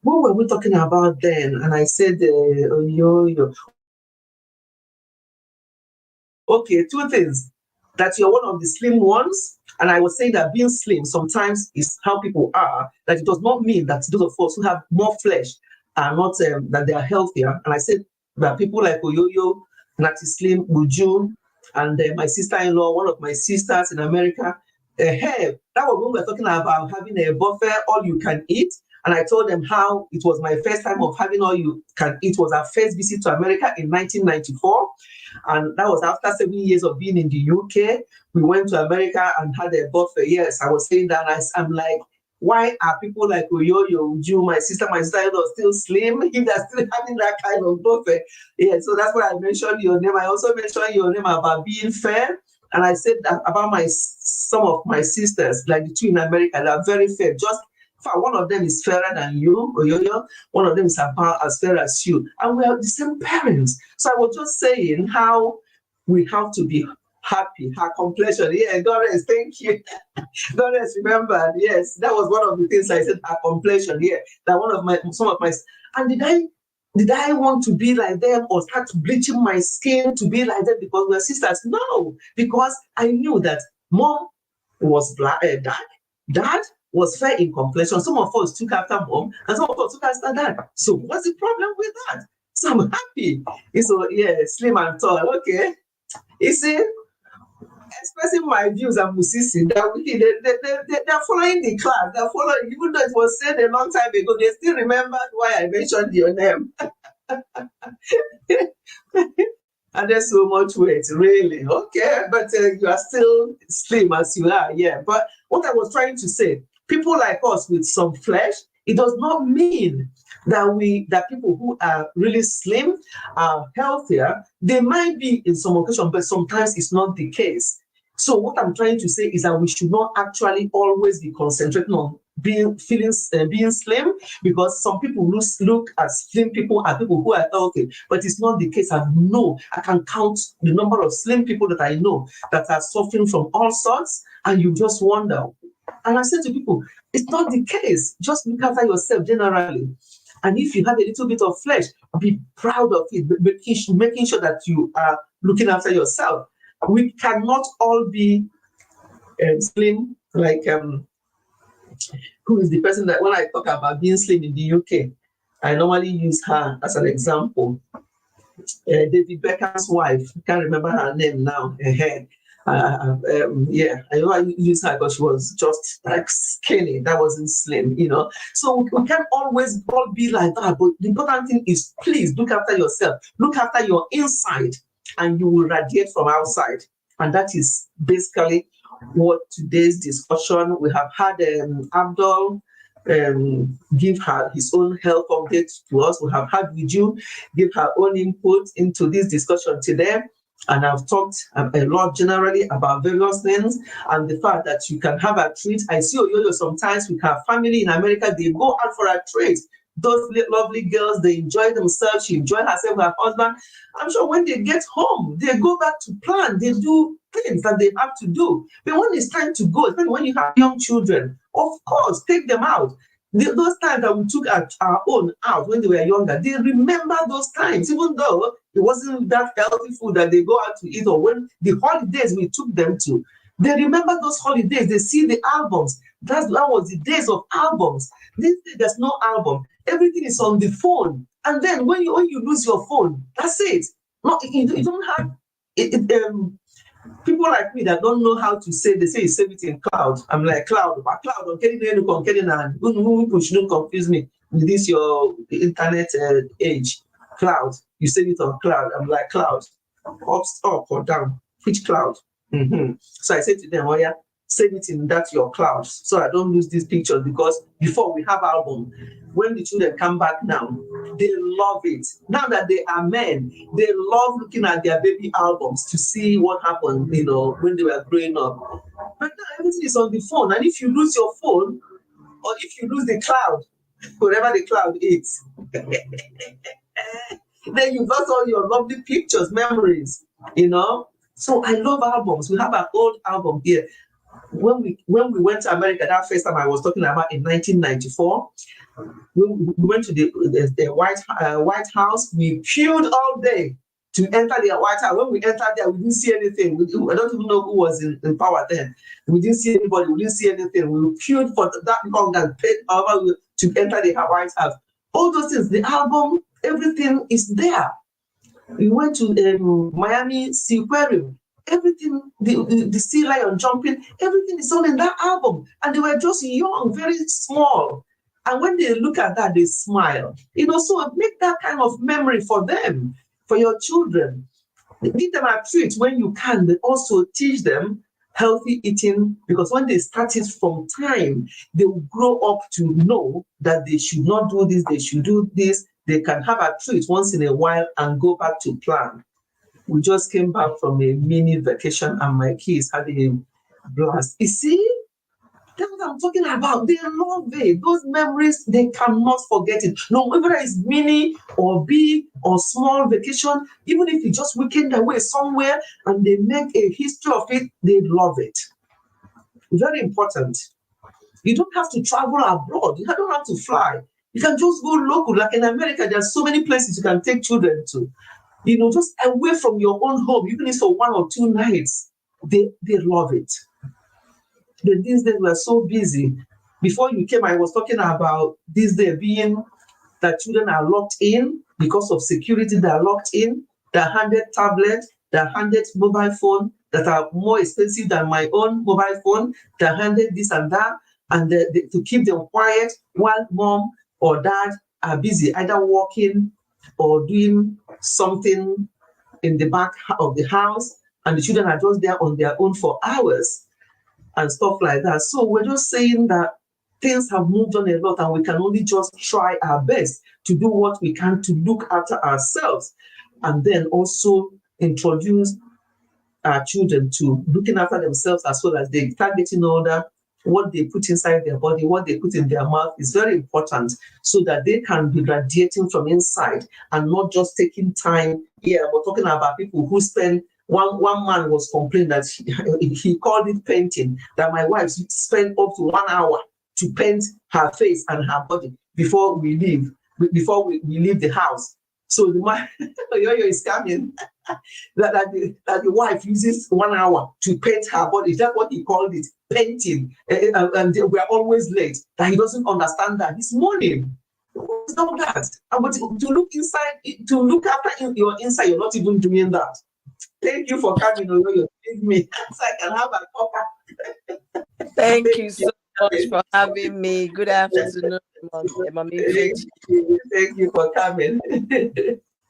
What were we talking about then? And I said Oyoyo. Okay, two things. That you're one of the slim ones. And I was saying that being slim sometimes is how people are. That it does not mean that those of us who have more flesh are not, that they are healthier. And I said that people like Oyoyo, Natty Slim, Uju, and my sister-in-law, one of my sisters in America, that was when we were talking about having a buffet, all you can eat. And I told them how it was my first time of having all you can eat. It was our first visit to America in 1994. And that was after 7 years of being in the UK. We went to America and had a buffet. Yes, I was saying that. I'm like, why are people like Oyoyo, Uju, my sister-in-law still slim if they're still having that kind of buffet? Yeah, so that's why I mentioned your name. I also mentioned your name about being fair. And I said that about some of my sisters, like the two in America, they are very fair. Just one of them is fairer than you, Oyoyo. One of them is about as fair as you. And we are the same parents. So I was just saying how we have to be happy. Her complexion. Yeah, Doris, thank you. Doris, remember, yes, that was one of the things I said, her complexion. Yeah, that some of my, and did I want to be like them or start bleaching my skin to be like them because we're sisters? No, because I knew that mom was black, dad was fair in complexion. Some of us took after mom, and some of us took after dad. So what's the problem with that? So I'm happy. So yeah, slim and tall. Okay, you see, expressing my views and Musisi, they're following the class. They're following, even though it was said a long time ago, they still remembered why I mentioned your name. And there's so much weight, really. Okay, but you are still slim as you are, yeah. But what I was trying to say, people like us with some flesh, it does not mean that people who are really slim are healthier. They might be in some occasions, but sometimes it's not the case. So what I'm trying to say is that we should not actually always be concentrating on being slim, because some people look at slim people as people who are healthy, but it's not the case. I can count the number of slim people that I know that are suffering from all sorts, and you just wonder. And I said to people, it's not the case. Just look after yourself generally. And if you have a little bit of flesh, be proud of it, making sure that you are looking after yourself. We cannot all be slim, like who is the person that when I talk about being slim in the UK, I normally use her as an example. David Beckham's wife, I can't remember her name now. Yeah, I know I used her because she was just like skinny. That wasn't slim, you know. So we can't always all be like that. But the important thing is, please look after yourself. Look after your inside, and you will radiate from outside. And that is basically what today's discussion. We have had Abdul give her his own health update to us. We have had Viju give her own input into this discussion today. And I've talked a lot generally about various things and the fact that you can have a treat. I see Oyoyo sometimes with her family in America, they go out for a treat. Those lovely girls, they enjoy themselves. She enjoyed herself with her husband. I'm sure when they get home, they go back to plan. They do things that they have to do. But when it's time to go, especially when you have young children, of course, take them out. Those times that we took our own out when they were younger, they remember those times, even though it wasn't that healthy food that they go out to eat, or when the holidays we took them to, they remember those holidays. They see the albums. That was the days of albums. These days, there's no album. Everything is on the phone. And then when you lose your phone, that's it. No, you don't have people like me that don't know how to say, they say you save it in cloud. I'm like, cloud, but cloud, shouldn't confuse me with this your internet age. Cloud, you save it on cloud. I'm like, cloud, up or down, which cloud? So I said to them, oh yeah, save it in that your cloud, so I don't lose these pictures, because before we have album, when the children come back now, they love it. Now that they are men, they love looking at their baby albums to see what happened, you know, when they were growing up. But now everything is on the phone, and if you lose your phone, or if you lose the cloud, whatever the cloud is, then you lost all your lovely pictures, memories, you know. So I love albums. We have an old album here. When we went to America, that first time I was talking about in 1994, we went to the White House. We queued all day to enter the White House. When we entered there, we didn't see anything. I don't even know who was in power then. We didn't see anybody. We didn't see anything. We queued for that long and paid to enter the White House. All those things, the album, everything is there. We went to Miami Sea Aquarium. Everything, the sea lion jumping, everything is all in that album. And they were just young, very small. And when they look at that, they smile. You know, so make that kind of memory for them, for your children. Give them a treat when you can, but also teach them healthy eating, because when they start it from time, they will grow up to know that they should not do this, they should do this. They can have a treat once in a while and go back to plan. We just came back from a mini vacation and my kids had a blast. You see, that's what I'm talking about. They love it. Those memories, they cannot forget it. No, whether it's mini or big or small vacation, even if you just weekend away somewhere and they make a history of it, they love it. Very important. You don't have to travel abroad. You don't have to fly. You can just go local. Like in America, there's so many places you can take children to. You know, just away from your own home, even if for 1 or 2 nights, they love it. But these days we're so busy. Before you came, I was talking about this day being that children are locked in because of security. They're locked in. They're handed tablets. They're handed mobile phone that are more expensive than my own mobile phone. They're handed this and that, and to keep them quiet while mom or dad are busy, either working or doing something in the back of the house, and the children are just there on their own for hours and stuff like that. So we're just saying that things have moved on a lot, and we can only just try our best to do what we can to look after ourselves, and then also introduce our children to looking after themselves as well as they start getting older. What they put inside their body, what they put in their mouth is very important, so that they can be radiating from inside and not just taking time. Yeah, we're talking about people who spend, one man was complaining that he called it painting, that my wife spent up to 1 hour to paint her face and her body before we leave the house. So the man is coming that the wife uses 1 hour to paint her body. That's what he called it, painting. And we are always late. That he doesn't understand that. It's morning. What's all that? But to look inside, to look after your inside, you're not even doing that. Thank you for coming. You feed me so I can have a cuppa. Thank you so much for having me. Good afternoon, Mommy Fitch. Thank you for coming.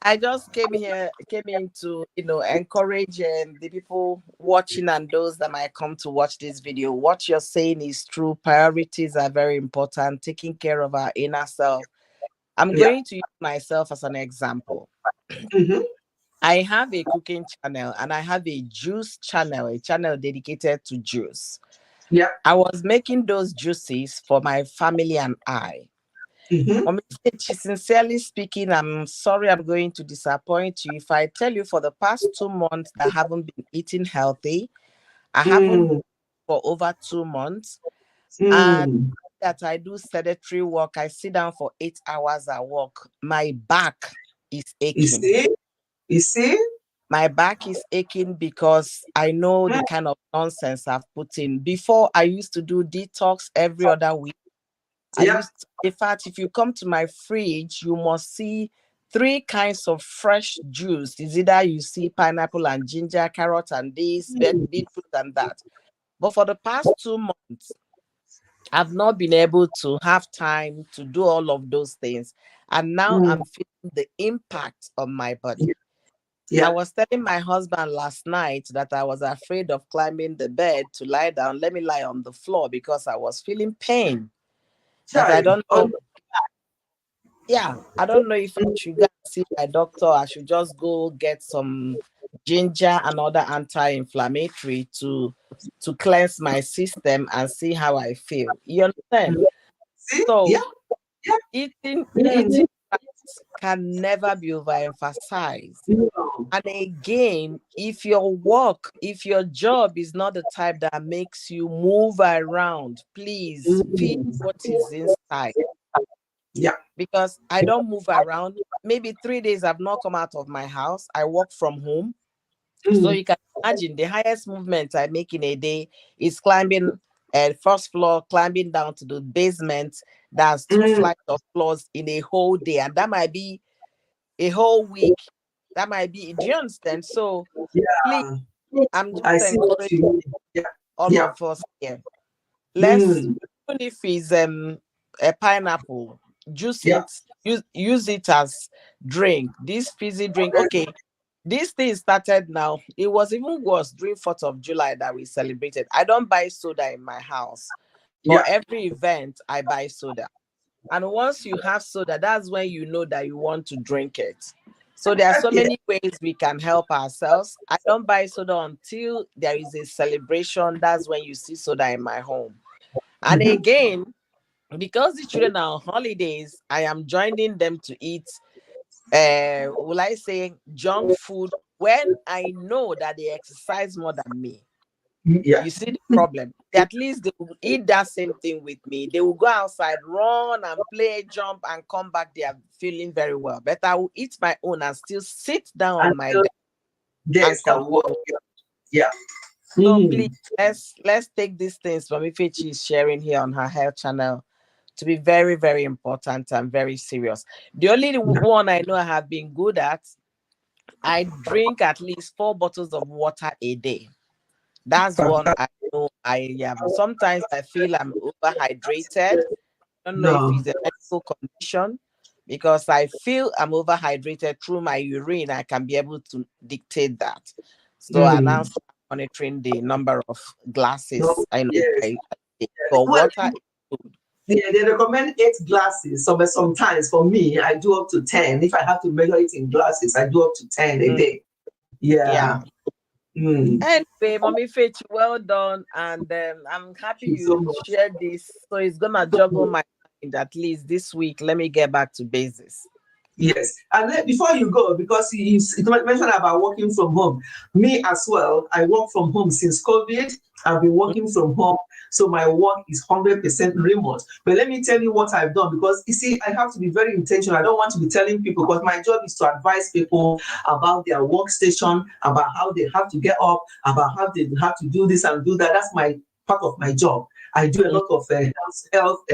I just came in to, encourage the people watching and those that might come to watch this video. What you're saying is true. Priorities are very important. Taking care of our inner self. I'm going to use myself as an example. Mhm. I have a cooking channel and I have a juice channel, a channel dedicated to juice. Yeah. I was making those juices for my family and I. Mhm. Sincerely speaking, I'm sorry I'm going to disappoint you if I tell you for the past 2 months I haven't been eating healthy. I haven't for over 2 months. And Mm. that I do sedentary work. I sit down for 8 hours at work. My back is You aching. see? You see? My back is aching because I know the kind of nonsense I've put in. Before, I used to do detox every other week. In fact, if you come to my fridge, you must see 3 kinds of fresh juice. It's either you see pineapple and ginger, carrot and this, beetroot and that. But for the past 2 months, I've not been able to have time to do all of those things. And now I'm feeling the impact on my body. Yeah. I was telling my husband last night that I was afraid of climbing the bed to lie down. Let me lie on the floor because I was feeling pain. That I don't know. Yeah, I don't know if I should go see my doctor. I should just go get some ginger and other anti-inflammatory to cleanse my system and see how I feel. You understand? See? So Yeah. eating Mm. right can never be overemphasized. No. And again, if your job is not the type that makes you move around, please feed what is inside. Yeah. Because I don't move around. Maybe 3 days I've not come out of my house. I work from home. So you can imagine the highest movement I make in a day is climbing first floor, climbing down to the basement. That's 2 flights of floors in a whole day. And that might be a whole week. That might be, do you understand? So please, I'm just I see what encouraging you mean. all Yeah. of us here. Let's, even if it's a pineapple, juice Yeah. it, use it as drink. This fizzy drink, okay. This thing started now. It was even worse during 4th of July that we celebrated. I don't buy soda in my house. For every event, I buy soda. And once you have soda, that's when you know that you want to drink it. So there are so many ways we can help ourselves. I don't buy soda until there is a celebration. That's when you see soda in my home. And again, because the children are on holidays, I am joining them to eat, will I say, junk food when I know that they exercise more than me. Yeah. You see the problem. At least they will eat that same thing with me. They will go outside, run and play, jump, and come back. They are feeling very well. But I will eat my own and still sit down on my desk and Work. continue. Yeah. So please, let's take these things from Ifechi is sharing here on her health channel to be very, very important and very serious. The only one I know I have been good at, I drink at least 4 bottles of water a day. That's one I know I am. Sometimes I feel I'm overhydrated. I don't know if it's a medical condition because I feel I'm overhydrated through my urine. I can be able to dictate that. So I now start monitoring the number of glasses I know I take. But water is good. Yeah, they recommend 8 glasses. So, but sometimes for me, I do up to 10. If I have to measure it in glasses, I do up to 10 a day. Yeah. Anyway, Mommy Faith, well done. And I'm happy you shared this. So it's going to juggle my mind at least this week. Let me get back to basis. Yes. And then before you go, because you mentioned about working from home, me as well, I work from home since COVID. I've been working from home. So my work is 100% remote. But let me tell you what I've done, because you see, I have to be very intentional. I don't want to be telling people, because my job is to advise people about their workstation, about how they have to get up, about how they have to do this and do that. That's my part of my job. I do a lot of health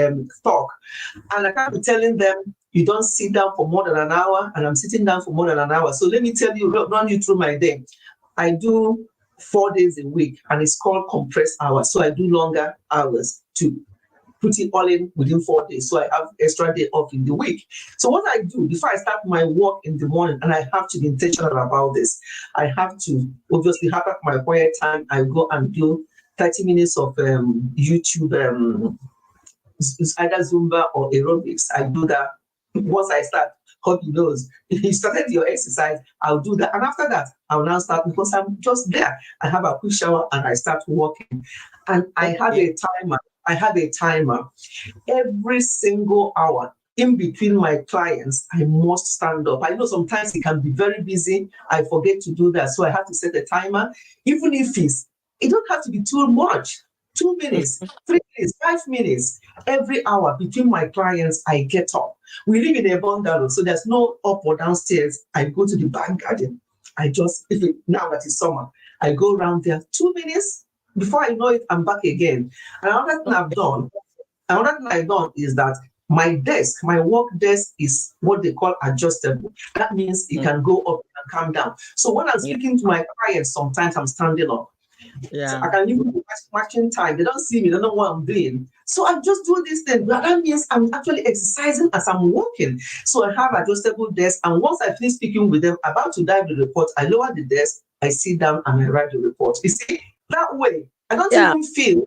talk. And I can't be telling them, you don't sit down for more than an hour, and I'm sitting down for more than an hour. So let me tell you, run you through my day. I do 4 days a week, and it's called compressed hours. So I do longer hours to put it all in within 4 days. So I have extra day off in the week. So what I do before I start my work in the morning, and I have to be intentional about this, I have to obviously have my quiet time. I go and do 30 minutes of YouTube, it's either Zumba or aerobics. I do that once I start. Hobby knows if you started your exercise, I'll do that. And after that, I'll now start because I'm just there. I have a quick shower and I start working. And I have a timer. I have a timer. Every single hour in between my clients, I must stand up. I know sometimes it can be very busy. I forget to do that. So I have to set a timer. Even if it don't have to be too much. 2 minutes, 3 minutes, 5 minutes. Every hour between my clients, I get up. We live in a bungalow, so there's no up or downstairs. I go to the back garden. Now that it's summer, I go around there 2 minutes. Before I know it, I'm back again. And another thing I've done is that my desk, my work desk is what they call adjustable. That means it can go up and come down. So when I'm speaking to my clients, sometimes I'm standing up. Yeah. So I can even be watching time. They don't see me, they don't know what I'm doing. So I just do this thing. But that means I'm actually exercising as I'm working. So I have adjustable desk. And once I finish speaking with them, about to dive the report, I lower the desk, I sit down and I write the report. You see, that way, I don't even feel,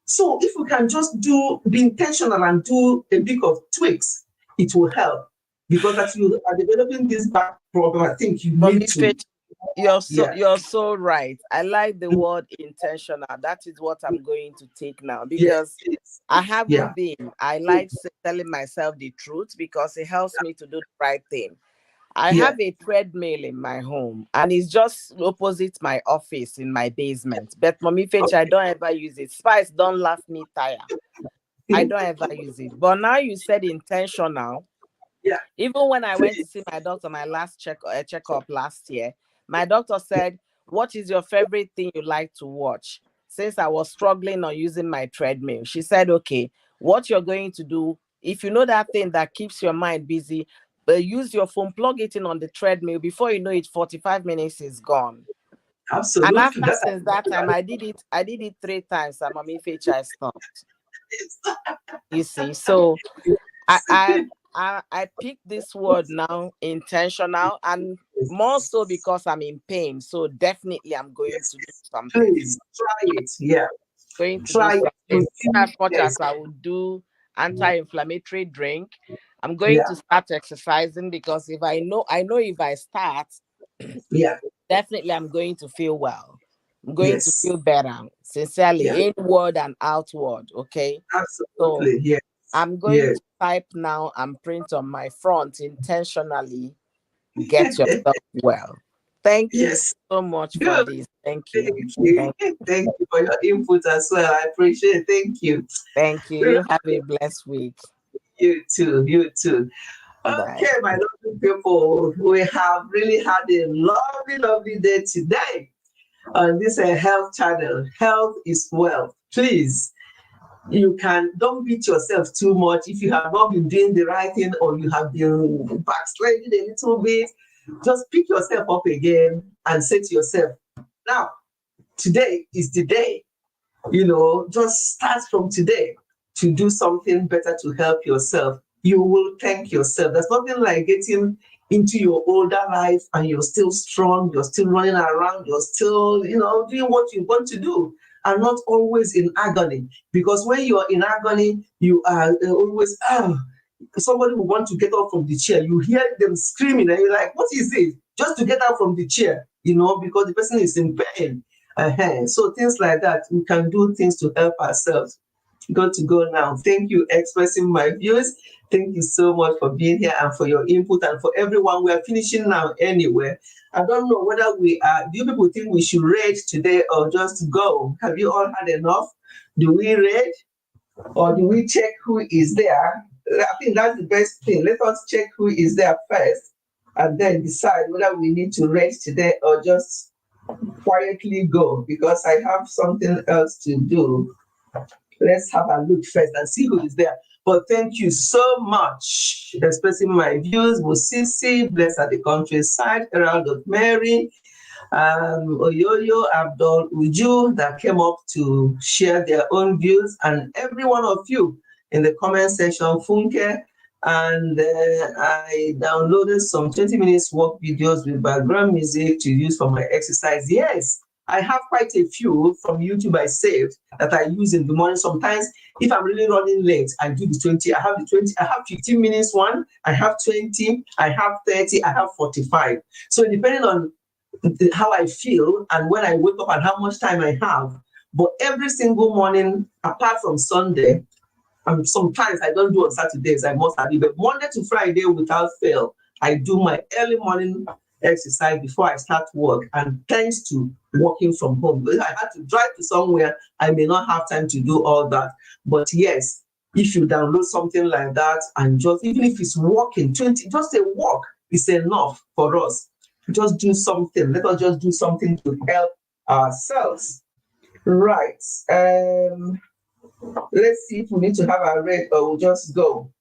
So if we can just be intentional and do a bit of tweaks, it will help. Because as you are developing this back problem, I think you need to. You're so right. I like the word intentional. That is what I'm going to take now, because I haven't been. I like telling myself the truth because it helps me to do the right thing. I have a treadmill in my home, and it's just opposite my office in my basement. But Mommy Fetch, I don't ever use it. Spice, don't laugh me tire. I don't ever use it. But now you said intentional. Yeah. Even when I went to see my doctor, my last checkup last year, my doctor said, "What is your favorite thing you like to watch?" Since I was struggling on using my treadmill, she said, "Okay, what you're going to do, if you know that thing that keeps your mind busy, use your phone, plug it in on the treadmill. Before you know it, 45 minutes is gone." Absolutely. And since that time, I did it 3 times. And Mommy Fetch, I stopped. You see, so I picked this word now, intentional, and more so because I'm in pain. So definitely I'm going to do something. Please try it. Yeah. Going to try do something. As much as I would do anti-inflammatory drink, I'm going to start exercising, because if I know if I start, definitely I'm going to feel well. I'm going to feel better, sincerely, inward and outward. Okay. Absolutely. So, I'm going to type now and print on my front, intentionally get yourself well. Thank you so much for this. Thank you. Thank you for your input as well. I appreciate it. Thank you. Thank you. You have a blessed week. You too. You too. Okay, my lovely people, we have really had a lovely, lovely day today on this health channel. Health is wealth. Please, don't beat yourself too much. If you have not been doing the right thing, or you have been backsliding a little bit, just pick yourself up again and say to yourself, now, today is the day. Just start from today to do something better to help yourself. You will thank yourself. There's nothing like getting into your older life and you're still strong, you're still running around, you're still, doing what you want to do, and not always in agony. Because when you are in agony, you are always, somebody will want to get up from the chair. You hear them screaming and you're like, what is it? Just to get out from the chair, because the person is in pain. So things like that, we can do things to help ourselves. Got to go now. Thank you, expressing my views. Thank you so much for being here and for your input, and for everyone. We are finishing now anyway. I don't know whether do you people think we should rate today or just go? Have you all had enough? Do we rate, or do we check who is there? I think that's the best thing. Let us check who is there first, and then decide whether we need to rate today or just quietly go, because I have something else to do. Let's have a look first and see who is there. But thank you so much expressing my views. Musisi, Blessed at the Countryside, Herald of Mary, Oyoyo, Abdul, Uju that came up to share their own views, and every one of you in the comment section, Funke, and I downloaded some 20 minutes work videos with background music to use for my exercise. Yes, I have quite a few from YouTube I saved that I use in the morning. Sometimes if I'm really running late, I do the 20. I have the 20, I have 15 minutes one, I have 20, I have 30, I have 45. So depending on how I feel and when I wake up and how much time I have. But every single morning, apart from Sunday, and sometimes I don't do on Saturdays, I must have it, but Monday to Friday without fail, I do my early morning exercise before I start work. And thanks to working from home, if I had to drive to somewhere, I may not have time to do all that. But yes, if you download something like that and just, even if it's walking, 20, just a walk is enough for us. Just do something. Let us just do something to help ourselves. Right. Let's see if we need to have a read or we'll just go.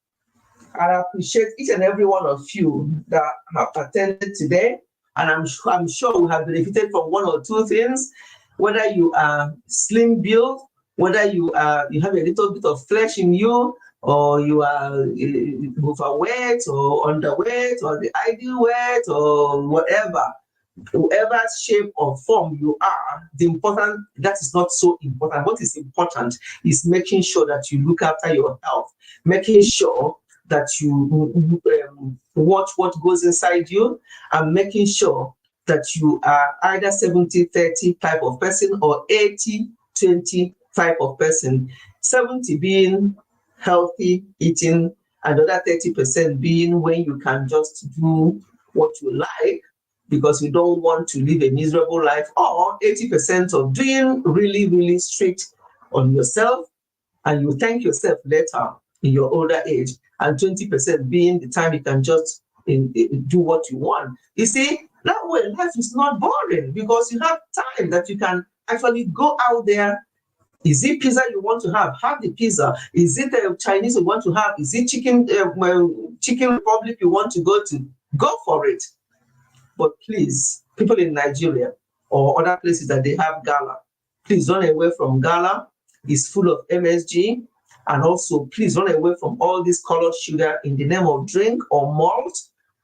I appreciate each and every one of you that have attended today. And I'm sure we have benefited from one or two things, whether you are slim build, whether you have a little bit of flesh in you, or you are overweight or underweight or the ideal weight or whatever shape or form you are, that is not so important. What is important is making sure that you look after your health, making sure that you watch what goes inside you, and making sure that you are either 70-30 type of person or 80-20 type of person. 70 being healthy eating, and the other 30% being when you can just do what you like because you don't want to live a miserable life, or 80% of doing really, really strict on yourself, and you thank yourself later in your older age, and 20% being the time you can just do what you want. You see, that way life is not boring because you have time that you can actually go out there. Is it pizza you want to have? Have the pizza. Is it Chinese you want to have? Is it Chicken Republic you want to go to? Go for it. But please, people in Nigeria or other places that they have gala, please run away from gala. It's full of MSG. And also, please run away from all this colored sugar in the name of drink or malt.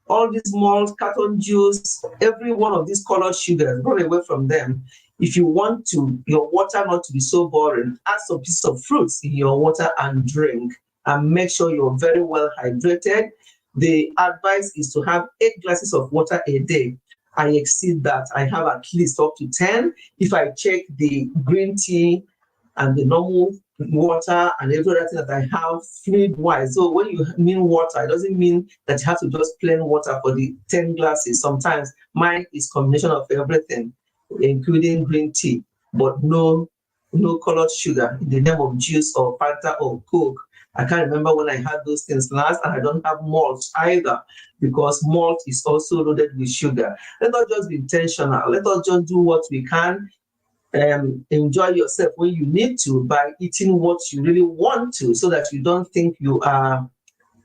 All these malt, carton juice, every one of these colored sugars, run away from them. If you want your water not to be so boring, add some pieces of fruits in your water and drink. And make sure you're very well hydrated. The advice is to have 8 glasses of water a day. I exceed that. I have at least up to 10. If I check the green tea and the normal water and every other thing that I have fluid-wise. So when you mean water, it doesn't mean that you have to just plain water for the 10 glasses. Sometimes mine is combination of everything, including green tea, but no colored sugar in the name of juice or Fanta or Coke. I can't remember when I had those things last, and I don't have malt either, because malt is also loaded with sugar. Let us just be intentional. Let us just do what we can. Enjoy yourself when you need to by eating what you really want to, so that you don't think you are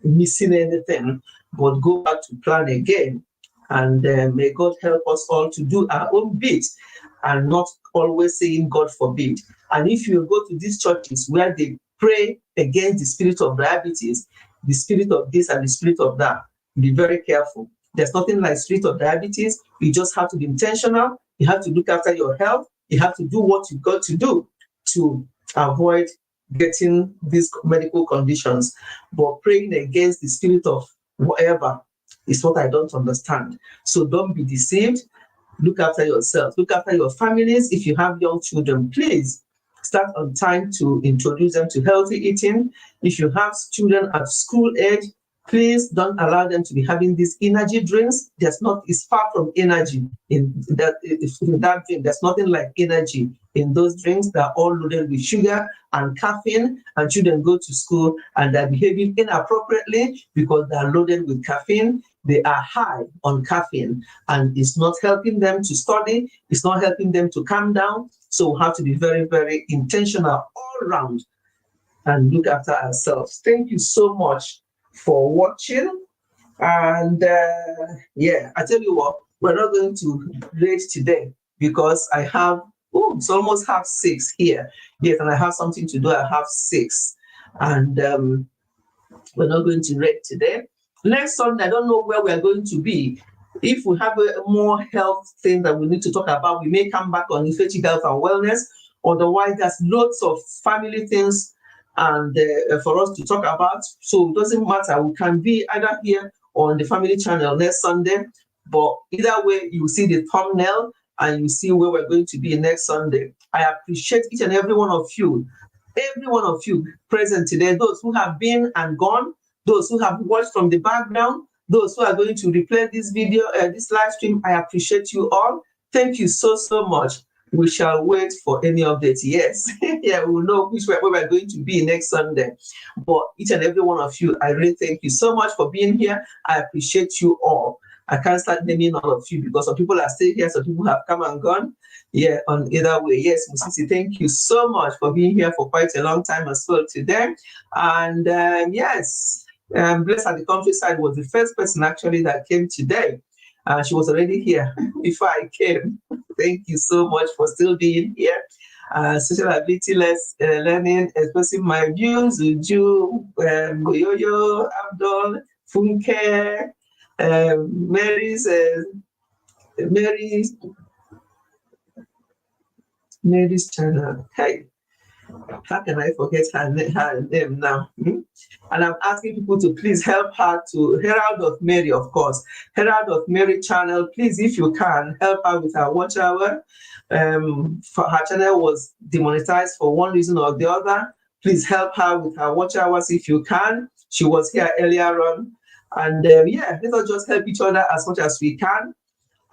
missing anything, but go back to plan again. And may God help us all to do our own bit and not always saying God forbid. And if you go to these churches where they pray against the spirit of diabetes, the spirit of this and the spirit of that, be very careful. There's nothing like spirit of diabetes. You just have to be intentional. You have to look after your health. You have to do what you've got to do to avoid getting these medical conditions. But praying against the spirit of whatever is what I don't understand. So don't be deceived. Look after yourself. Look after your families. If you have young children, please start on time to introduce them to healthy eating. If you have children at school age, please don't allow them to be having these energy drinks. It's far from energy in that drink. There's nothing like energy in those drinks. They're all loaded with sugar and caffeine, and children go to school and they're behaving inappropriately because they're loaded with caffeine. They are high on caffeine, and it's not helping them to study. It's not helping them to calm down. So we have to be very, very intentional all around and look after ourselves. Thank you so much for watching. And I tell you what, we're not going to rate today because I have, it's almost 6:30 here. Yes, and I have something to do at 6:30. And we're not going to rate today. Next Sunday, I don't know where we're going to be. If we have a more health thing that we need to talk about, we may come back on Ifechi Health and Wellness. Otherwise, there's lots of family things and for us to talk about. So it doesn't matter. We can be either here or on the family channel next Sunday. But either way, you see the thumbnail and you see where we're going to be next Sunday. I appreciate each and every one of you present today, those who have been and gone, those who have watched from the background, those who are going to replay this video, this live stream. I appreciate you all. Thank you so much. We shall wait for any updates. Yes, yeah, we'll know where we're going to be next Sunday. But each and every one of you, I really thank you so much for being here. I appreciate you all. I can't start naming all of you because some people are still here, some people have come and gone. Yeah, on either way. Yes, Musisi, thank you so much for being here for quite a long time as well today. And yes, Blessed at the Countryside was the first person actually that came today. She was already here before I came. Thank you so much for still being here. Social ability learning, expressing my views, Uju, Goyoyo, Abdul, Funke, Mary's channel. Hey, how can I forget her name now? And I'm asking people to please help her to Herald of Mary, of course. Herald of Mary channel, please, if you can, help her with her watch hour. Her channel was demonetized for one reason or the other. Please help her with her watch hours if you can. She was here earlier on. And yeah, let us just help each other as much as we can.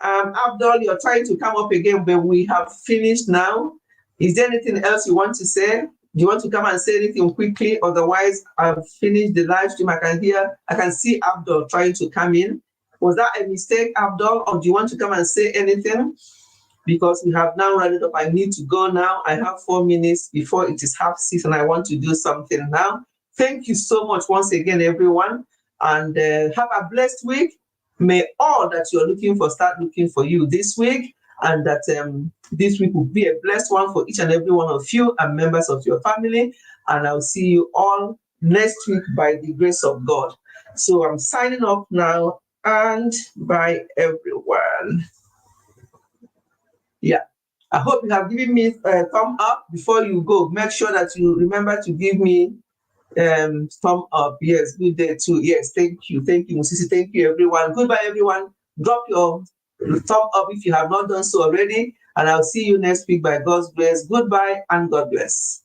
Abdul, you're trying to come up again, but we have finished now. Is there anything else you want to say? Do you want to come and say anything quickly? Otherwise, I've finished the live stream. I can see Abdul trying to come in. Was that a mistake, Abdul, or do you want to come and say anything? Because we have now run it up. I need to go now. I have 4 minutes before it is 6:30, and I want to do something now. Thank you so much once again, everyone, and have a blessed week. May all that you're looking for start looking for you this week, and that this week will be a blessed one for each and every one of you and members of your family. And I'll see you all next week by the grace of God. So I'm signing off now, and bye, everyone. Yeah, I hope you have given me a thumb up before you go. Make sure that you remember to give me thumb up. Yes, good day too. Yes, thank you, Musisi. Thank you, everyone. Goodbye, everyone. Drop your thumb up if you have not done so already, and I'll see you next week by God's grace. Goodbye and God bless.